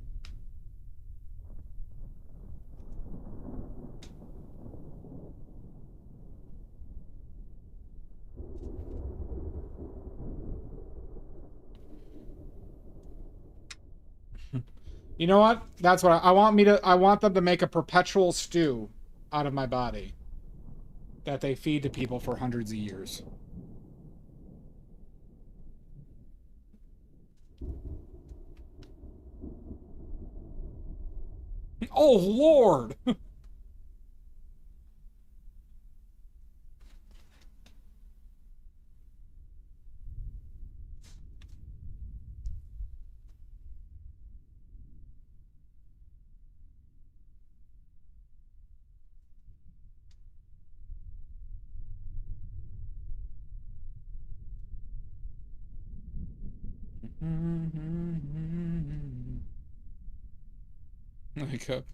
You know what? That's what I want me to. I want them to make a perpetual stew out of my body that they feed to people for hundreds of years. Oh, Lord! I cook.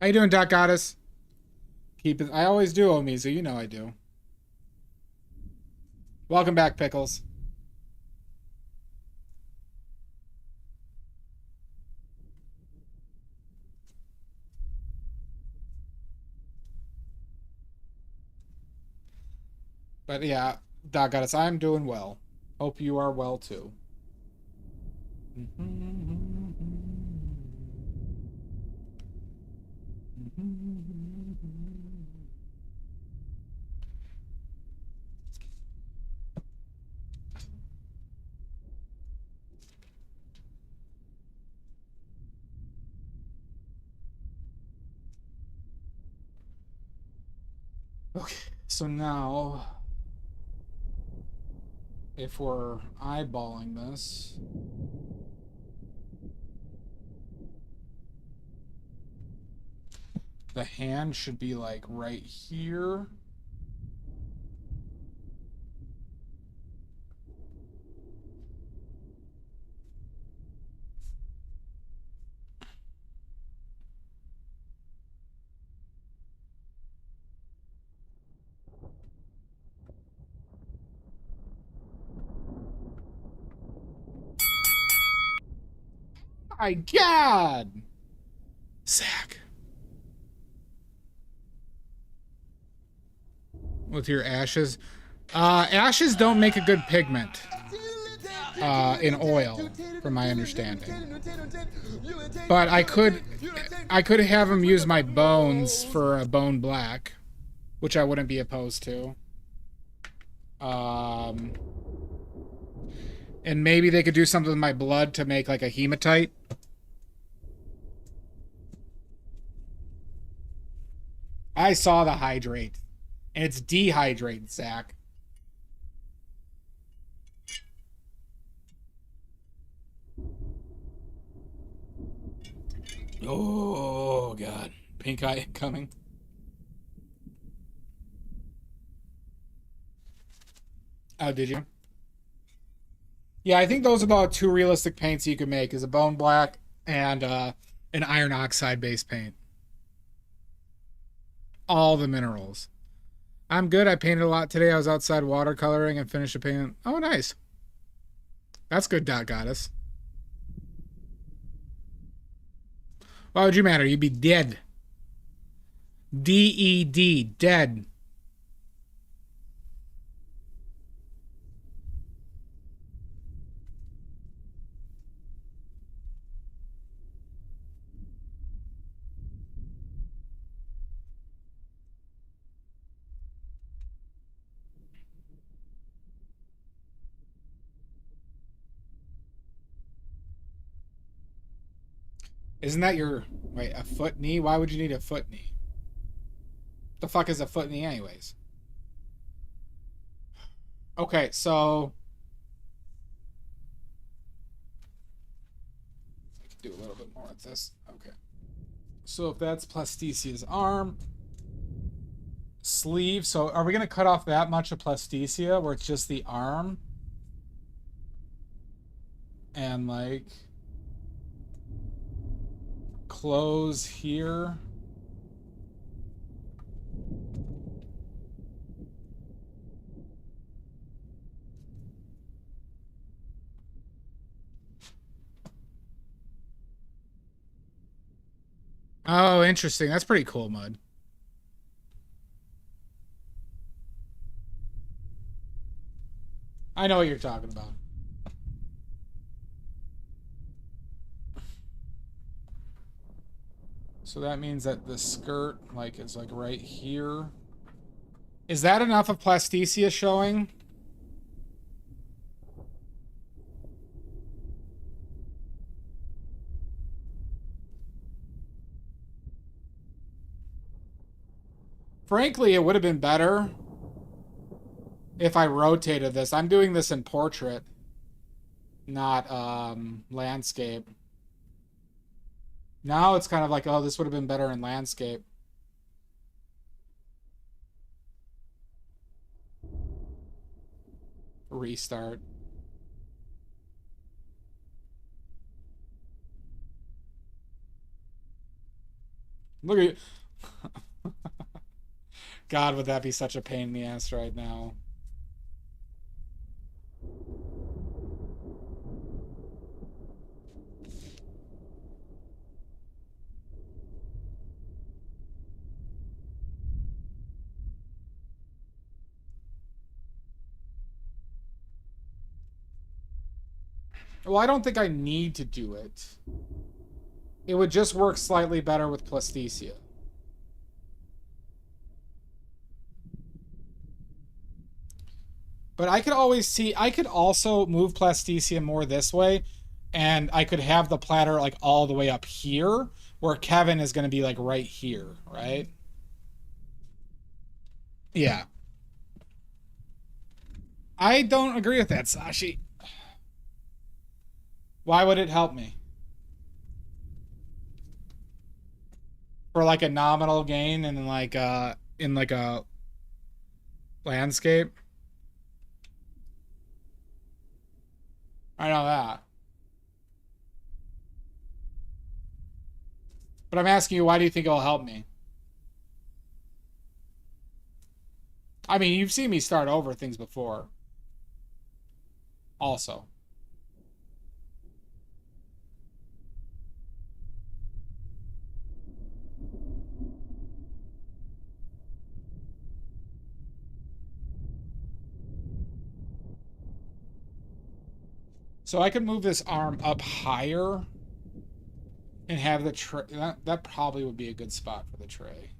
How you doing, Doc Goddess? Keep it. I always do, Omizu. You know I do. Welcome back, Pickles. But yeah, Doc Goddess, I'm doing well. Hope you are well too. Okay, so now if we're eyeballing this, the hand should be like right here. My God! Zach. With your ashes. Ashes don't make a good pigment in oil, from my understanding. But I could have him use my bones for a bone black, which I wouldn't be opposed to. And maybe they could do something with my blood to make like a hematite. I saw the hydrate. And it's dehydrate, Zach. Oh, God. Pink eye coming. Oh, did you? Yeah, I think those are about two realistic paints you could make, is a bone black and an iron oxide base paint. All the minerals. I'm good. I painted a lot today. I was outside watercoloring and finished a paint. Oh, nice. That's good, Dot Goddess. Why would you matter? You'd be dead. D-E-D. Dead. Isn't that your... Wait, a foot knee? Why would you need a foot knee? The fuck is a foot knee anyways? Okay, so... I can do a little bit more with this. Okay. So if that's Plasticia's arm... Sleeve. So are we going to cut off that much of Plasticia where it's just the arm? And like... Close here. Oh, interesting. That's pretty cool, Mud. I know what you're talking about. So that means that the skirt, like, is like right here. Is that enough of Plasticia showing? Frankly, it would have been better if I rotated this. I'm doing this in portrait, not landscape. Now it's kind of like, oh, this would have been better in landscape. Restart. Look at you. God, would that be such a pain in the ass right now. Well, I don't think I need to do it. It would just work slightly better with Plasticia. But I could always see, I could also move Plasticia more this way, and I could have the platter like all the way up here, where Kevin is going to be like right here, right? Yeah. I don't agree with that, Sashi. Why would it help me? For like a nominal gain and in like a landscape? I know that. But I'm asking you, why do you think it'll help me? I mean, you've seen me start over things before. Also. So I could move this arm up higher and have the tray. That probably would be a good spot for the tray.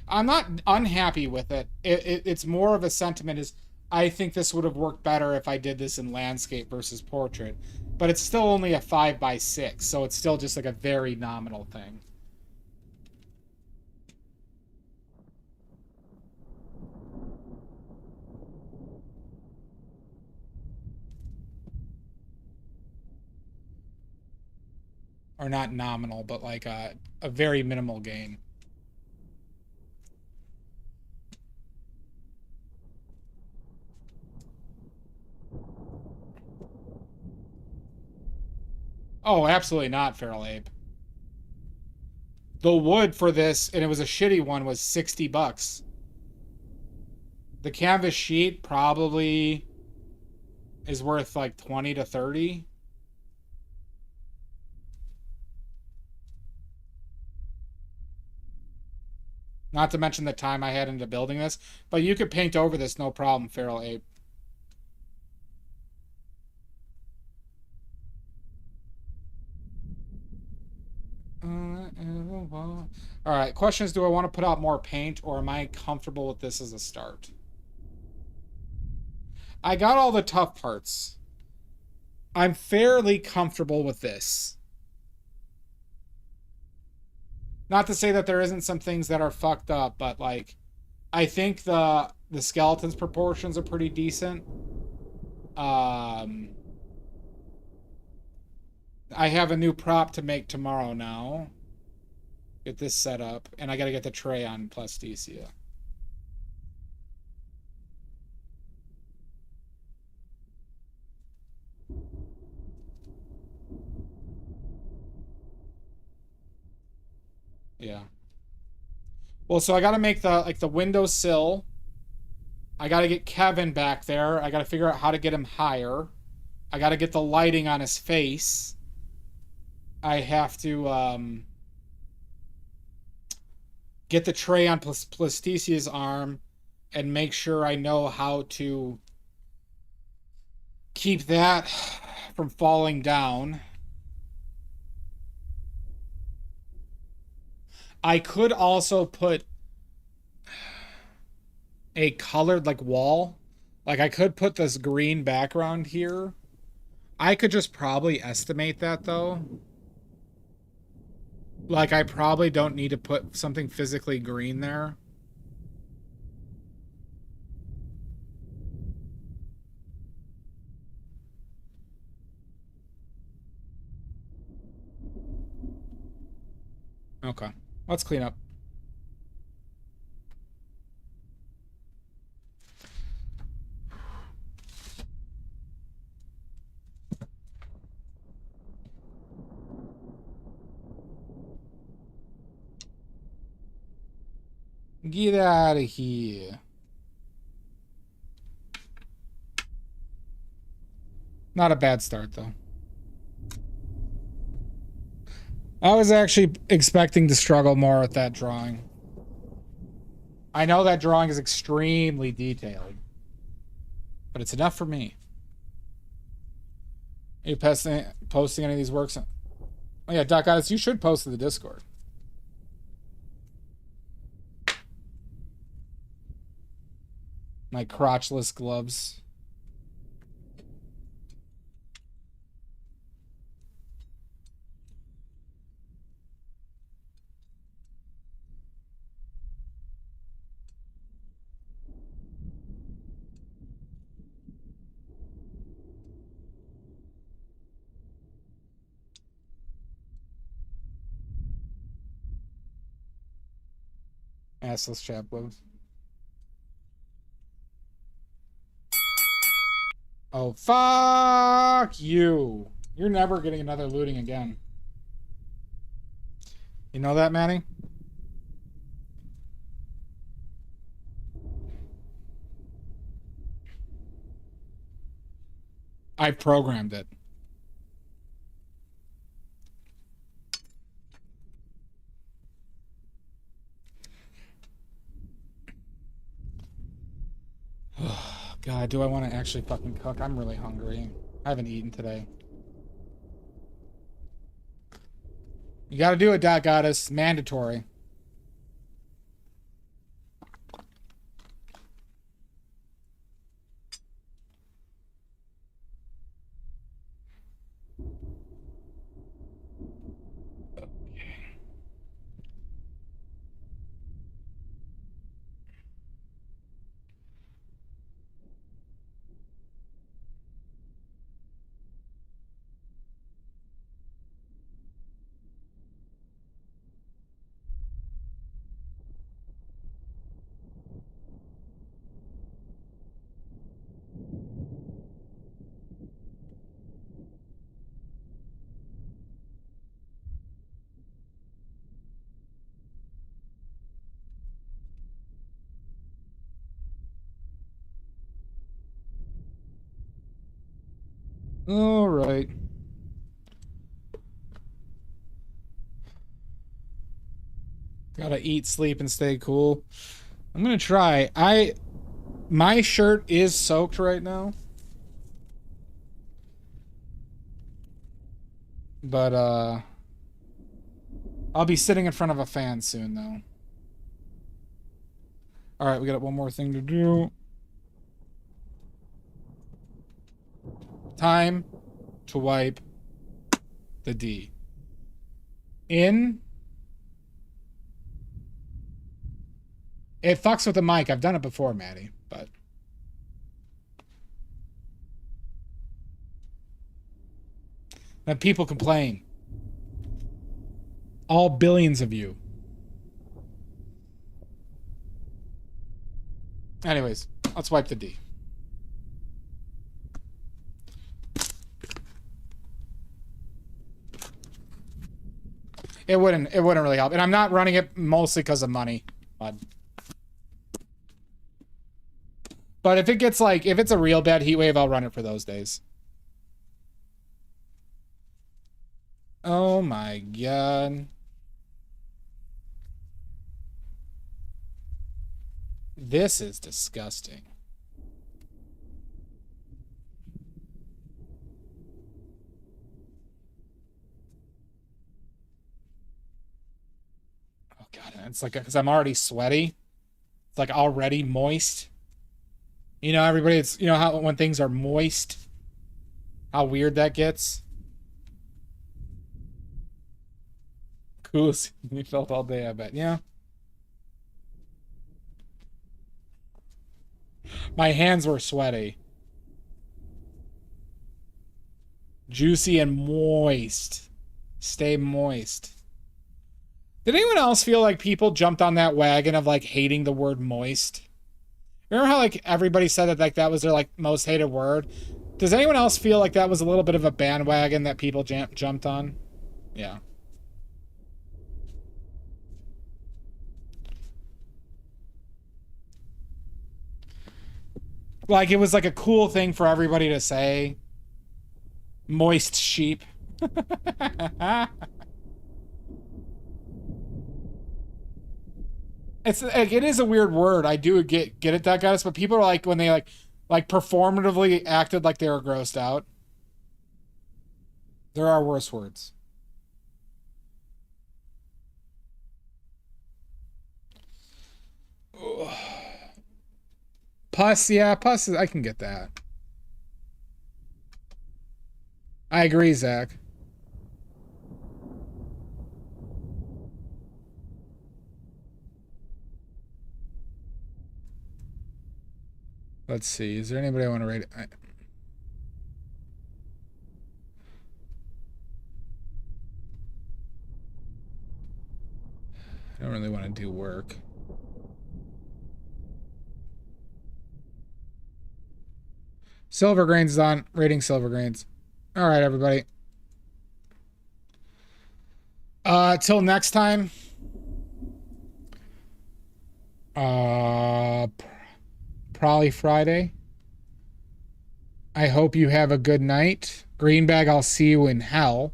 I'm not unhappy with it. It's more of a sentiment is I think this would have worked better if I did this in landscape versus portrait. But it's still only a 5x6, so it's still just like a very nominal thing. Or not nominal, but like a very minimal gain. Oh, absolutely not, Feral Ape. The wood for this, and it was a shitty one, was $60. The canvas sheet probably is worth like 20 to 30. Not to mention the time I had into building this. But you could paint over this, no problem, Feral Ape. Alright, question is, do I want to put out more paint, or am I comfortable with this as a start? I got all the tough parts. I'm fairly comfortable with this. Not to say that there isn't some things that are fucked up, but like, I think the skeleton's proportions are pretty decent. I have a new prop to make tomorrow now. Get this set up, and I gotta get the tray on Plasticia. Yeah. Well, so I gotta make the windowsill. I gotta get Kevin back there. I gotta figure out how to get him higher. I gotta get the lighting on his face. I have to get the tray on Plasticia's arm and make sure I know how to keep that from falling down. I could also put a colored like wall. Like I could put this green background here. I could just probably estimate that though. Like I probably don't need to put something physically green there. Okay. Let's clean up. Get out of here. Not a bad start, though. I was actually expecting to struggle more with that drawing. I know that drawing is extremely detailed. but it's enough for me. Are you posting any of these works? Oh yeah, Doc Goddess, you should post to the Discord. My crotchless gloves. Assless chap gloves. Oh, fuck you. You're never getting another looting again. You know that, Manny? I programmed it. God, do I want to actually fucking cook? I'm really hungry. I haven't eaten today. You gotta do it, Dot Goddess. Mandatory. All right. Gotta eat, sleep, and stay cool. I'm gonna try. My shirt is soaked right now. But, I'll be sitting in front of a fan soon, though. Alright, we got one more thing to do. Time to wipe the D. In. It fucks with the mic. I've done it before, Maddie, but... Then people complain. All billions of you. Anyways, let's wipe the D. It wouldn't really help. And I'm not running it mostly because of money. But if it gets like, if it's a real bad heat wave, I'll run it for those days. Oh my god. This is disgusting. Oh god, it's like, because I'm already sweaty. It's like already moist. You know, everybody, it's, you know how when things are moist, how weird that gets. Cool. You felt all day, I bet. Yeah. My hands were sweaty. Juicy and moist. Stay moist. Did anyone else feel like people jumped on that wagon of like hating the word moist? Remember how like everybody said that like that was their like most hated word? Does anyone else feel like that was a little bit of a bandwagon that people jumped on? Yeah. Like it was like a cool thing for everybody to say. Moist sheep. It's like, it is a weird word. I do get it, that guys, but people are like when they like Like performatively acted like they were grossed out. There are worse words. Ugh. Pus, yeah, pus, I can get that. I agree, Zach. Let's see. Is there anybody I want to rate? I don't really want to do work. Silver Grains is on. Rating Silver Grains. All right, everybody. Till next time. Probably Friday. I hope you have a good night. Greenbag, I'll see you in hell.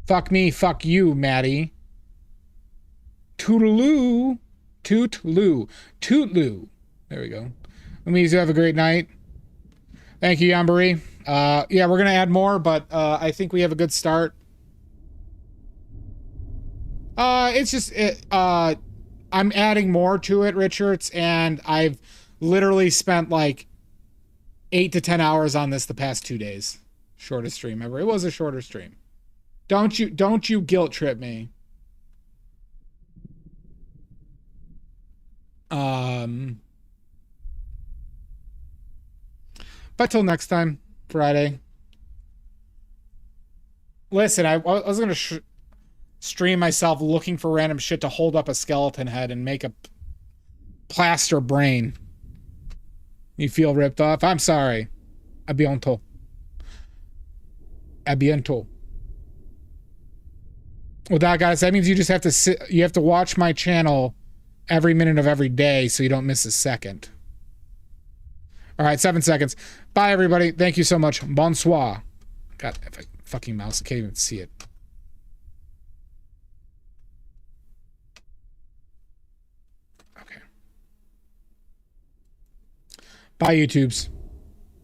Fuck me, fuck you, Maddie. Toodaloo. Toot-loo. Toot-loo. There we go. That means you have a great night. Thank you, Yambari. Yeah, we're going to add more, but I think we have a good start. It's just... I'm adding more to it, Richards, and I've literally spent like 8 to 10 hours on this the past 2 days. Shortest stream ever. It was a shorter stream. Don't you guilt trip me. But till next time, Friday. Listen, I was gonna stream myself looking for random shit to hold up a skeleton head and make a plaster brain. You feel ripped off? I'm sorry. A bientôt. A bientôt. With that, guys, that means you just have to sit. You have to watch my channel every minute of every day so you don't miss a second. All right, 7 seconds. Bye, everybody. Thank you so much. Bonsoir. God, if I fucking mouse, I can't even see it. Okay. Bye, YouTubes.